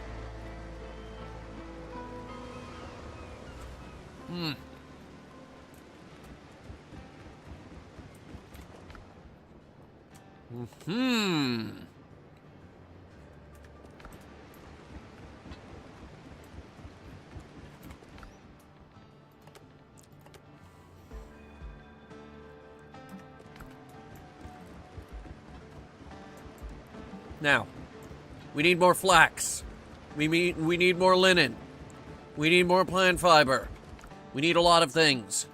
Now, we need more flax. We need more linen. We need more plant fiber. We need a lot of things.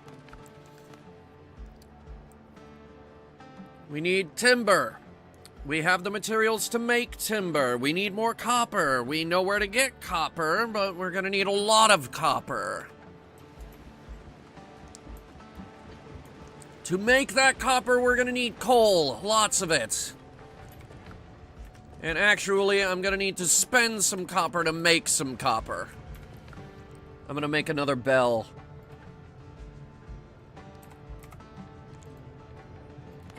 We need timber. We have the materials to make timber. We need more copper. We know where to get copper, but we're gonna need a lot of copper. To make that copper, we're gonna need coal. Lots of it. And actually, I'm gonna need to spend some copper to make some copper. I'm gonna make another bell.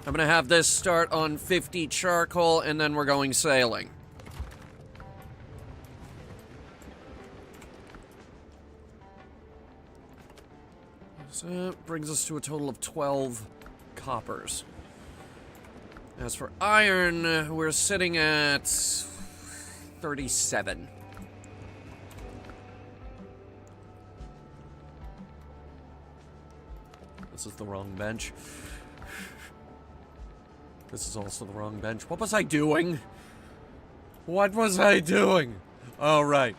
I'm gonna have this start on 50 charcoal, and then we're going sailing. So that brings us to a total of 12 coppers. As for iron, we're sitting at 37. This is the wrong bench. This is also the wrong bench. What was I doing? What was I doing? Oh, right.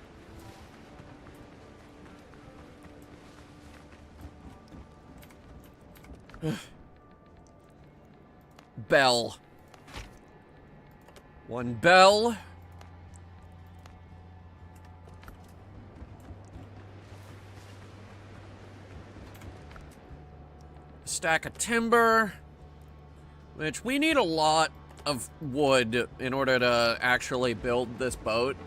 Bell. One bell. stack of timber, which we need a lot of wood in order to actually build this boat.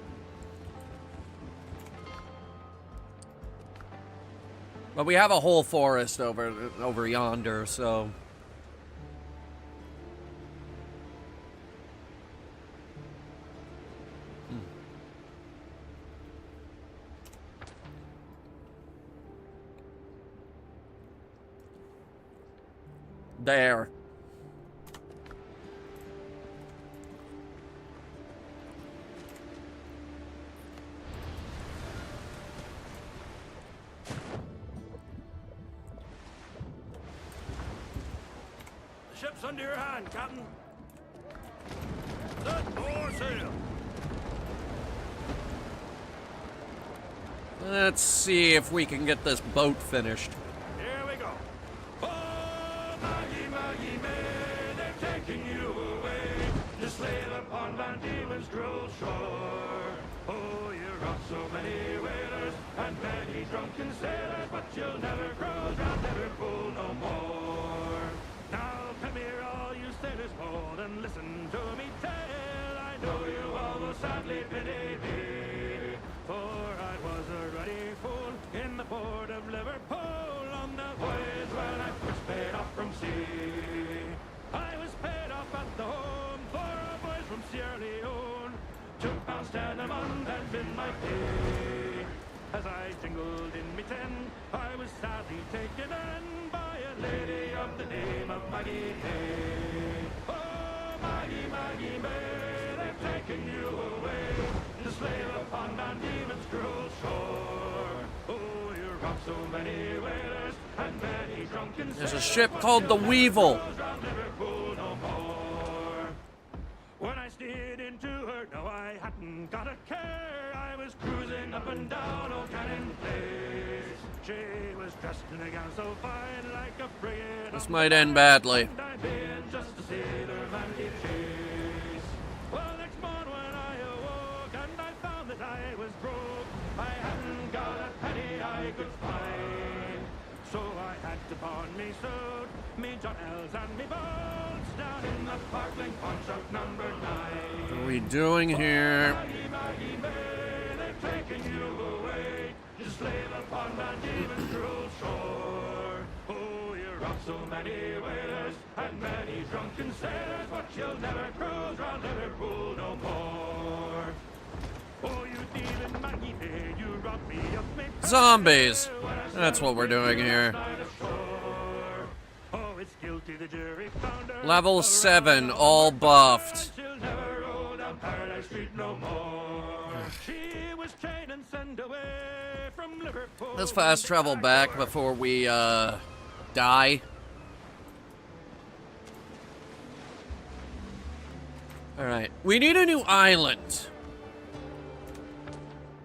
But we have a whole forest over yonder, so... There. The ship's under your hand, Captain. Set more sail. Let's see if we can get this boat finished. Here we go. Oh, Maggie, Maggie May, they're taking you away. To sail upon Van Diemen's cruel shore. Oh, you rock so many whalers and many drunken sailors, but you'll never cruise round Liverpool no more. Now come here, all you sailors bold, and listen to me tell. I know you all will sadly pity me, for I was a ruddy fool in the port of Liverpool on the voyage when I first paid off from sea. I was paid off at the home for a voyage from Sierra Leone. £2.10 a month had been my pay. As I jingled in me tin, I was sadly taken in by a lady of the name of Maggie May. Oh, Maggie, Maggie May, they've taken you away to sail upon Van Diemen's cruel shore. Oh, you rock so many whalers and many drunken There's a ship called the Weevil. When I steered into her, no, I hadn't got a care. I was cruising up and down Old Cannon Place. She was dressed in a gown so fine, like a frigate. This might end badly. And I been just a sailor man give chase. Well, next morning when I awoke and I found that I was broke, I hadn't got a penny I could find. So I had to pawn me suit, me Johnels and me bolts down in the sparkling pawn shop number 9. What are we doing here? Maggie, Maggie May, they've taken you away to slave upon Van Diemen's cruel shore. Oh, you rock so many whalers and many drunken sailors, but you'll never cruise round Liverpool no more. Oh, you thieving Maggie May, you robbed me of me. Zombies. That's what we're doing here. Oh, it's guilty the jury found her. Level 7, all buffed. She'll never roll down Paradise Street no more. She was chained and sent away from Liverpool. Let's fast travel back before we die. Alright, we need a new island.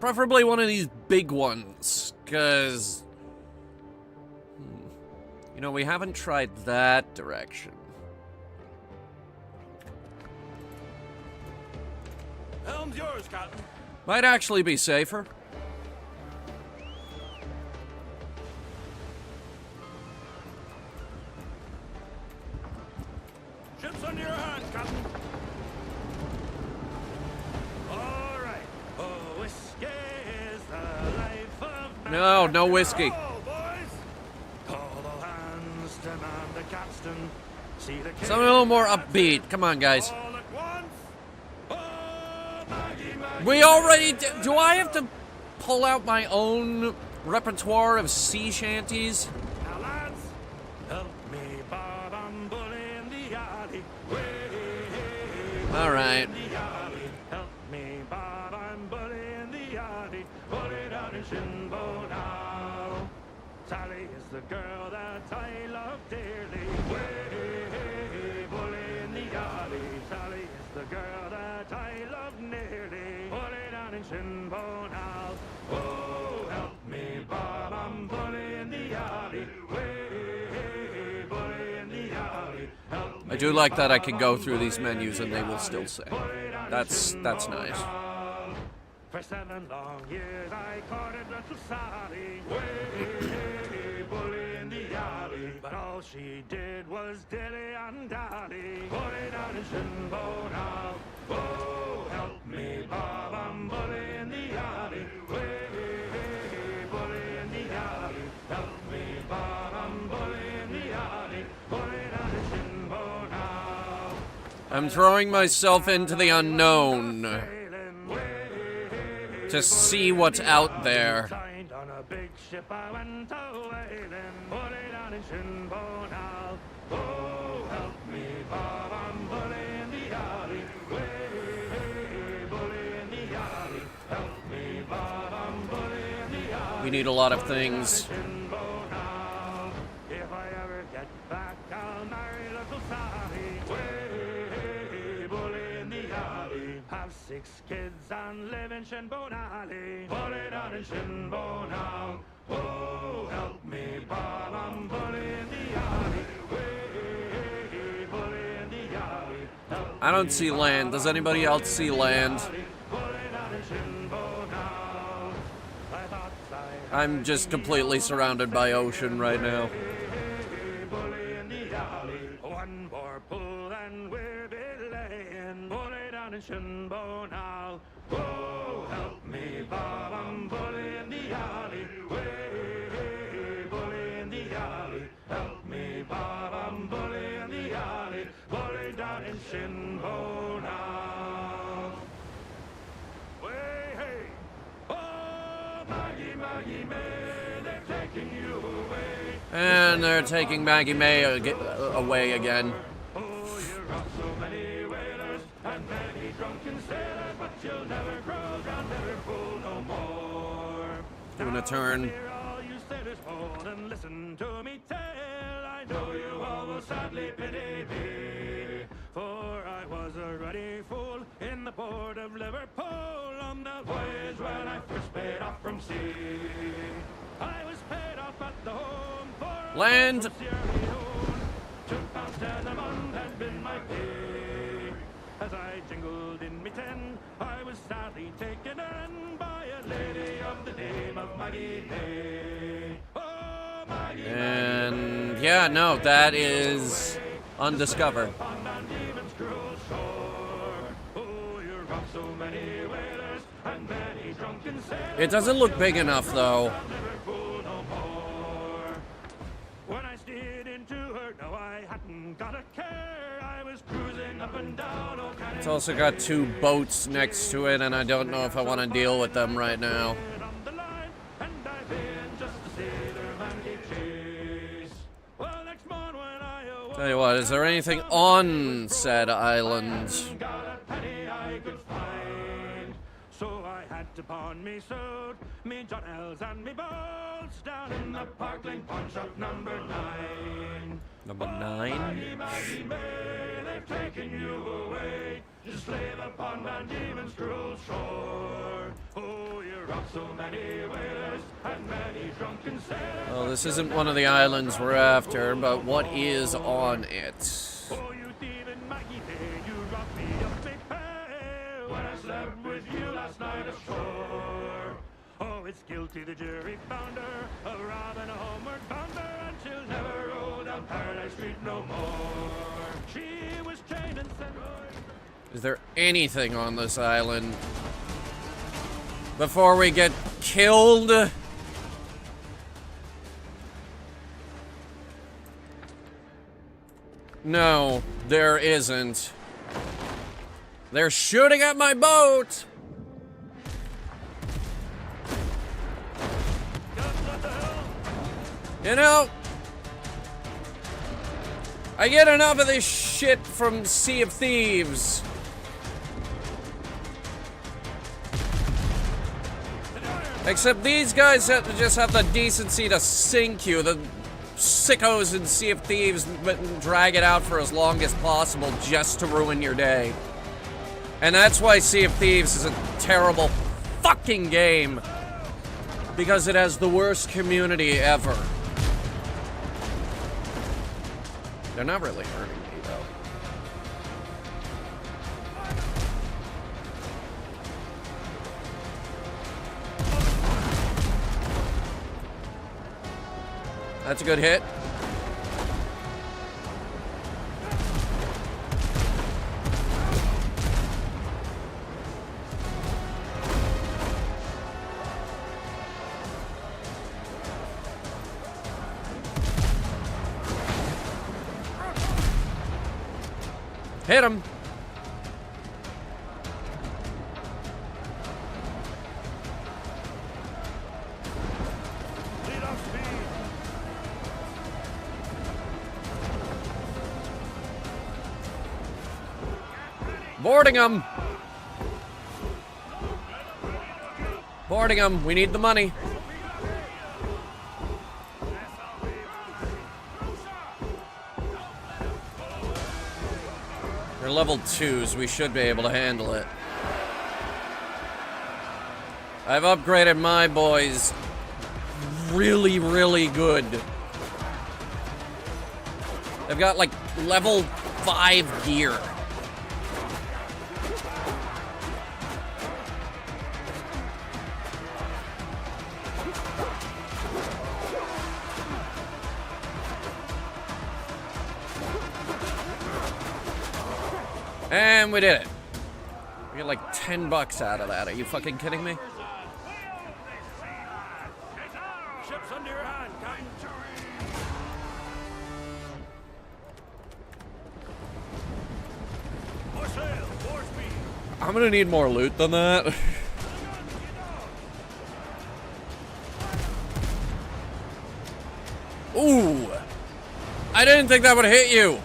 Preferably one of these big ones, because... you know, we haven't tried that direction. Helm's yours, Captain. Might actually be safer. Ship's under your hands, Captain. All right. Oh, whiskey is the life of man. No, no whiskey. Oh, boys. Call all hands, demand the capstan. See the Something a little more upbeat. Come on, guys. all at once. Oh, Maggie, Maggie. We already do I have to pull out my own repertoire of sea shanties? Now, lads, help me, Bob. I'm bully in the alley. Way, All right. in the alley. Help me, Bob. I'm bully in the alley. Bully down in Shinbo now. Sally is the girl that I love dearly. Way, bully in the alley. Sally is the girl that I love nearly. Bully down in Shinbo now. Oh, help me, Bob. I'm bully in the alley. Way, bully in the alley. Help me, I do like that I can go through these menus and they will still sing. That's nice. For 7 long years I courted little Sally. Way, bully in the alley. But all she did was dilly and dally. Bully down in Shinbo now. Oh, help me, Bob, I'm bully in the alley. Way, bully in the alley. Help me, Bob, I'm bully in the alley. Bully down in Shinbo now. I'm throwing myself into the unknown to see what's out there. On a big ship I went a-whaling. Bully down in Shinbo now. Oh, help me, Bob, I'm bully in the alley. Way, bully in the alley. Help me, Bob, I'm bully in the alley. We need a lot of things. Shinbo now. If I ever get back, I'll marry little Sally. Way, bully in the alley. Have 6 kids and live in Shinbo Alley. Bully down in Shinbo now. Oh, help me, Bob, I'm bully in the alley. Way, bully in the alley. I don't see land. Does anybody else see land? I'm just completely surrounded by ocean right now. One more pull and we'll be laying. Bully down in Shinbo now. Oh, help me, Bob, I'm bully in the alley. Way, bully in the alley. Help me, Bob, I'm bully in the alley. Bully down in Shinbo now. Way, hey. Oh, Maggie, Maggie May, they're taking you away. And they're taking Maggie May away again. Oh, you rock so many whalers and many drunken sailors, but you'll never grow down Liverpool no more. Doing a turn. Hear all you sailors hold and listen to me tell. I know you all will sadly pity me, for I was a ruddy fool in the port of Liverpool on the voyage when I first paid off from sea. I was paid off at the home for Land. £2.10 a month had been my pay. As I jingled in me 10, I was sadly taken in by a lady of the name of Maggie May. Oh, Maggie, And yeah, no, that is undiscovered. on Van Diemen's cruel shore. Oh, you rock so many whalers and many drunken sailors. It doesn't look big enough though. Liverpool no more. When I steered into her, no, I hadn't got a care. I was cruising up and down. Oh, It's also got 2 boats next to it, and I don't know if I want to deal with them right now. on the line, and I've been just a sailor man gave chase. Well, next morning when I awoke, Tell you what, is there anything on said island? got a penny I could find. So I had to pawn me suit, me John L's and me bolts down in the Parkland pawn shop number 9. Number 9? Maggie May, they've taken you away to slave upon Van Diemen's cruel shore. Oh, you rock so many whalers and many drunken sailors. Well, this isn't one of the islands we're after, but what is on it? Oh, you thieving Maggie May, you rocked me up big pay when I slept with you last night ashore. Oh, it's guilty the jury found her of robbing a homeward bounder, and she'll never roll down Paradise Street no more. She was chained and sent. Is there anything on this island? Before we get killed? No, there isn't. They're shooting at my boat! You know, I get enough of this shit from Sea of Thieves. Except these guys have to just have the decency to sink you. The sickos in Sea of Thieves drag it out for as long as possible just to ruin your day. And that's why Sea of Thieves is a terrible fucking game. Because it has the worst community ever. They're not really hurting me, though. That's a good hit. Hit him. Lead off speed. Boarding him. Boarding him. We need the money. They're level 2s. We should be able to handle it. I've upgraded my boys really, really good. I've got like level 5 gear. And we did it. We get like $10 out of that. Are you fucking kidding me? Ship's under your hand, Captain. More sail, more speed. I'm gonna need more loot than that. Ooh! I didn't think that would hit you!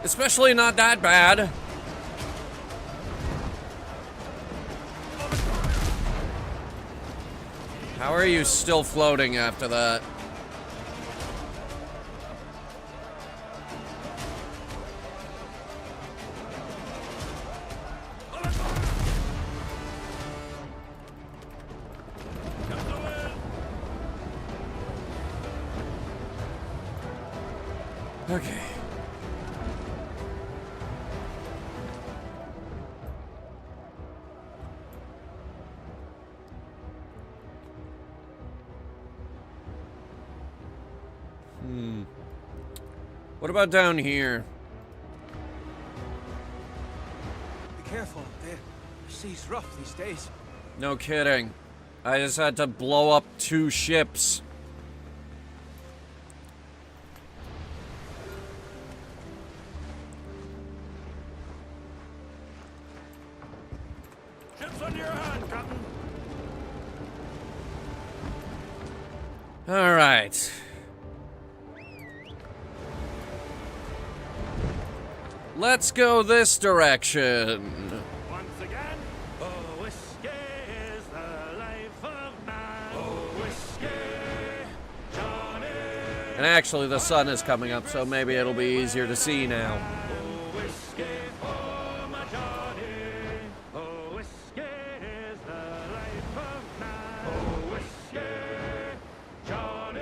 Especially not that bad. How are you still floating after that? Okay. What about down here? Be careful, the sea's rough these days. No kidding. I just had to blow up 2 ships. Ship's under your hand, Captain. All right. Let's go this direction. Once again, oh, whiskey is the life of man. Oh, whiskey, Johnny. And actually, the sun is coming up, so maybe it'll be easier to see now. Oh, whiskey for my Johnny. Oh, whiskey is the life of man. Oh, whiskey, Johnny.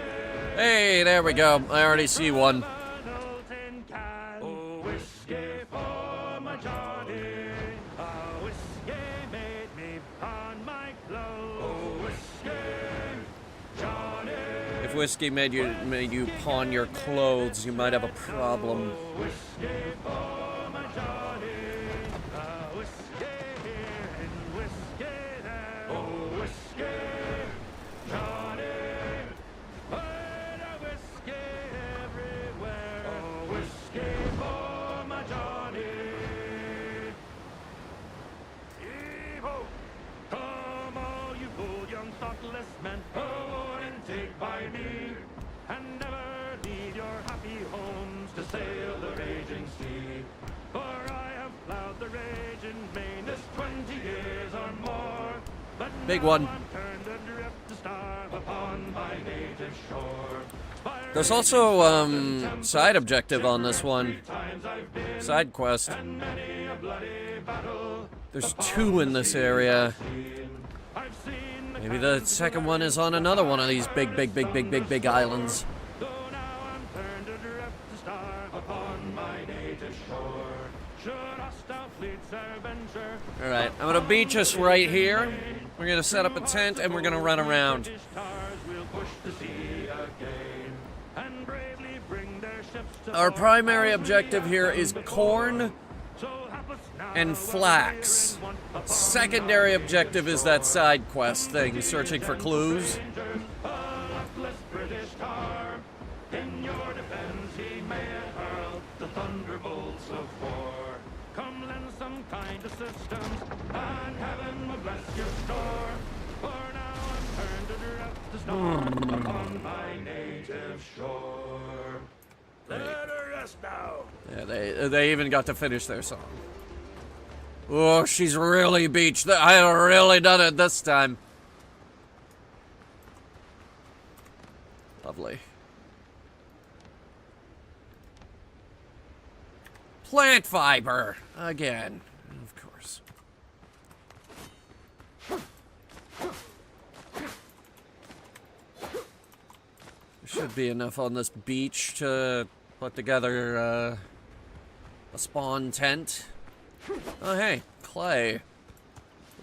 Hey, there we go. I already see one. An old tin can. Oh, whiskey for my Johnny. Oh, whiskey made me pawn my clothes. Oh, whiskey, Johnny. If whiskey made you pawn your clothes, you might have a problem. Oh, whiskey for my Johnny. Oh, whiskey here and whiskey there. Oh, whiskey, Johnny. Word of whiskey everywhere. Oh, whiskey for my Johnny. Evo! Come all you bold young thoughtless men, warning take by me, and never leave your happy homes to sail the raging sea. For I have plowed the raging main this 20 years or more, but Big now one. I'm turned adrift to starve upon my native shore. There's also, side objective on this one. Side quest. There's 2 in this area. I've seen the Maybe the second one is on another one of these big islands. though now I'm turned adrift to starve upon my native shore. Should hostile fleets e'er venture, Alright, I'm gonna beach us right here. We're gonna set up a tent and we're gonna run around. British tars will push the sea again, and bravely bring their ships to Our port. primary objective here is corn So hapless now and while flax. we're in want upon Secondary objective is that side quest thing, searching for clues. strangers, a luckless British tar. In your defense he may have hurled the thunderbolts of war. upon my native shore. Let her rest now. Yeah, they even got to finish their song. Oh, she's really beached. I really done it this time. Lovely. Plant fiber again, of course. There should be enough on this beach to put together a spawn tent. Oh, hey, clay.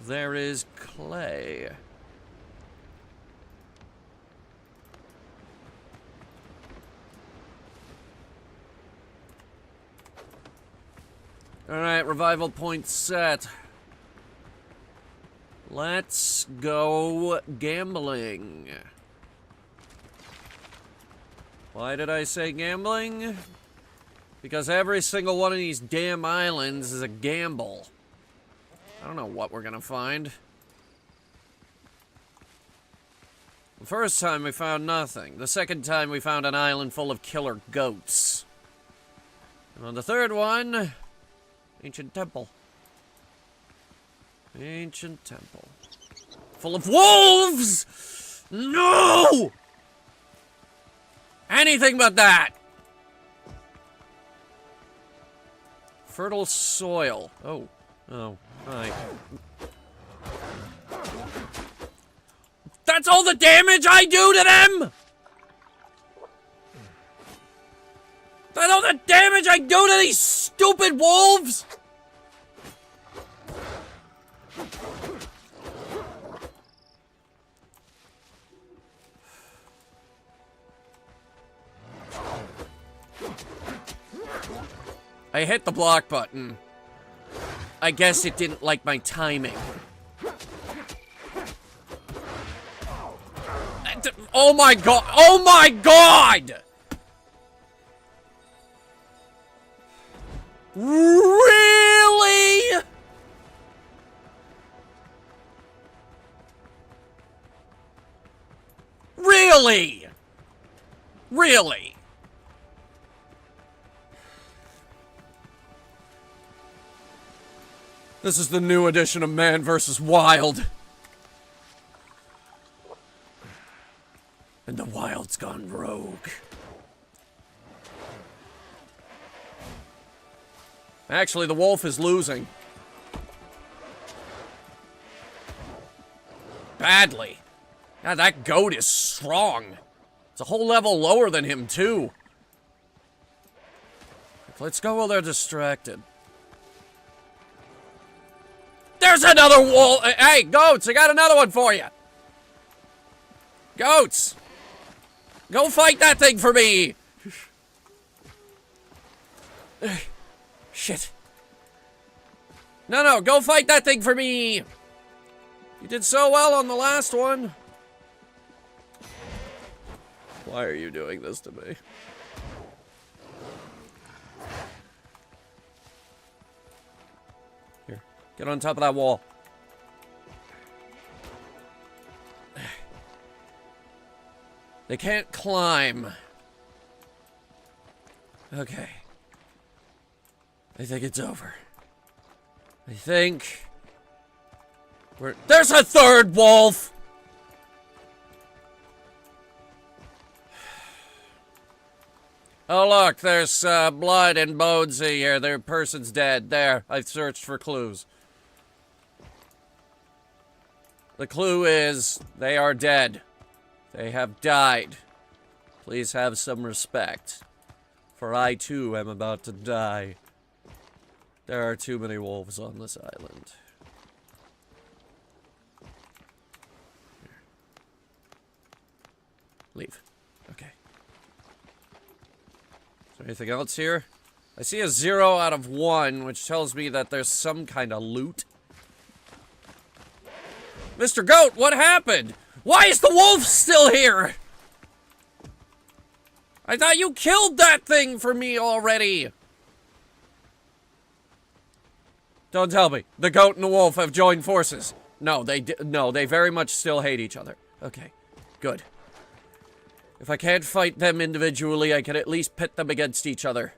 There is clay. Alright, revival point set. Let's go gambling. Why did I say gambling? Because every single one of these damn islands is a gamble. I don't know what we're gonna find. The first time we found nothing. The second time we found an island full of killer goats. And on the third one, ancient temple. Ancient temple. Full of wolves! No! Anything but that! Fertile soil. Oh. Oh. Right. That's all the damage I do to them?! That's all the damage I do to these stupid wolves?! I hit the block button. I guess it didn't like my timing. Oh my god! Oh my god! Really? Really? Really? This is the new edition of Man vs. Wild. And the Wild's gone rogue. Actually, the wolf is losing. Badly. God, that goat is strong. It's a whole level lower than him, too. Let's go while they're distracted. There's another wolf! Hey, goats, I got another one for you! Goats! Go fight that thing for me! Shit. No, go fight that thing for me! You did so well on the last one. Why are you doing this to me? Here, get on top of that wall. They can't climb. Okay. I think it's over. I think... There's a third wolf! Oh look, there's blood and bones here. Their person's dead. There, I've searched for clues. The clue is, they are dead. They have died. Please have some respect. For I too am about to die. There are too many wolves on this island. Leave. Okay. Is there anything else here? I see a 0 out of 1, which tells me that there's some kind of loot. Mr. Goat, what happened? Why is the wolf still here? I thought you killed that thing for me already. Don't tell me. The goat and the wolf have joined forces. No, they very much still hate each other. Okay, good. If I can't fight them individually, I can at least pit them against each other.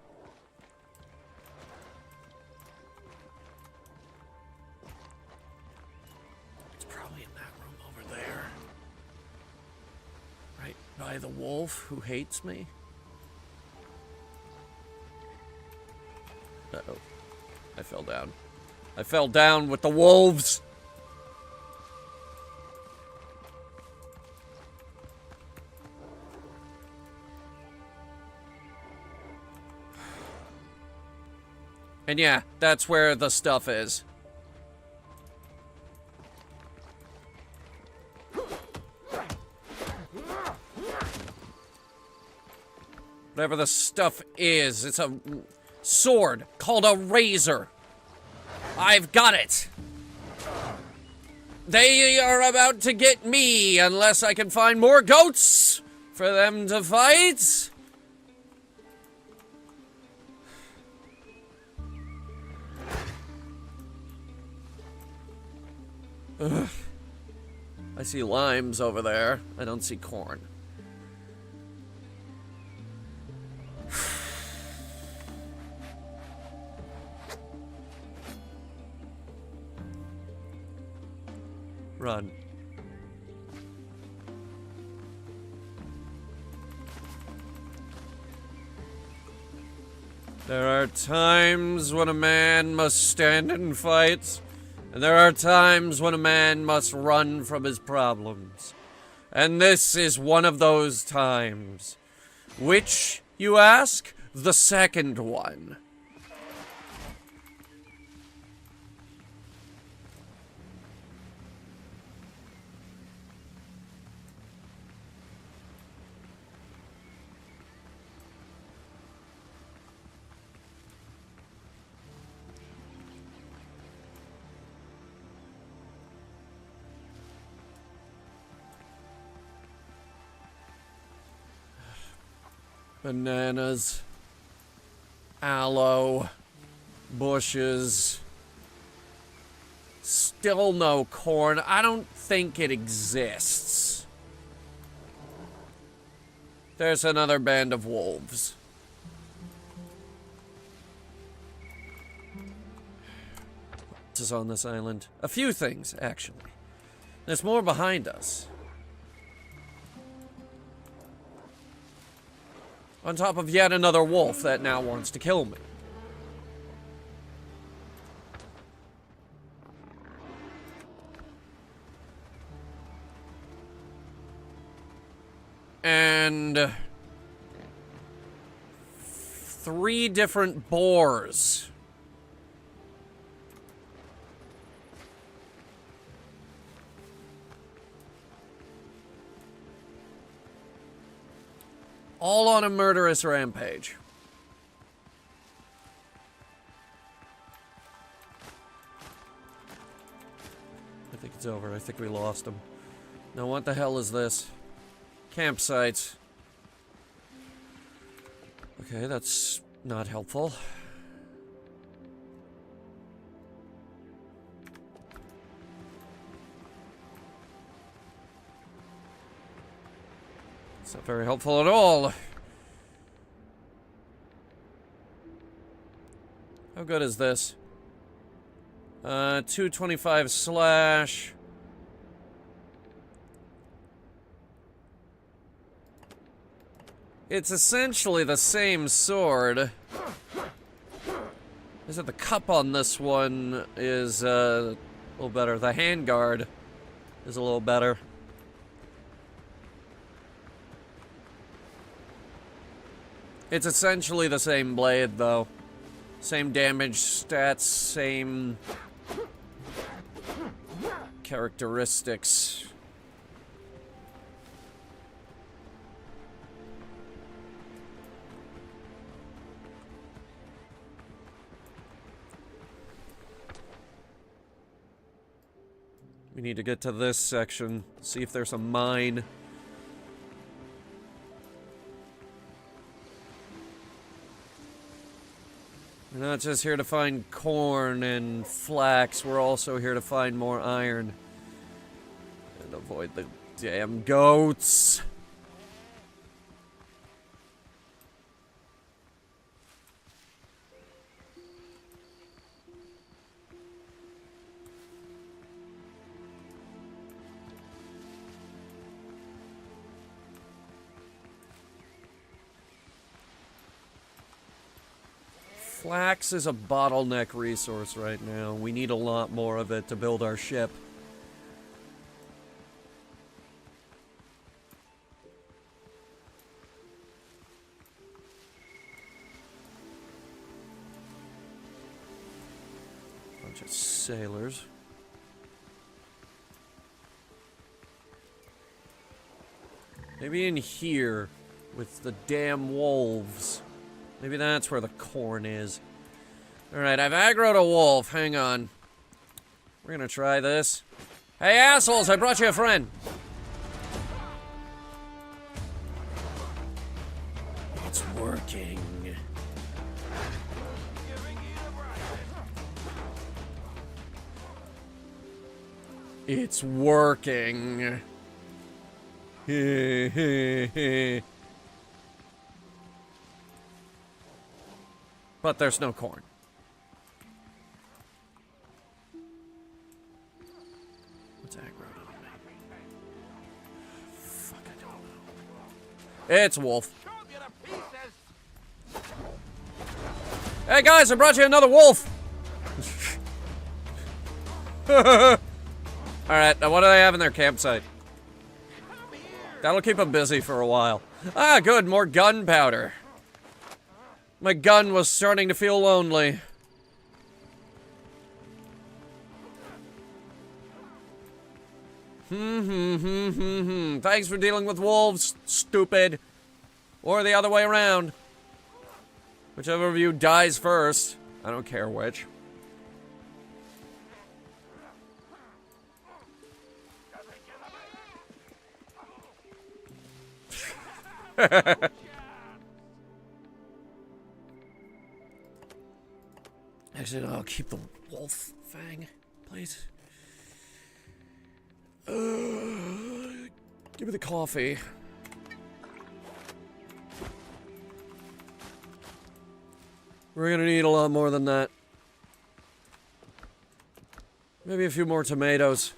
It's probably in that room over there. Right by the wolf who hates me. Uh-oh. I fell down. I fell down with the wolves! And yeah, that's where the stuff is. Whatever the stuff is, it's a sword called a razor. I've got it. They are about to get me unless I can find more goats for them to fight. Ugh. I see limes over there. I don't see corn. Run. There are times when a man must stand and fight. And there are times when a man must run from his problems. And this is one of those times. Which, you ask? The second one. Bananas, aloe, bushes, still no corn. I don't think it exists. There's another band of wolves. What is on this island? A few things, actually. There's more behind us. On top of yet another wolf that now wants to kill me. And 3 different boars. All on a murderous rampage. I think it's over. I think we lost him. Now what the hell is this? Campsite. Okay, that's not helpful. It's not very helpful at all. How good is this? 225 slash. It's essentially the same sword. Is it the cup on this one is a little better. The handguard is a little better. It's essentially the same blade, though. Same damage stats, same characteristics. We need to get to this section, see if there's a mine. We're not just here to find corn and flax, we're also here to find more iron. And avoid the damn goats. Flax is a bottleneck resource right now. We need a lot more of it to build our ship. Bunch of sailors. Maybe in here with the damn wolves. Maybe that's where the corn is. Alright, I've aggroed a wolf. Hang on. We're gonna try this. Hey, assholes! I brought you a friend! It's working. It's working. But there's no corn. What's aggroed on me? Fuck, I don't know. It's wolf. Hey guys, I brought you another wolf! Alright, now what do they have in their campsite? That'll keep them busy for a while. Ah, good, more gunpowder. My gun was starting to feel lonely. Thanks for dealing with wolves, stupid. Or the other way around. Whichever of you dies first. I don't care which. Actually, no, I'll keep the wolf fang, please. Give me the coffee. We're gonna need a lot more than that. Maybe a few more tomatoes.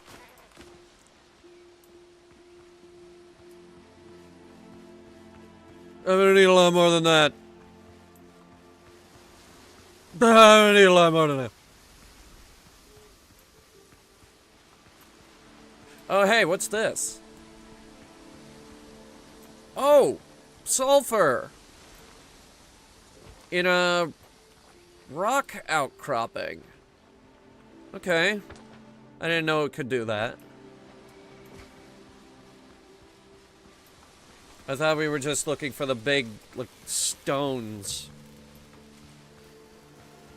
I'm gonna need a lot more than that. I'm gonna need a lot more than that. Oh, hey, what's this? Oh, sulfur. In a rock outcropping. Okay. I didn't know it could do that. I thought we were just looking for the big, like, stones.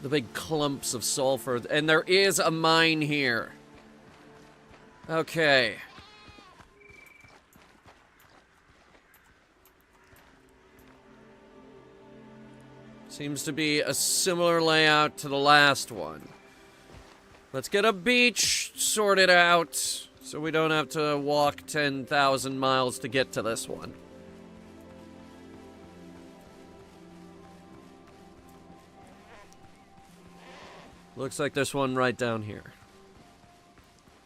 The big clumps of sulfur. And there is a mine here. Okay. Seems to be a similar layout to the last one. Let's get a beach sorted out so we don't have to walk 10,000 miles to get to this one. Looks like this one right down here.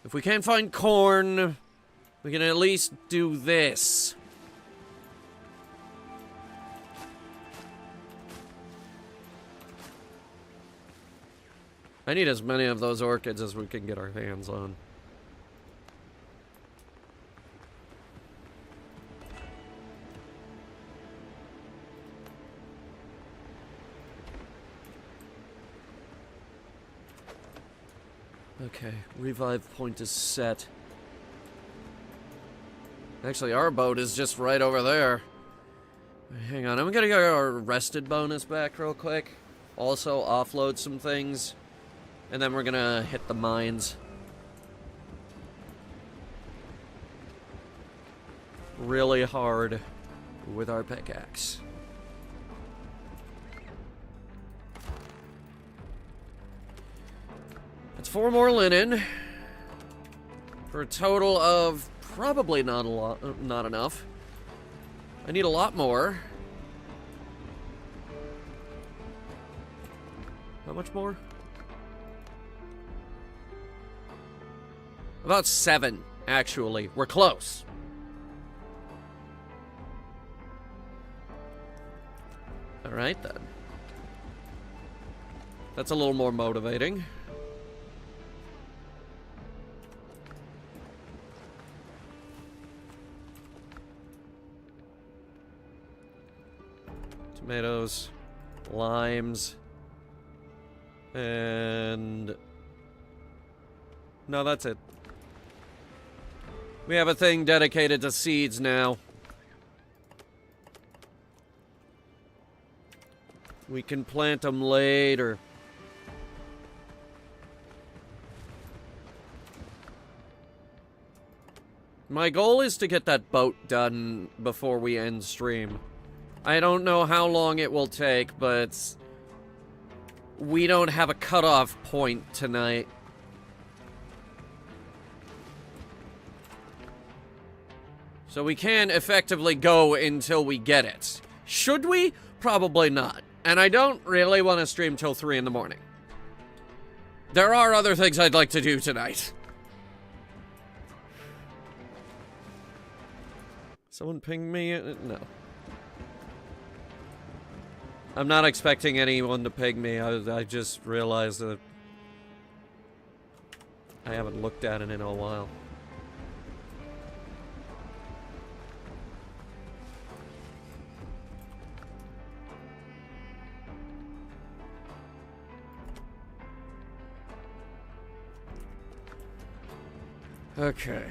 If we can't find corn, we can at least do this. I need as many of those orchids as we can get our hands on. Okay, revive point is set. Actually, our boat is just right over there. Hang on, I'm gonna get our rested bonus back real quick. Also, offload some things. And then we're gonna hit the mines. Really hard with our pickaxe. That's 4 more linen. For a total of probably not a lot, not enough. I need a lot more. How much more? About 7, actually. We're close. Alright then. That's a little more motivating. Tomatoes, limes, and... no, that's it. We have a thing dedicated to seeds now. We can plant them later. My goal is to get that boat done before we end stream. I don't know how long it will take, but we don't have a cutoff point tonight. So we can effectively go until we get it. Should we? Probably not. And I don't really want to stream till 3 in the morning. There are other things I'd like to do tonight. Someone ping me? No. I'm not expecting anyone to ping me. I just realized that I haven't looked at it in a while. Okay.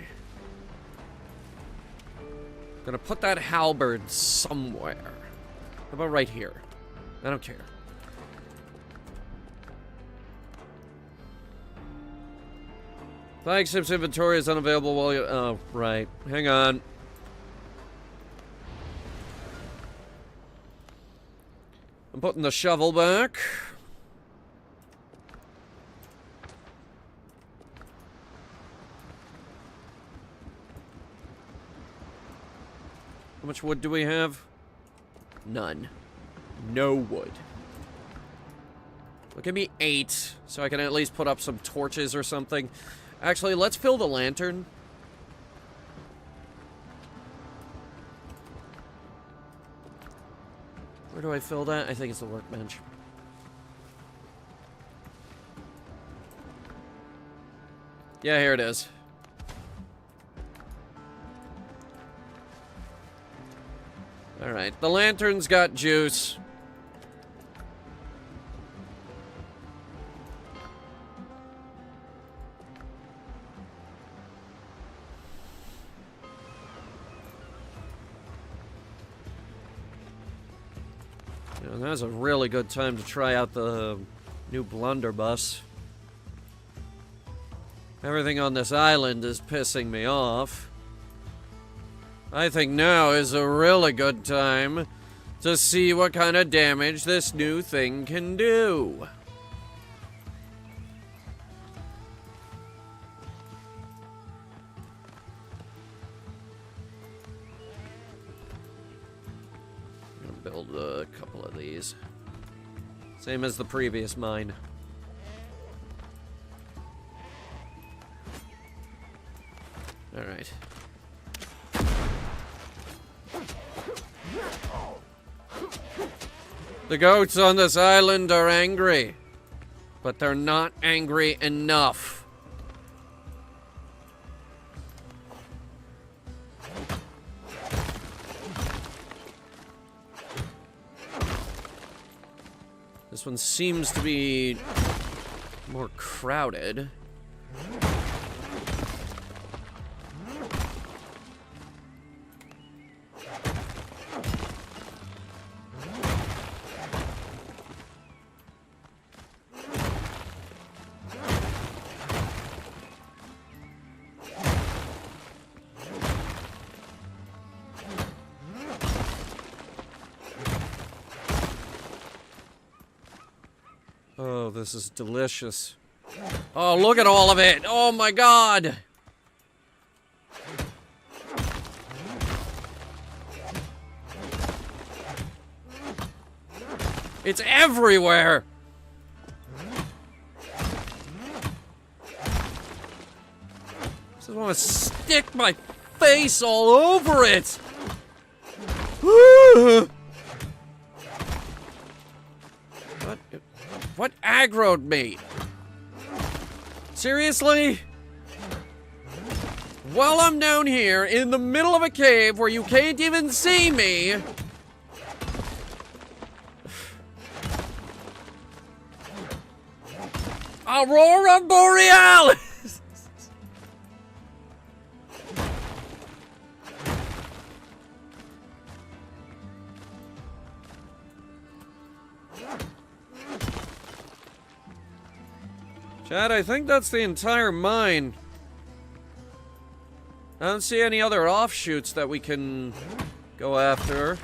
Gonna put that halberd somewhere. How about right here? I don't care. Flagship's inventory is unavailable while you... oh, right. Hang on. I'm putting the shovel back. How much wood do we have? None. No wood. Well, give me 8, so I can at least put up some torches or something. Actually, let's fill the lantern. Where do I fill that? I think it's the workbench. Yeah, here it is. Alright, the lantern's got juice. Yeah, now's a really good time to try out the new blunderbuss. Everything on this island is pissing me off. I think now is a really good time to see what kind of damage this new thing can do. I'm gonna build a couple of these. Same as the previous mine. All right. The goats on this island are angry, but they're not angry enough. This one seems to be more crowded. Oh, this is delicious. Oh, look at all of it! Oh my god! It's everywhere! I just want to stick my face all over it! What? What aggroed me? Seriously? While I'm down here in the middle of a cave where you can't even see me. Aurora Borealis! Chad, I think that's the entire mine. I don't see any other offshoots that we can go after.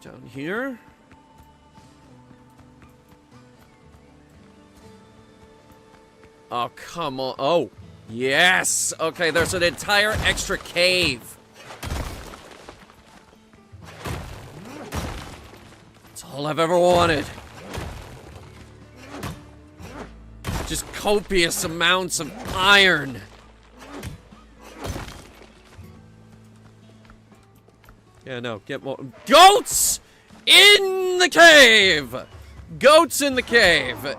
Down here. Oh, come on. Oh, yes. Okay, there's an entire extra cave. That's all I've ever wanted. Just copious amounts of iron. Yeah, no, get more. Goats in the cave! Goats in the cave!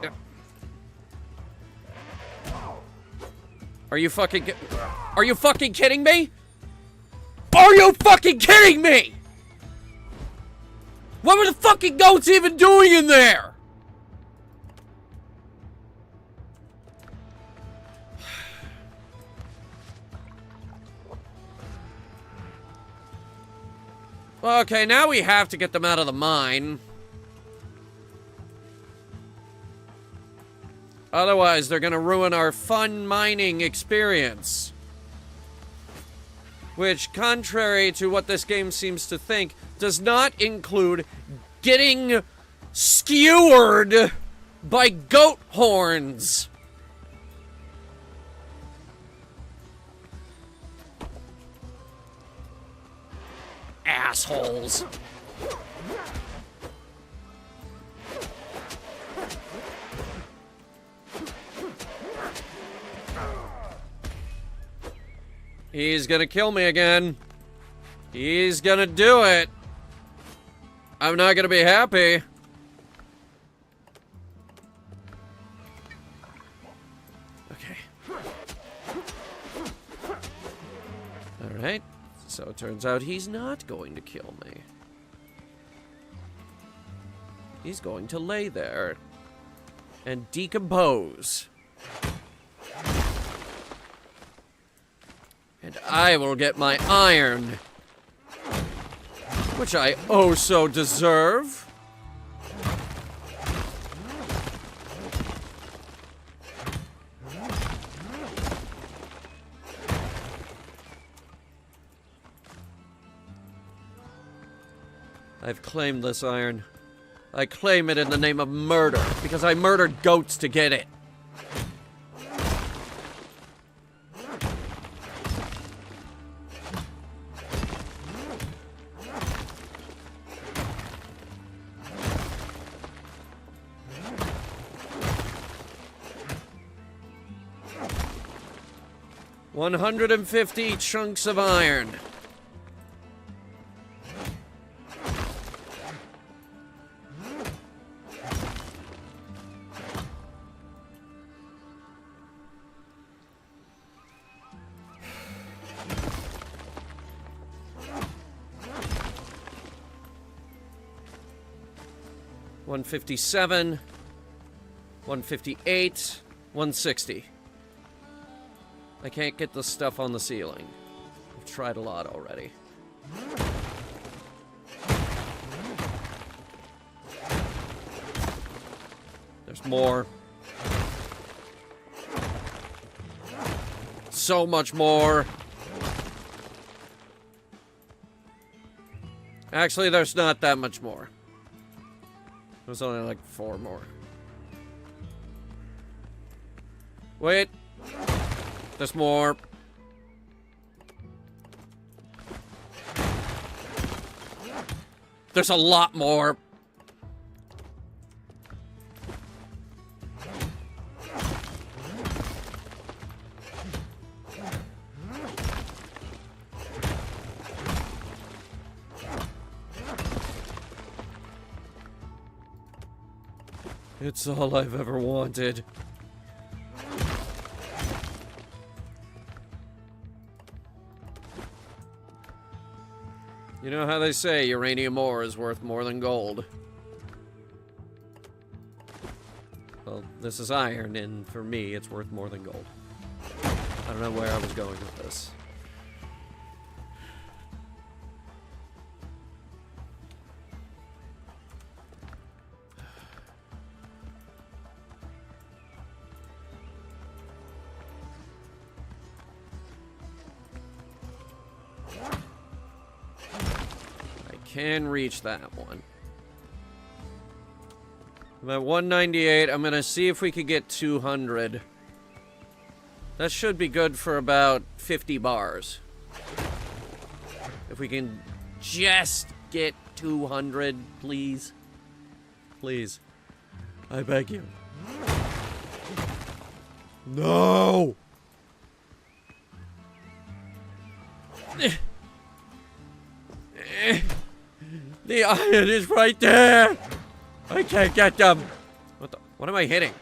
Are you fucking kidding me? Are you fucking kidding me? What were the fucking goats even doing in there? Okay, now we have to get them out of the mine. Otherwise, they're gonna ruin our fun mining experience. Which, contrary to what this game seems to think, does not include getting skewered by goat horns. Assholes. He's gonna kill me again. He's gonna do it. I'm not gonna be happy. Okay. Alright. So it turns out he's not going to kill me. He's going to lay there and decompose. And I will get my iron, which I oh so deserve. I've claimed this iron. I claim it in the name of murder, because I murdered goats to get it. $150 chunks of iron. $157, $158, $160. I can't get the stuff on the ceiling. I've tried a lot already. There's more. So much more. Actually, there's not that much more. There's only like 4 more. Wait. There's more. There's a lot more. It's all I've ever wanted. You know how they say uranium ore is worth more than gold? Well, this is iron, and for me, it's worth more than gold. I don't know where I was going with this. Can reach that one. I'm at 198. I'm gonna see if we could get 200. That should be good for about 50 bars. If we can just get 200, please. Please. I beg you. No! The iron is right there! I can't get them! What am I hitting?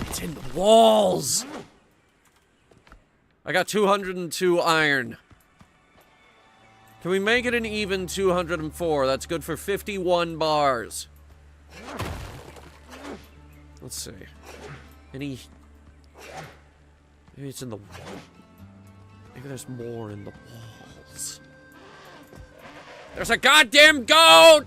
It's in the walls! I got 202 iron. Can we make it an even 204? That's good for 51 bars. Let's see. Maybe it's in the... Maybe there's more in the walls. There's a goddamn goat!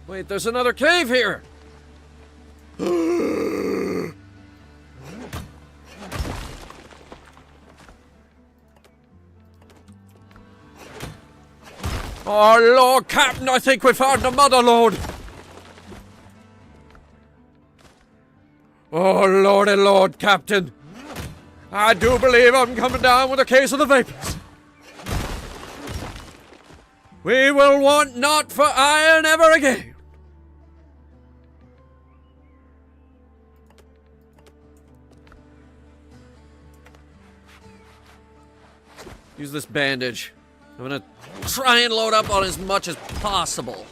Wait, there's another cave here! Oh, Lord, Captain, I think we found the mother lode! Oh, Lordy Lord, Captain. I do believe I'm coming down with a case of the vapors. We will want naught for iron ever again. Use this bandage. I'm gonna try and load up on as much as possible.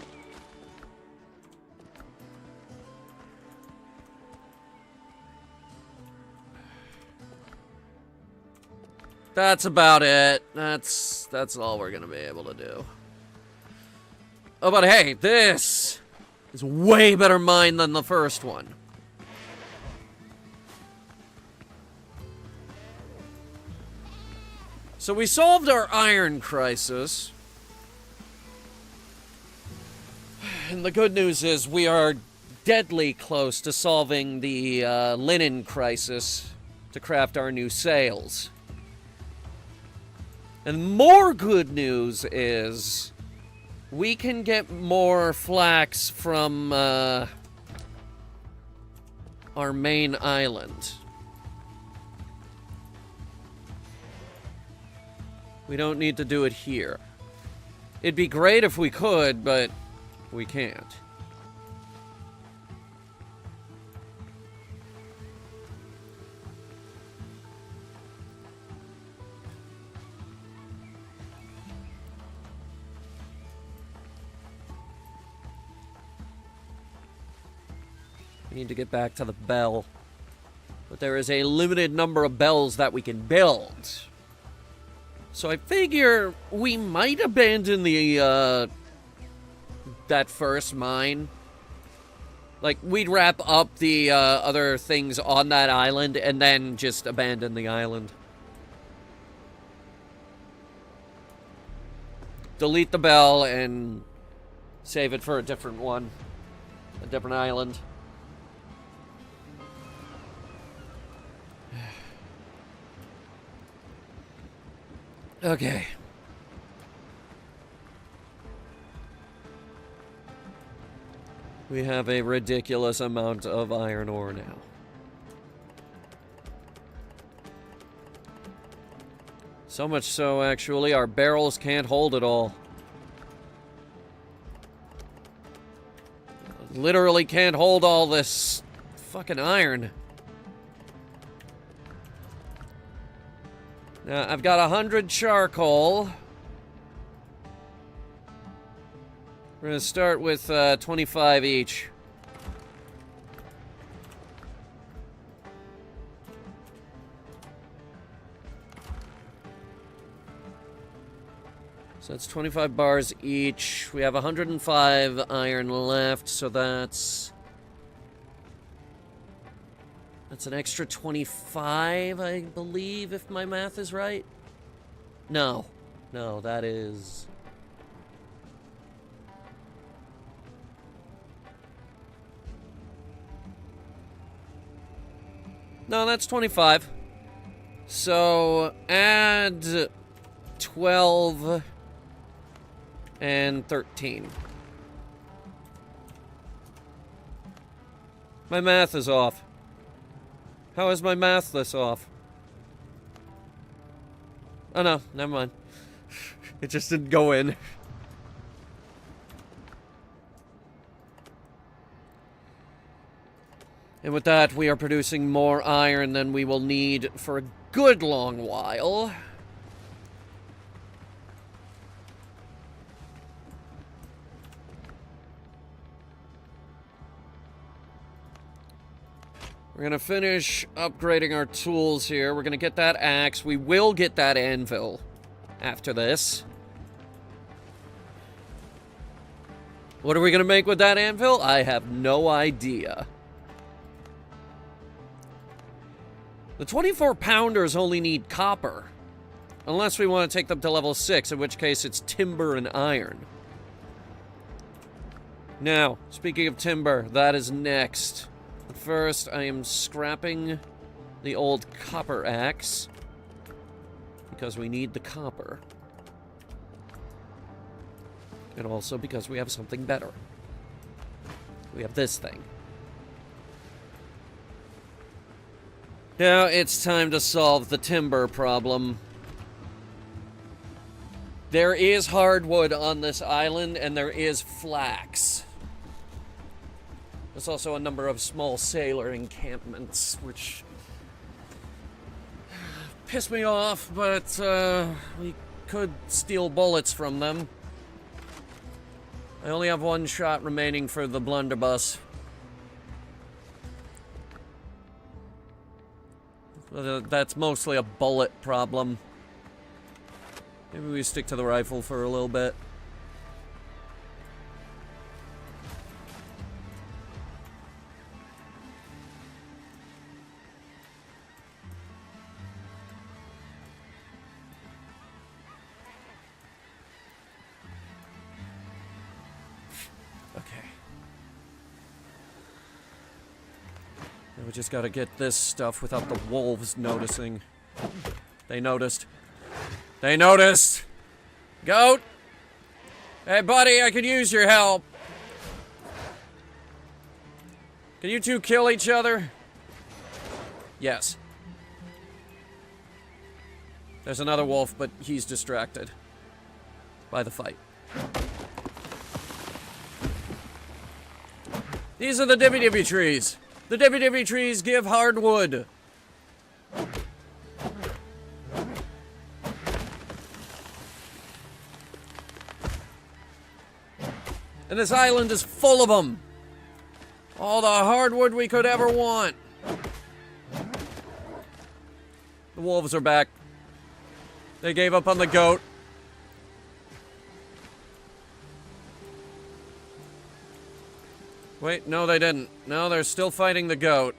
That's about it. That's all we're gonna be able to do. Oh, but hey, this is way better mine than the first one. So we solved our iron crisis. And the good news is we are deadly close to solving the linen crisis to craft our new sails. And more good news is we can get more flax from our main island. We don't need to do it here. It'd be great if we could, but we can't. We need to get back to the bell. But there is a limited number of bells that we can build. So I figure we might abandon the, that first mine. Like, we'd wrap up the, other things on that island and then just abandon the island. Delete the bell and save it for a different one. A different island. Okay. We have a ridiculous amount of iron ore now. So much so, actually, our barrels can't hold it all. Literally can't hold all this fucking iron. I've got 100 charcoal. We're gonna start with 25 each. So that's 25 bars each. We have 105 iron left, so that's an extra 25, I believe, if my math is right. No, that is... No, that's 25. So, add 12 and 13. My math is off. How is my math this off? Oh no, never mind. It just didn't go in. And with that, we are producing more iron than we will need for a good long while. We're gonna finish upgrading our tools here. We're gonna get that axe. We will get that anvil after this. What are we gonna make with that anvil? I have no idea. The 24-pounders only need copper. Unless we want to take them to level 6, in which case it's timber and iron. Now, speaking of timber, that is next. But first, I am scrapping the old copper axe. Because we need the copper. And also because we have something better. We have this thing. Now it's time to solve the timber problem. There is hardwood on this island, and there is flax. There's also a number of small sailor encampments, which piss me off, but we could steal bullets from them. I only have one shot remaining for the blunderbuss. That's mostly a bullet problem. Maybe we stick to the rifle for a little bit. We just gotta get this stuff without the wolves noticing. They noticed. They noticed! Goat! Hey, buddy, I could use your help. Can you two kill each other? Yes. There's another wolf, but he's distracted by the fight. These are the dibby-dibby trees. The dibby-dibby trees give hardwood. And this island is full of them. All the hardwood we could ever want. The wolves are back. They gave up on the goat. Wait, no they didn't. No, they're still fighting the goat.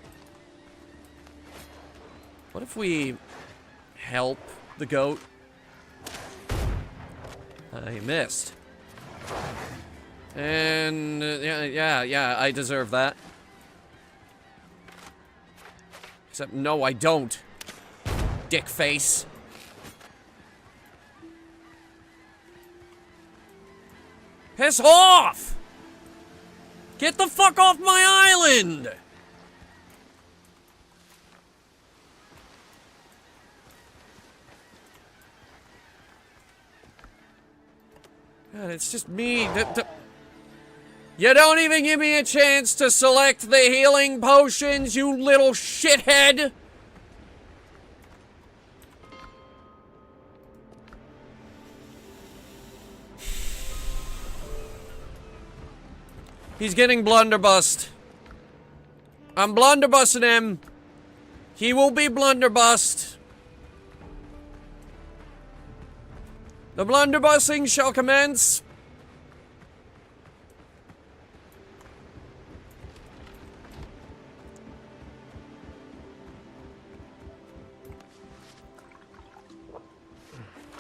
What if we help the goat? I missed. And yeah, I deserve that. Except no, I don't. Dick face. Piss off! Get the fuck off my island! God, it's just me. You don't even give me a chance to select the healing potions, you little shithead! He's getting blunderbussed. I'm blunderbussing him. He will be blunderbussed. The blunderbussing shall commence.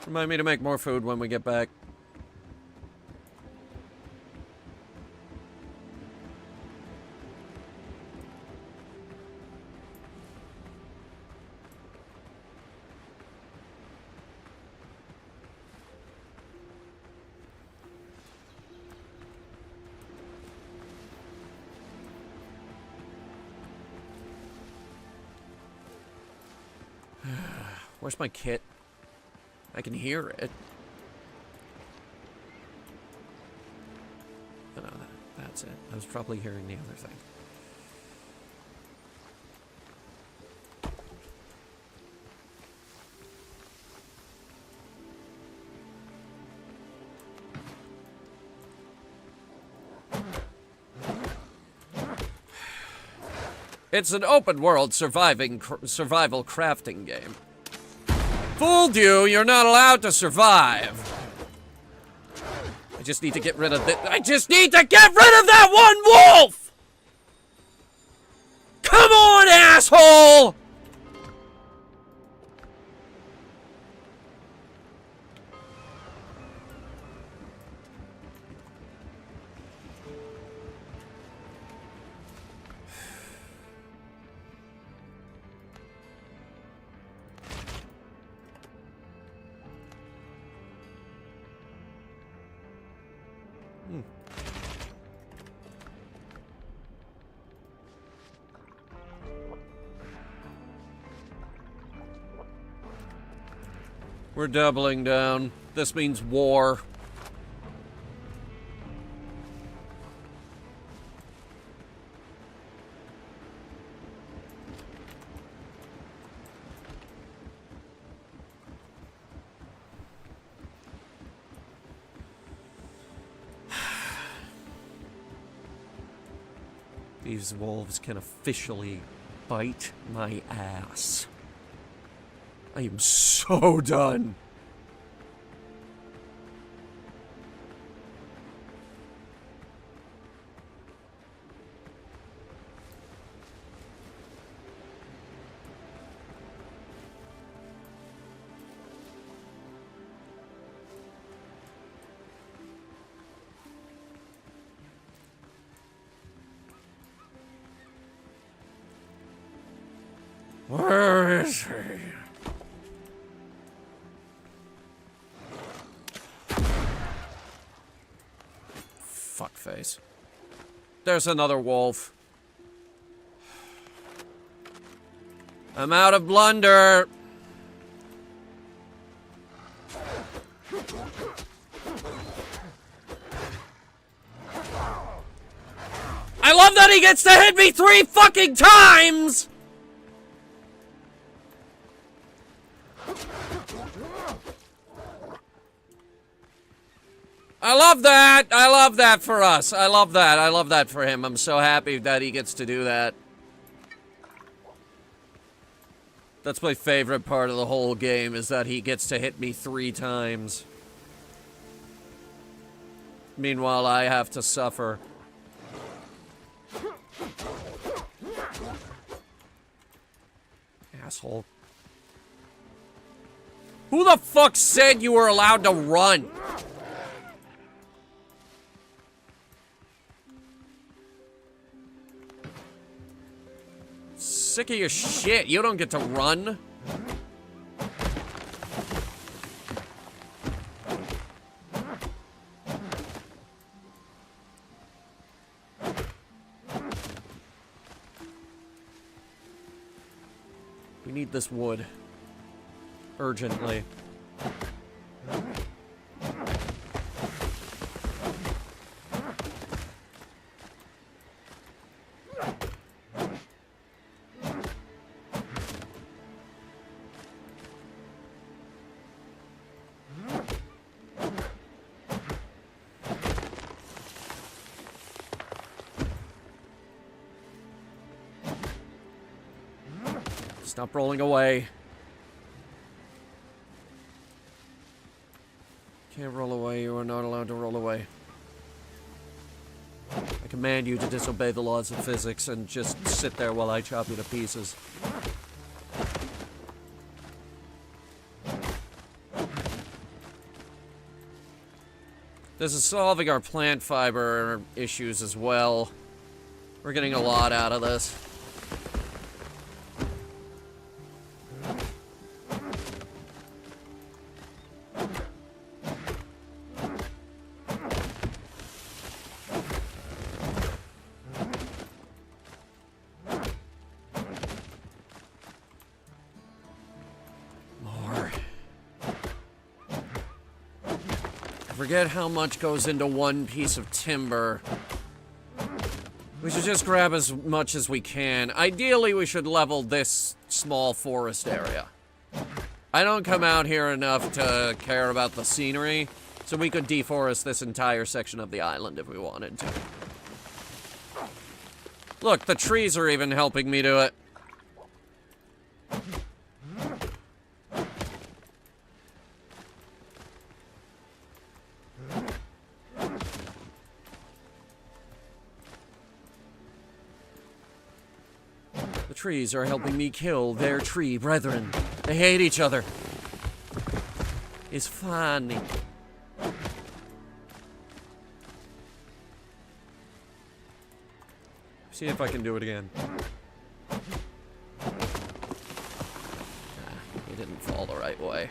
Remind me to make more food when we get back. Where's my kit? I can hear it. Oh, no, that's it. I was probably hearing the other thing. It's an open-world survival crafting game. Fooled you, you're not allowed to survive. I just need to get rid of I just need to get rid of that one wolf! Come on, asshole! We're doubling down. This means war. These wolves can officially bite my ass. I am so done. Where is he? Fuckface. There's another wolf. I'm out of blunder. I love that he gets to hit me 3 fucking times! I love that! I love that for us. I love that. I love that for him. I'm so happy that he gets to do that. That's my favorite part of the whole game, is that he gets to hit me 3 times. Meanwhile, I have to suffer. Asshole. Who the fuck said you were allowed to run? Sick of your shit. You don't get to run. We need this wood. Urgently. Stop rolling away. Can't roll away. You are not allowed to roll away. I command you to disobey the laws of physics and just sit there while I chop you to pieces. This is solving our plant fiber issues as well. We're getting a lot out of this. Forget how much goes into one piece of timber. We should just grab as much as we can. Ideally, we should level this small forest area. I don't come out here enough to care about the scenery, so we could deforest this entire section of the island if we wanted to. Look, the trees are even helping me do it. The trees are helping me kill their tree brethren. They hate each other. It's funny. See if I can do it again. He didn't fall the right way.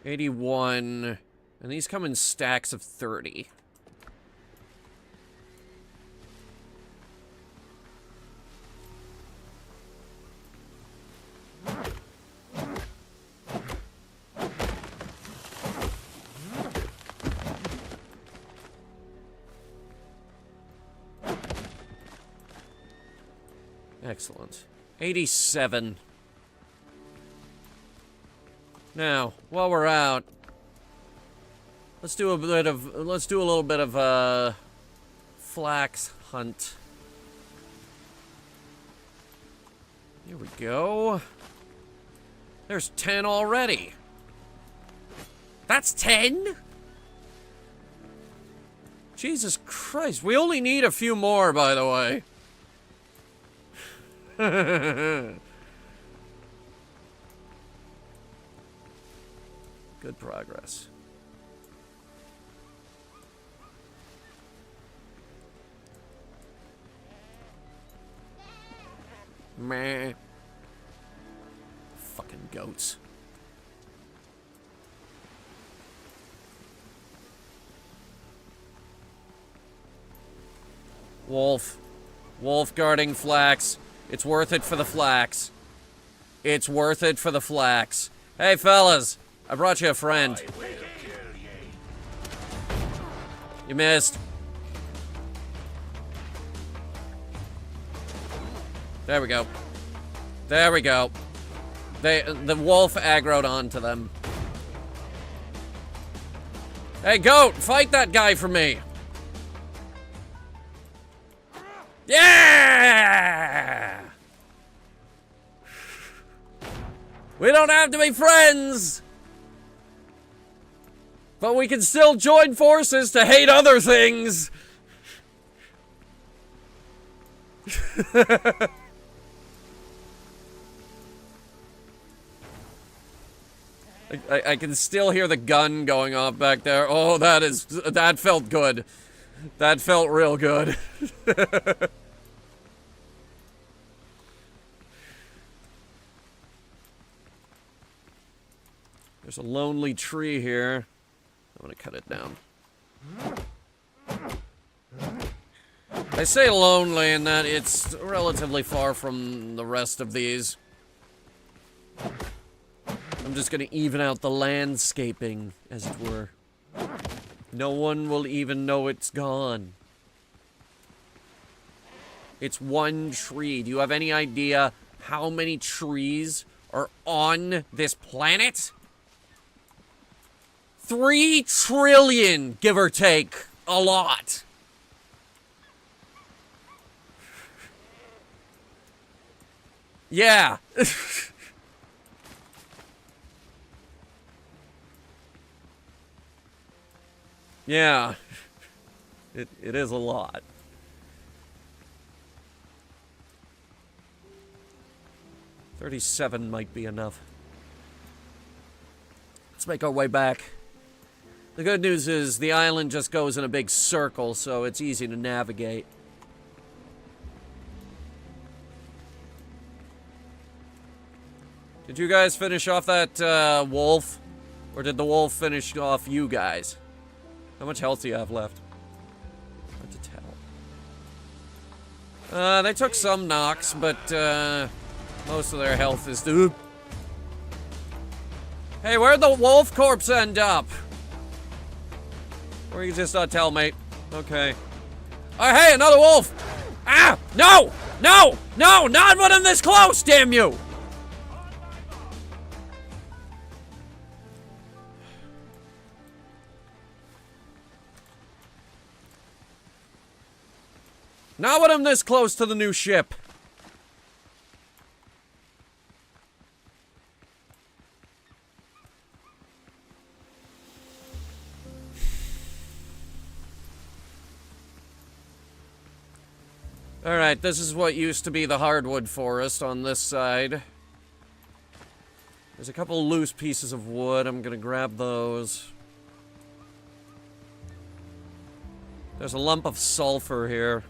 $81, and these come in stacks of 30. Excellent. 87. Now, while we're out, let's do a little bit of flax hunt. Here we go. There's 10 already. That's 10? Jesus Christ, we only need a few more, by the way. Good progress. Meh. Fucking goats. Wolf. Wolf guarding flax. It's worth it for the flax. It's worth it for the flax. Hey, fellas. I brought you a friend. You missed. There we go. There we go. The wolf aggroed onto them. Hey, goat! Fight that guy for me! Yeah! We don't have to be friends! But we can still join forces to hate other things! I can still hear the gun going off back there. Oh, that felt good. That felt real good. There's a lonely tree here. I'm gonna cut it down. I say lonely in that it's relatively far from the rest of these. I'm just gonna even out the landscaping, as it were. No one will even know it's gone. It's one tree. Do you have any idea how many trees are on this planet? 3 trillion, give or take. A lot. Yeah. Yeah. It is a lot. $37 might be enough. Let's make our way back. The good news is the island just goes in a big circle, so it's easy to navigate. Did you guys finish off that wolf? Or did the wolf finish off you guys? How much health do you have left? Hard to tell. They took some knocks, but most of their health is... Hey, where'd the wolf corpse end up? Or you just not tell, mate. Okay. Oh, hey, another wolf! Ah! No! No! No! Not when I'm this close, damn you! Not when I'm this close to the new ship. Alright, this is what used to be the hardwood forest on this side. There's a couple loose pieces of wood. I'm gonna grab those. There's a lump of sulfur here.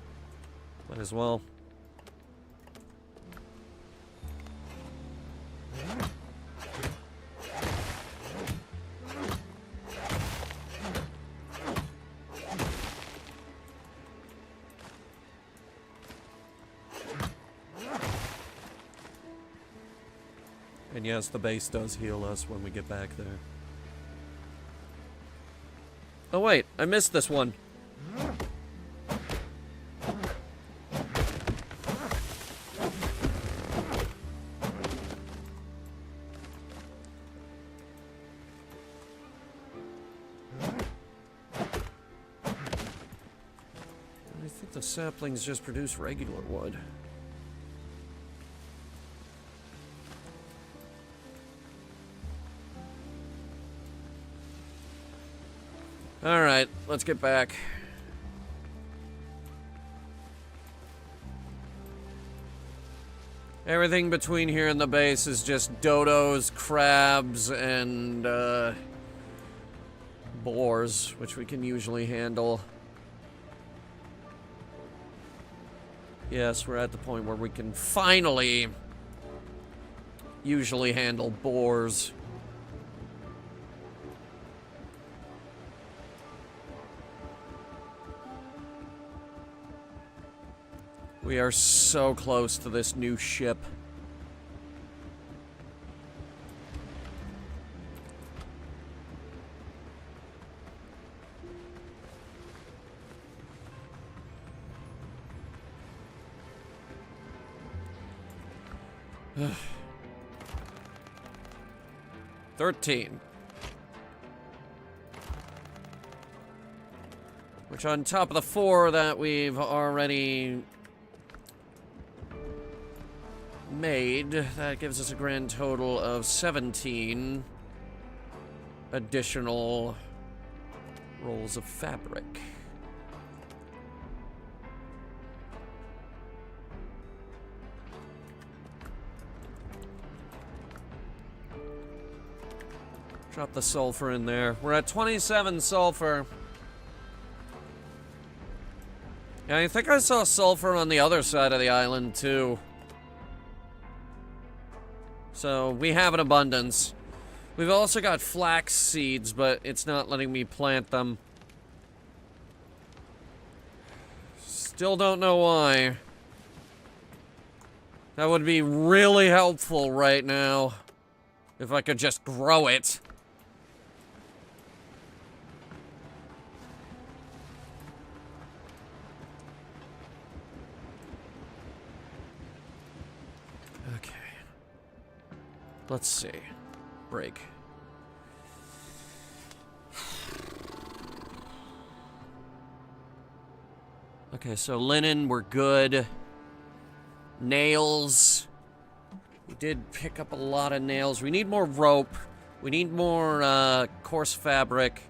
Might as well. And yes, the base does heal us when we get back there. Oh wait, I missed this one. I think the saplings just produce regular wood. Alright, let's get back. Everything between here and the base is just dodos, crabs, and boars, which we can usually handle. Yes, we're at the point where we can finally usually handle boars. We are so close to this new ship. $13. Which on top of the 4 that we've already made, that gives us a grand total of 17 additional rolls of fabric. Drop the sulfur in there. We're at 27 sulfur. Yeah, I think I saw sulfur on the other side of the island, too. So, we have an abundance. We've also got flax seeds, but it's not letting me plant them. Still don't know why. That would be really helpful right now. If I could just grow it. Okay. Let's see. Break. Okay, so linen, we're good. Nails. We did pick up a lot of nails. We need more rope. We need more coarse fabric.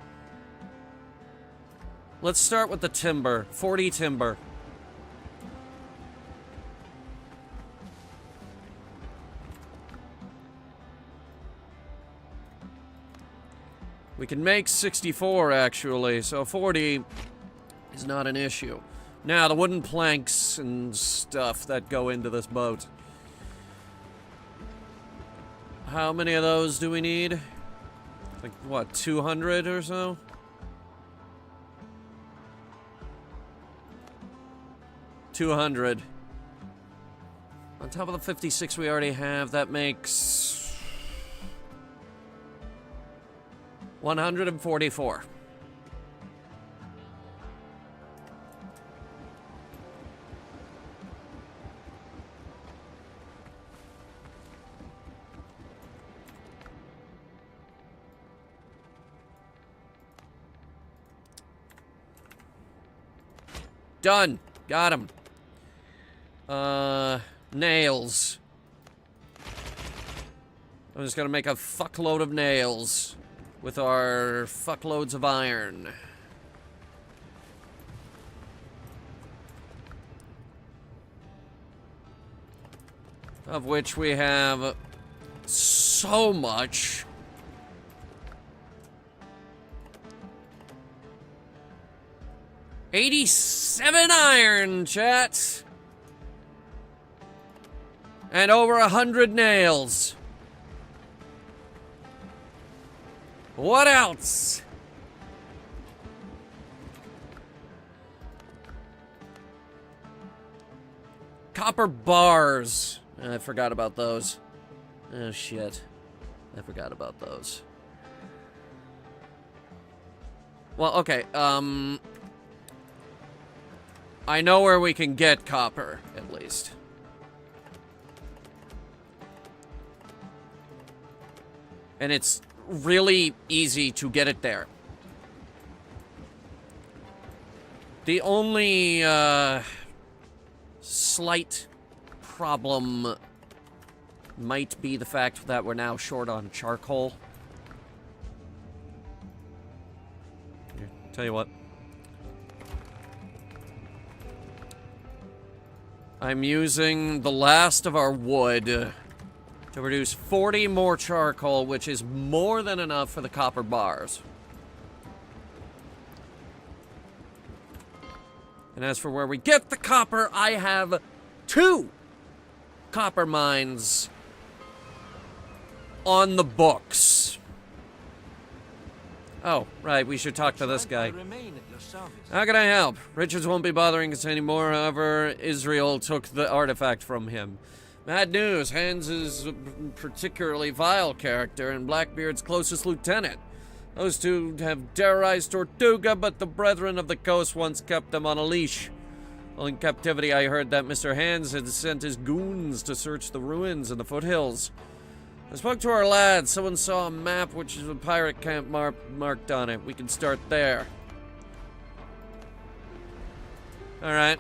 Let's start with the timber. 40 timber. We can make 64, actually, so 40 is not an issue. Now, the wooden planks and stuff that go into this boat. How many of those do we need? Like, what, 200 or so? $200. On top of the 56 we already have, that makes 144. Done. Got him. Nails. I'm just gonna make a fuckload of nails with our fuckloads of iron. Of which we have so much. $87 iron, chat. And over 100 nails. What else? Copper bars. I forgot about those. Oh, shit. I forgot about those. Well, okay, I know where we can get copper, at least. And it's really easy to get it there. The only, slight problem might be the fact that we're now short on charcoal. Here, tell you what. I'm using the last of our wood to produce 40 more charcoal, which is more than enough for the copper bars. And as for where we get the copper, I have 2 copper mines on the books. Oh, right, we should talk to this guy. How can I help? Richards won't be bothering us anymore, however, Israel took the artifact from him. Bad news, Hans is a particularly vile character and Blackbeard's closest lieutenant. Those two have terrorized Tortuga, but the Brethren of the Coast once kept them on a leash. While in captivity, I heard that Mr. Hans had sent his goons to search the ruins in the foothills. I spoke to our lads. Someone saw a map which is a pirate camp marked on it. We can start there. Alright.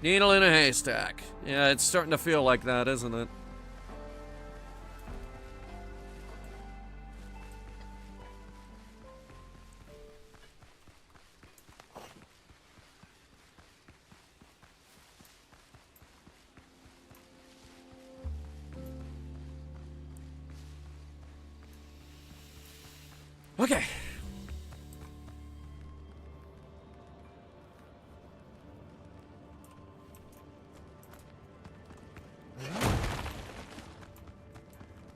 Needle in a haystack. Yeah, it's starting to feel like that, isn't it? Okay.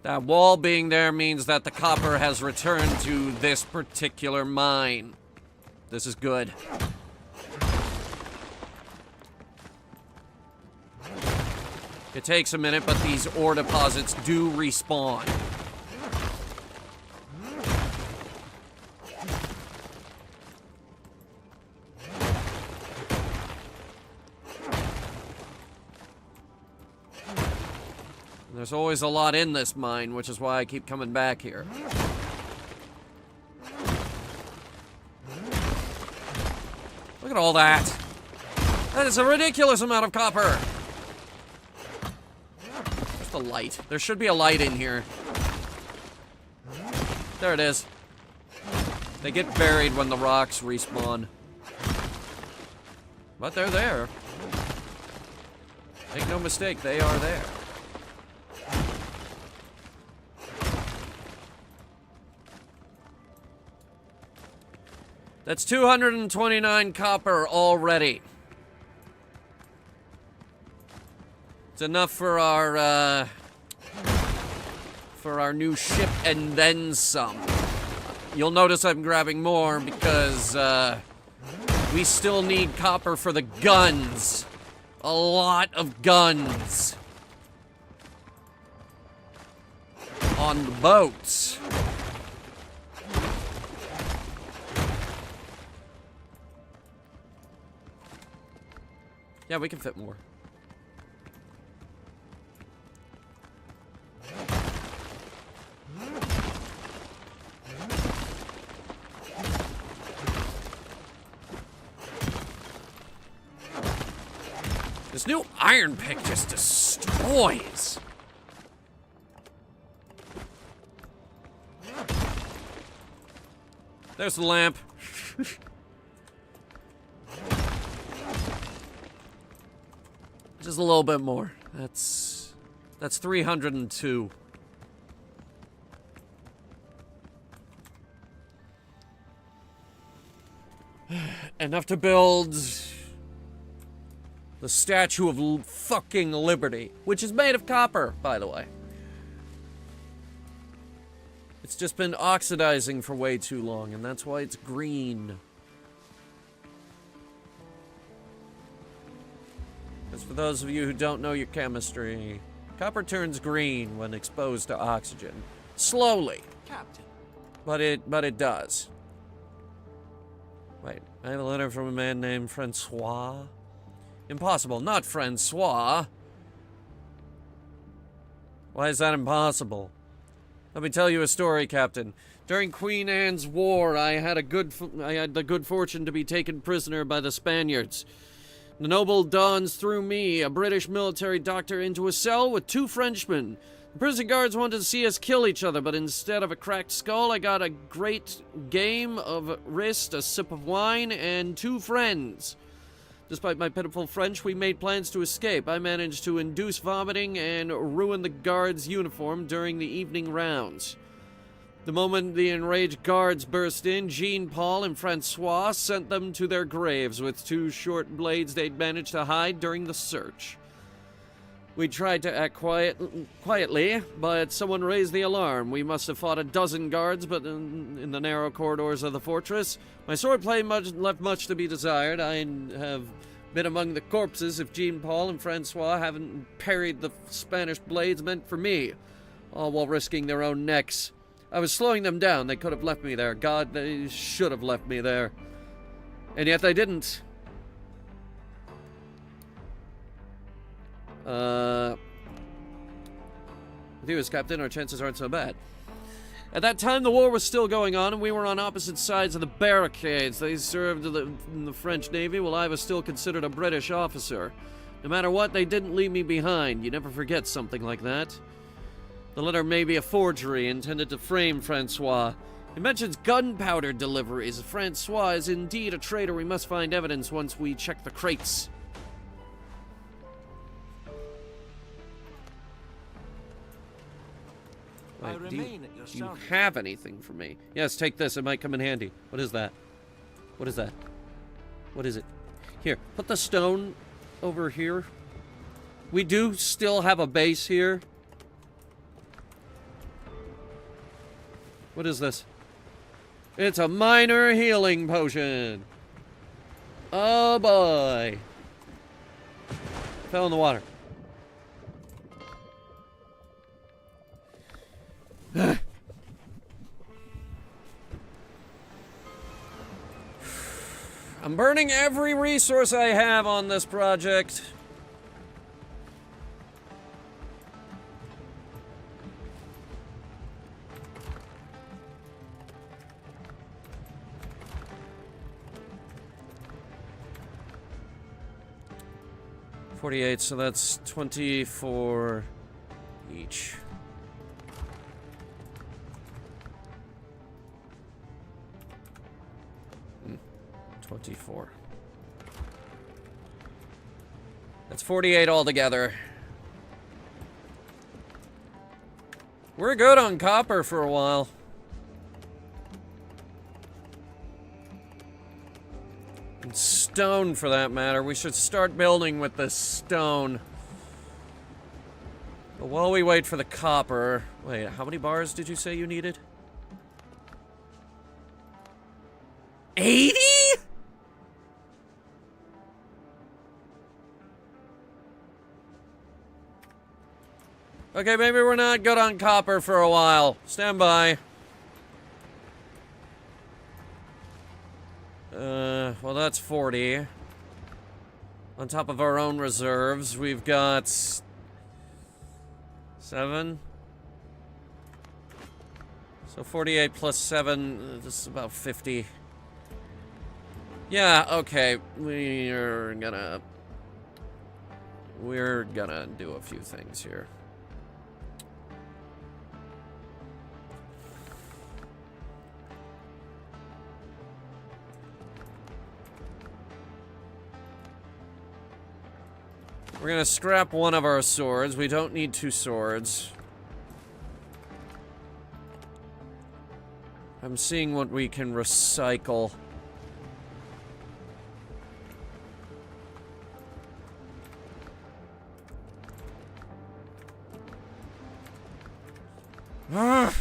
That wall being there means that the copper has returned to this particular mine. This is good. It takes a minute, but these ore deposits do respawn. There's always a lot in this mine, which is why I keep coming back here. Look at all that. That is a ridiculous amount of copper. Where's the light? There should be a light in here. There it is. They get buried when the rocks respawn. But they're there. Make no mistake, they are there. That's 229 copper already. It's enough for our new ship and then some. You'll notice I'm grabbing more because we still need copper for the guns. A lot of guns. On the boats. Yeah, we can fit more. This new iron pick just destroys. There's the lamp. Just a little bit more. That's 302. Enough to build the Statue of fucking Liberty, which is made of copper, by the way. It's just been oxidizing for way too long, and that's why it's green. As for those of you who don't know your chemistry, copper turns green when exposed to oxygen. Slowly. Captain. But it does. Wait, I have a letter from a man named Francois. Impossible, not Francois. Why is that impossible? Let me tell you a story, Captain. During Queen Anne's War, I had the good fortune to be taken prisoner by the Spaniards. The noble dons threw me, a British military doctor, into a cell with 2 Frenchmen. The prison guards wanted to see us kill each other, but instead of a cracked skull, I got a great game of wrist, a sip of wine, and 2 friends. Despite my pitiful French, we made plans to escape. I managed to induce vomiting and ruin the guards' uniform during the evening rounds. The moment the enraged guards burst in, Jean-Paul and Francois sent them to their graves with 2 short blades they'd managed to hide during the search. We tried to act quietly, but someone raised the alarm. We must have fought a dozen guards, but in the narrow corridors of the fortress, my swordplay left much to be desired. I have been among the corpses if Jean-Paul and Francois haven't parried the Spanish blades meant for me, all while risking their own necks. I was slowing them down. They could have left me there. God, they should have left me there. And yet they didn't. With you as captain, our chances aren't so bad. At that time, the war was still going on, and we were on opposite sides of the barricades. They served in the French Navy, while I was still considered a British officer. No matter what, they didn't leave me behind. You never forget something like that. The letter may be a forgery intended to frame Francois. It mentions gunpowder deliveries. Francois is indeed a traitor. We must find evidence once we check the crates. Wait, do you have anything for me? Yes, take this. It might come in handy. What is that? What is that? What is it? Here, put the stone over here. We do still have a base here. What is this? It's a minor healing potion. Oh boy. Fell in the water. I'm burning every resource I have on this project. 48, so that's 24 each. Hmm. 24. That's 48 altogether. We're good on copper for a while. And stone, for that matter. We should start building with the stone. But while we wait for the copper... Wait, how many bars did you say you needed? 80?! Okay, maybe we're not good on copper for a while. Stand by. Well, that's 40. On top of our own reserves, we've got 7. So 48 plus 7, this is about 50. Yeah, okay. We're gonna do a few things here. We're gonna scrap one of our swords. We don't need 2 swords. I'm seeing what we can recycle. I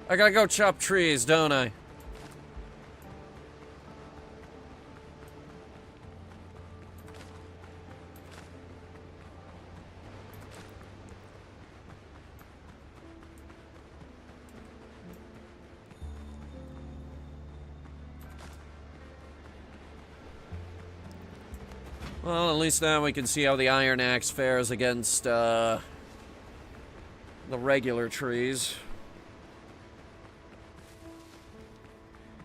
gotta go chop trees, don't I? Well, at least now we can see how the iron axe fares against, the regular trees.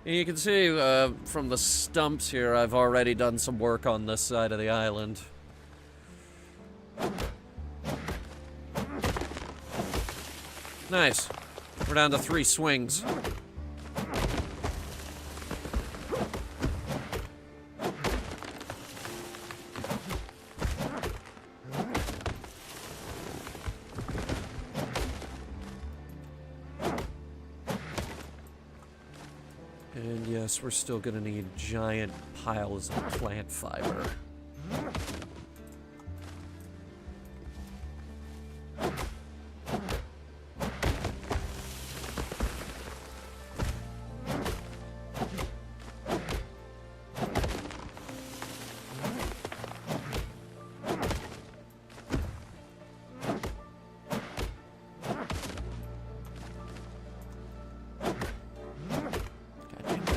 And you can see, from the stumps here, I've already done some work on this side of the island. Nice. We're down to 3 swings. And yes, we're still gonna need giant piles of plant fiber.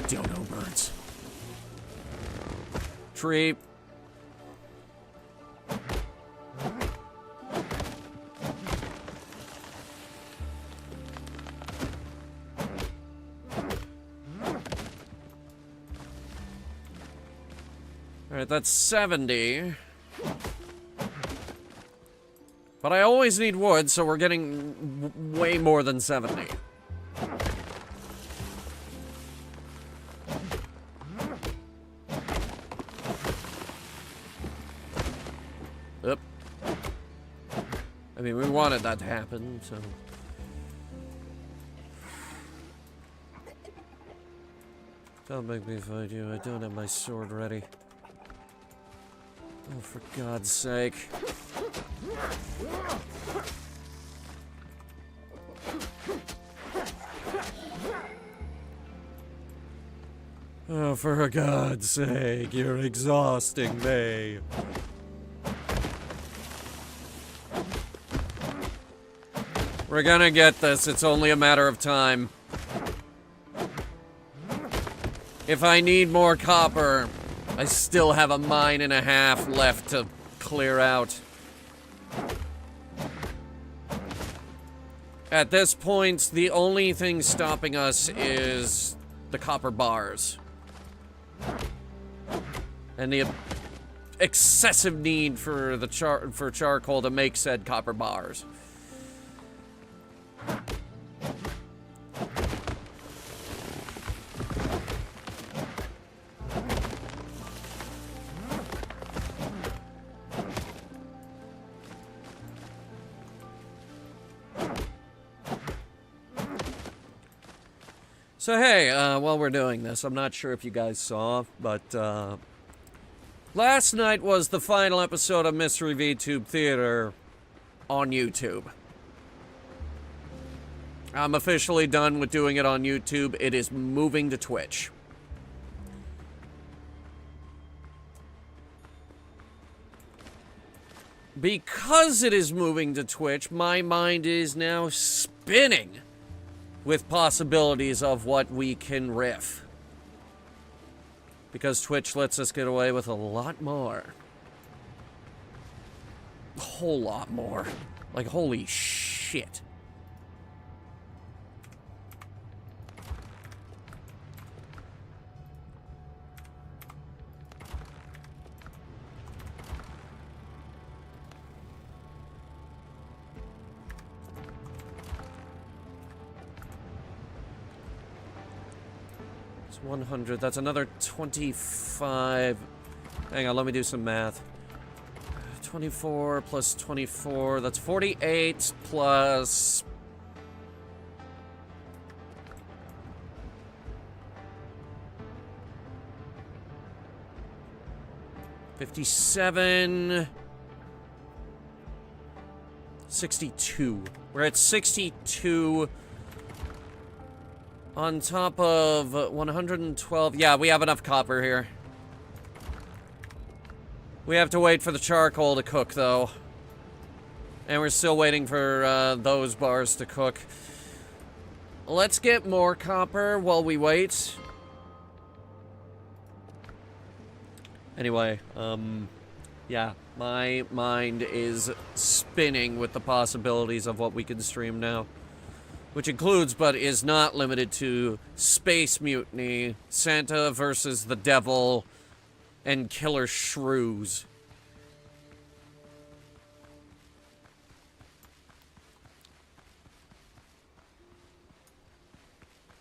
Dodo birds. Tree. Alright, that's 70. But I always need wood, so we're getting way more than 70. Oop. I mean, we wanted that to happen, so... Don't make me fight you. I don't have my sword ready. Oh, for God's sake. Oh, for God's sake, you're exhausting me. We're gonna get this. It's only a matter of time. If I need more copper, I still have a mine and a half left to clear out. At this point, the only thing stopping us is the copper bars. And the excessive need for the charcoal to make said copper bars. So hey, while we're doing this, I'm not sure if you guys saw, but last night was the final episode of Mystery VTube Theater on YouTube. I'm officially done with doing it on YouTube. It is moving to Twitch. Because it is moving to Twitch, my mind is now spinning with possibilities of what we can riff. Because Twitch lets us get away with a lot more. A whole lot more. Like, holy shit. It's 100. That's another 25. Hang on, let me do some math. 24 plus 24. That's 48 plus... $57... 62. We're at 62 on top of 112. Yeah, we have enough copper here. We have to wait for the charcoal to cook, though. And we're still waiting for those bars to cook. Let's get more copper while we wait. Anyway, yeah, my mind is spinning with the possibilities of what we can stream now. Which includes, but is not limited to, Space Mutiny, Santa versus the Devil, and Killer Shrews.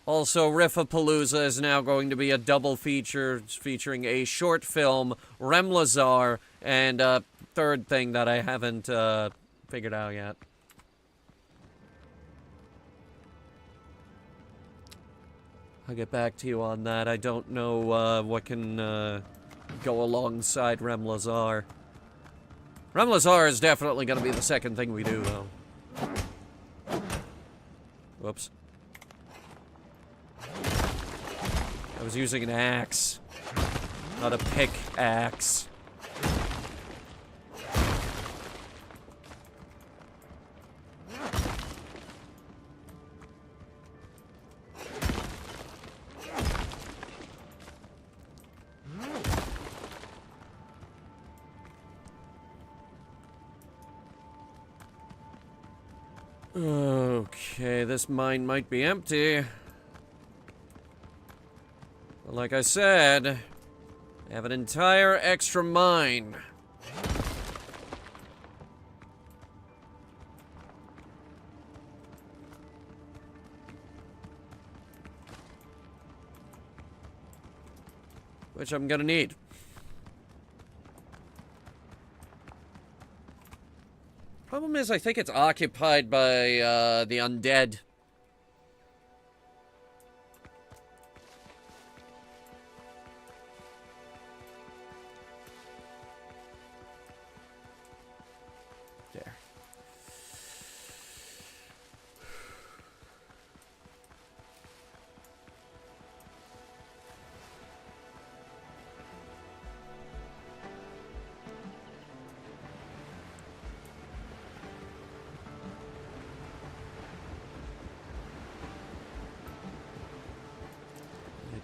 Also, Riffapalooza is now going to be a double feature featuring a short film, Remlazar, and a third thing that I haven't figured out yet. I'll get back to you on that. I don't know what can go alongside Remlazar. Remlazar is definitely going to be the second thing we do, though. Whoops. I was using an axe, not a pickaxe. Okay, this mine might be empty. But like I said, I have an entire extra mine. Which I'm gonna need. Problem is, I think it's occupied by the undead. There.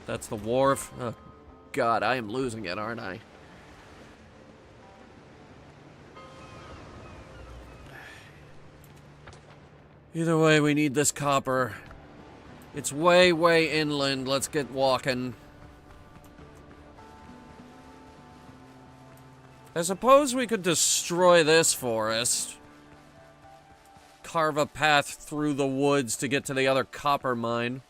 That's the wharf. Oh, God, I am losing it, aren't I? Either way, we need this copper. It's way, way inland. Let's get walking. I suppose we could destroy this forest. Carve a path through the woods to get to the other copper mine.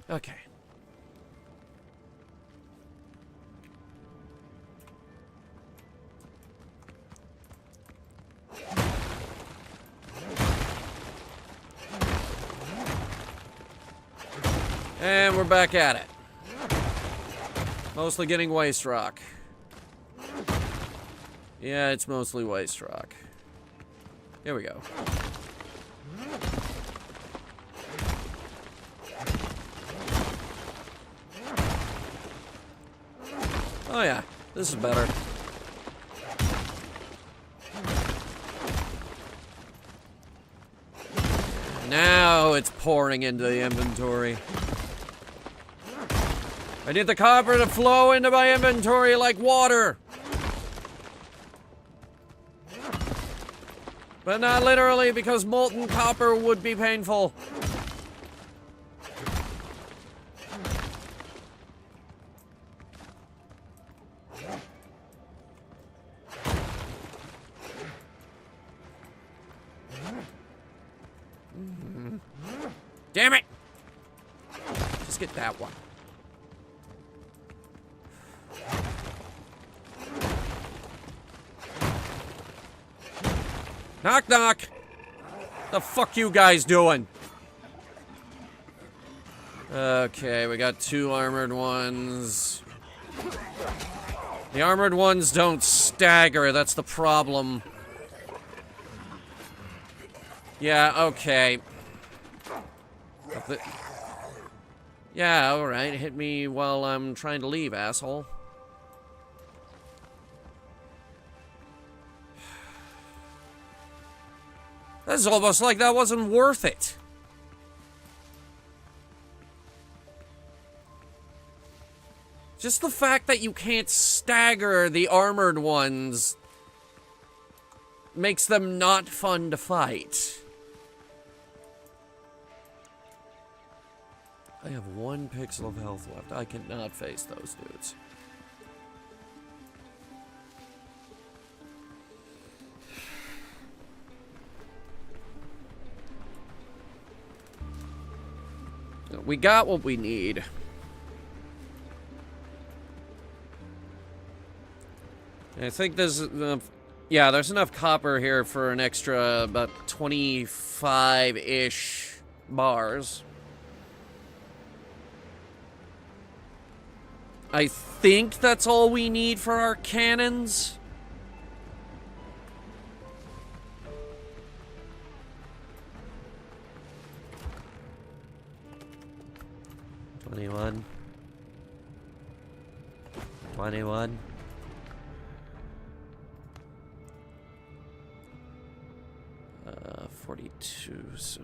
Okay. And we're back at it. Mostly getting waste rock. Yeah, it's mostly waste rock. Here we go. Oh yeah, this is better. Now it's pouring into the inventory. I need the copper to flow into my inventory like water. But not literally, because molten copper would be painful. Damn it! Just get that one. Knock knock! The fuck you guys doing? Okay, we got 2 armored ones. The armored ones don't stagger, that's the problem. Yeah, okay. Yeah, alright. Hit me while I'm trying to leave, asshole. This is almost like that wasn't worth it. Just the fact that you can't stagger the armored ones makes them not fun to fight. I have 1 pixel of health left. I cannot face those dudes. We got what we need. I think there's enough, yeah, there's enough copper here for an extra about 25-ish bars. I think that's all we need for our cannons. $21. 21. Uh, 42, so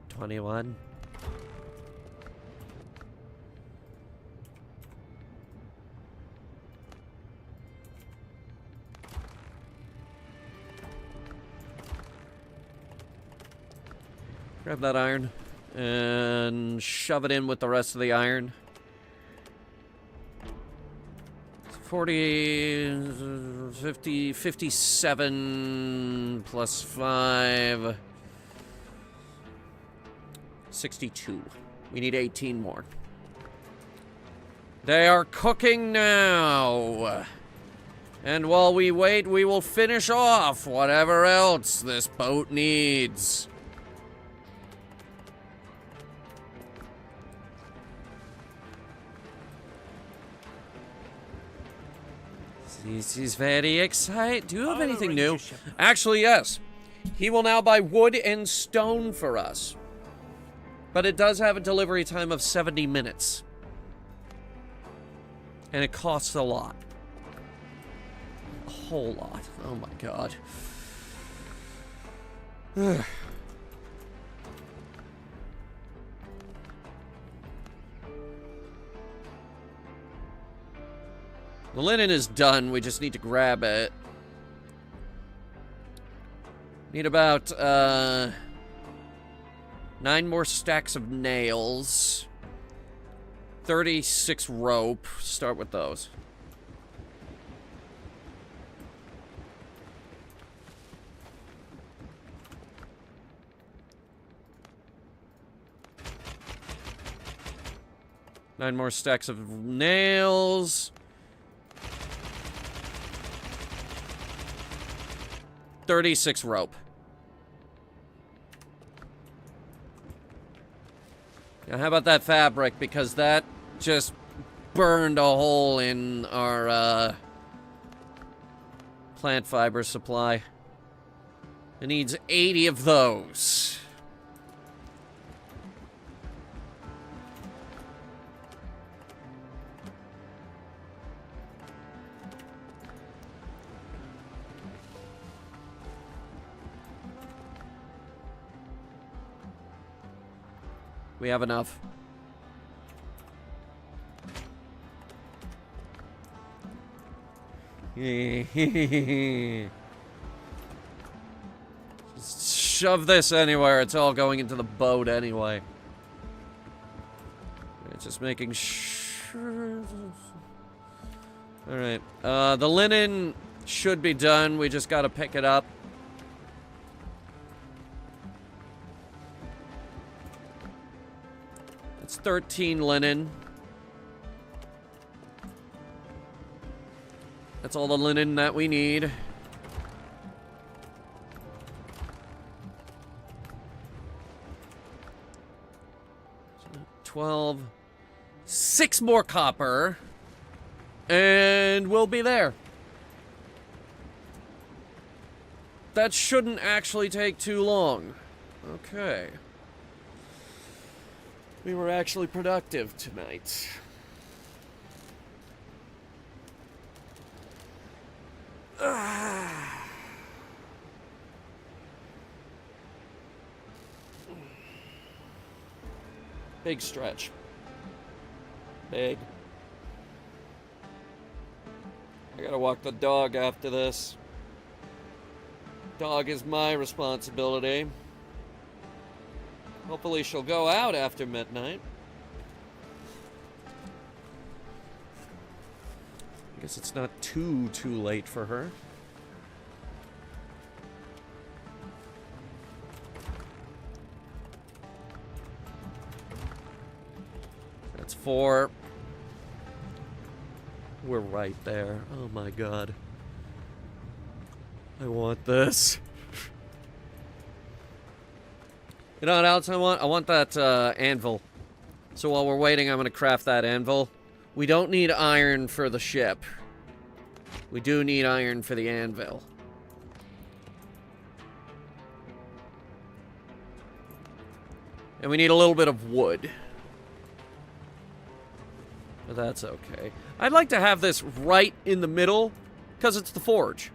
21. Grab that iron and shove it in with the rest of the iron. 40, 50, 57 plus 5. 62. We need 18 more. They are cooking now. And while we wait, we will finish off whatever else this boat needs. This is very exciting. Do you have anything new? Actually, yes. He will now buy wood and stone for us. But it does have a delivery time of 70 minutes. And it costs a lot. whole lot. Oh my god. The linen is done. We just need to grab it. Need about 9 more stacks of nails. 36 rope. Start with those. Nine more stacks of nails. 36 rope. Now, how about that fabric? Because that just burned a hole in our plant fiber supply. It needs 80 of those. We have enough. Just shove this anywhere. It's all going into the boat anyway. It's just making sure. Alright. The linen should be done. We just gotta pick it up. It's 13 linen. That's all the linen that we need. So 12. 6 more copper. And we'll be there. That shouldn't actually take too long. Okay. We were actually productive tonight. Big stretch. Big. I gotta walk the dog after this. Dog is my responsibility. Hopefully she'll go out after midnight. I guess it's not too late for her. That's 4. We're right there. Oh my god. I want this. You know what else I want? I want that anvil. So while we're waiting, I'm going to craft that anvil. We don't need iron for the ship. We do need iron for the anvil. And we need a little bit of wood. But that's okay. I'd like to have this right in the middle, because it's the forge.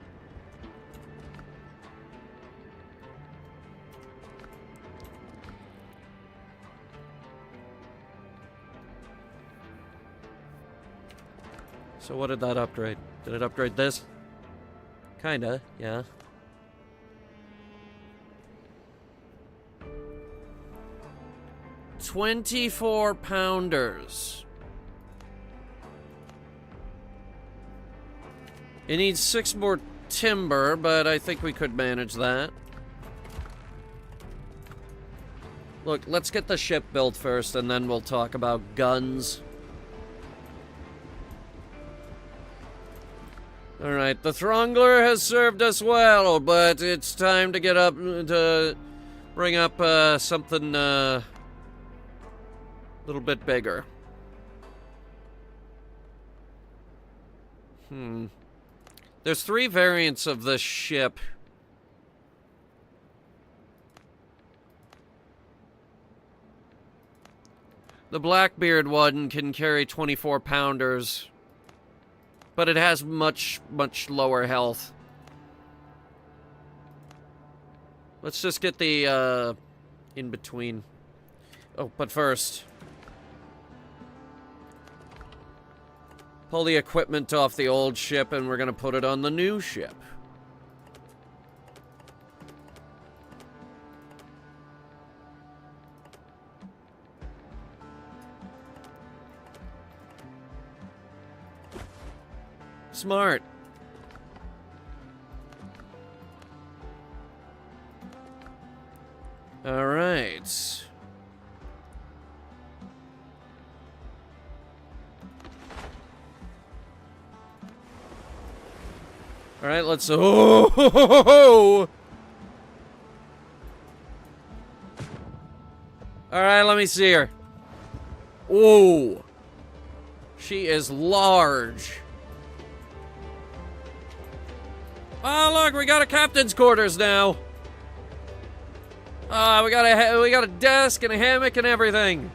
So what did that upgrade? Did it upgrade this? Kinda, yeah. $24 pounders. It needs 6 more timber, but I think we could manage that. Look, let's get the ship built first, and then we'll talk about guns. Alright, the Throngler has served us well, but it's time to get up to bring up something a little bit bigger. There's 3 variants of this ship. The Blackbeard one can carry 24 pounders. But it has much, much lower health. Let's just get the, in between. Oh, but first. Pull the equipment off the old ship and we're gonna put it on the new ship. Smart. All right. All right, let's. Oh! All right, let me see her. Oh, she is large. Oh, look, we got a captain's quarters now. We got a desk and a hammock and everything.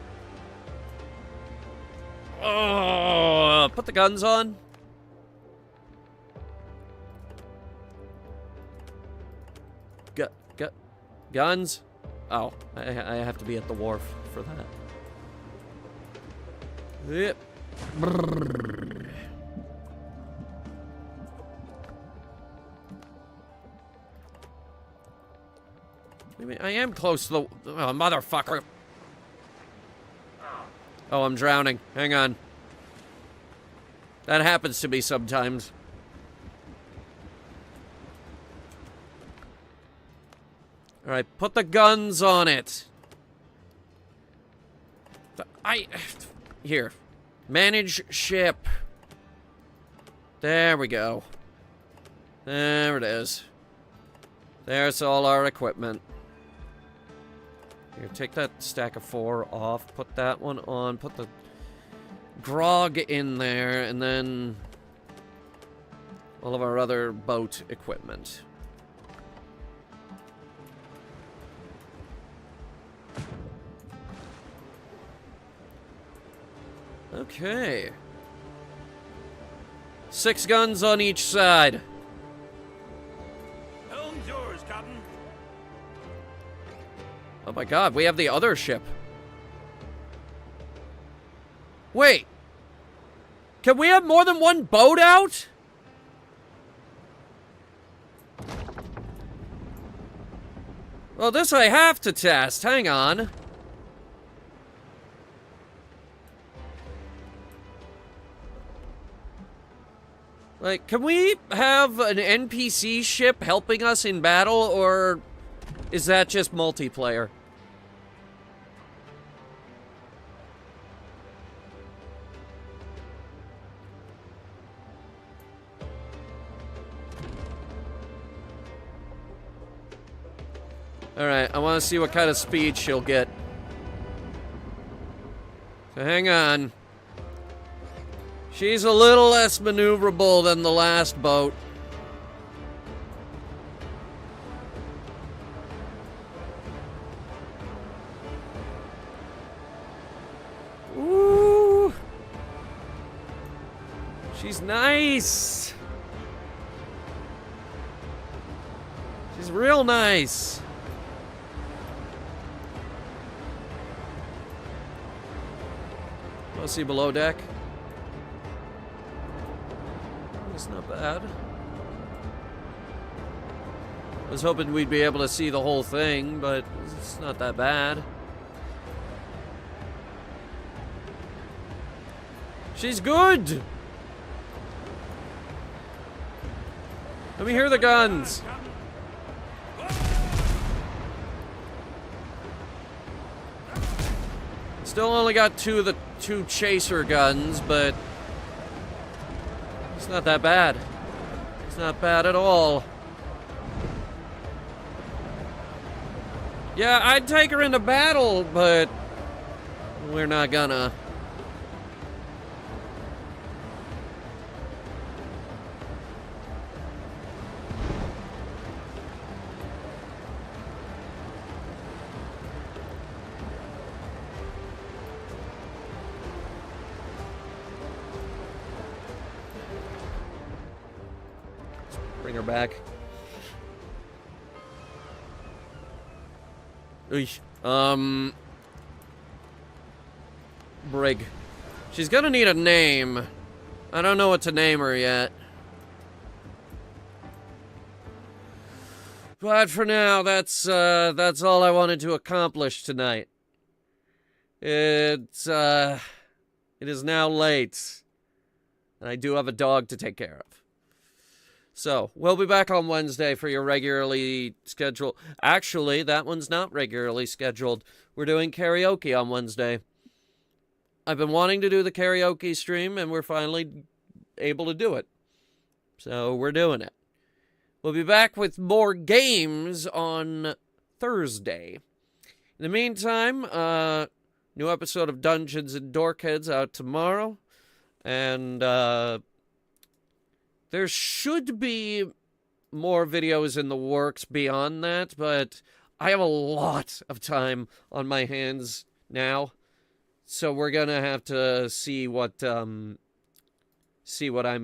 Oh, put the guns on. Guns? Oh, I have to be at the wharf for that. Yep. I am close to the... Oh, motherfucker. Oh, I'm drowning. Hang on. That happens to me sometimes. Alright, put the guns on it. Here. Manage ship. There we go. There it is. There's all our equipment. Here, take that stack of 4 off. Put that one on. Put the grog in there. And then all of our other boat equipment. Okay. 6 guns on each side. Helm's yours, Captain. Oh my god, we have the other ship. Wait. Can we have more than one boat out? Well, this I have to test. Hang on. Like, can we have an NPC ship helping us in battle, or is that just multiplayer? Alright, I want to see what kind of speed she'll get. So hang on. She's a little less maneuverable than the last boat. Ooh. She's nice. She's real nice. Want to see below deck? It's not bad. I was hoping we'd be able to see the whole thing, but it's not that bad. She's good! Let me hear the guns. Still only got 2 of the 2 chaser guns, but it's not that bad. It's not bad at all. Yeah, I'd take her into battle, but we're not gonna. Bring her back. Eesh. Brig. She's gonna need a name. I don't know what to name her yet. But for now, that's all I wanted to accomplish tonight. It is now late. And I do have a dog to take care of. So, we'll be back on Wednesday for your regularly scheduled... Actually, that one's not regularly scheduled. We're doing karaoke on Wednesday. I've been wanting to do the karaoke stream, and we're finally able to do it. So, we're doing it. We'll be back with more games on Thursday. In the meantime, new episode of Dungeons and Dorkheads out tomorrow. And, there should be more videos in the works beyond that, but I have a lot of time on my hands now. So we're gonna have to see what I'm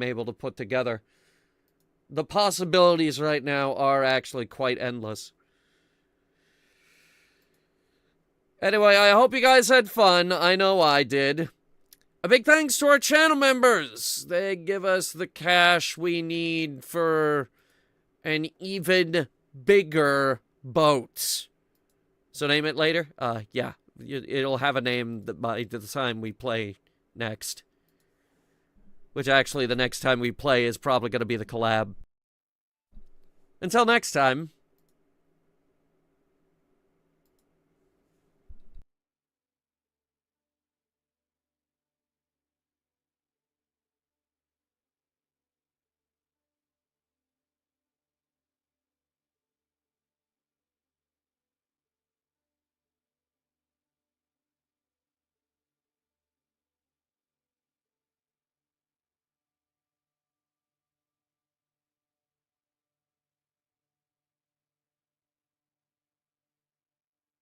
able to put together. The possibilities right now are actually quite endless. Anyway, I hope you guys had fun. I know I did. A big thanks to our channel members. They give us the cash we need for an even bigger boat. So name it later? Yeah. It'll have a name by the time we play next. Which actually, the next time we play is probably going to be the collab. Until next time.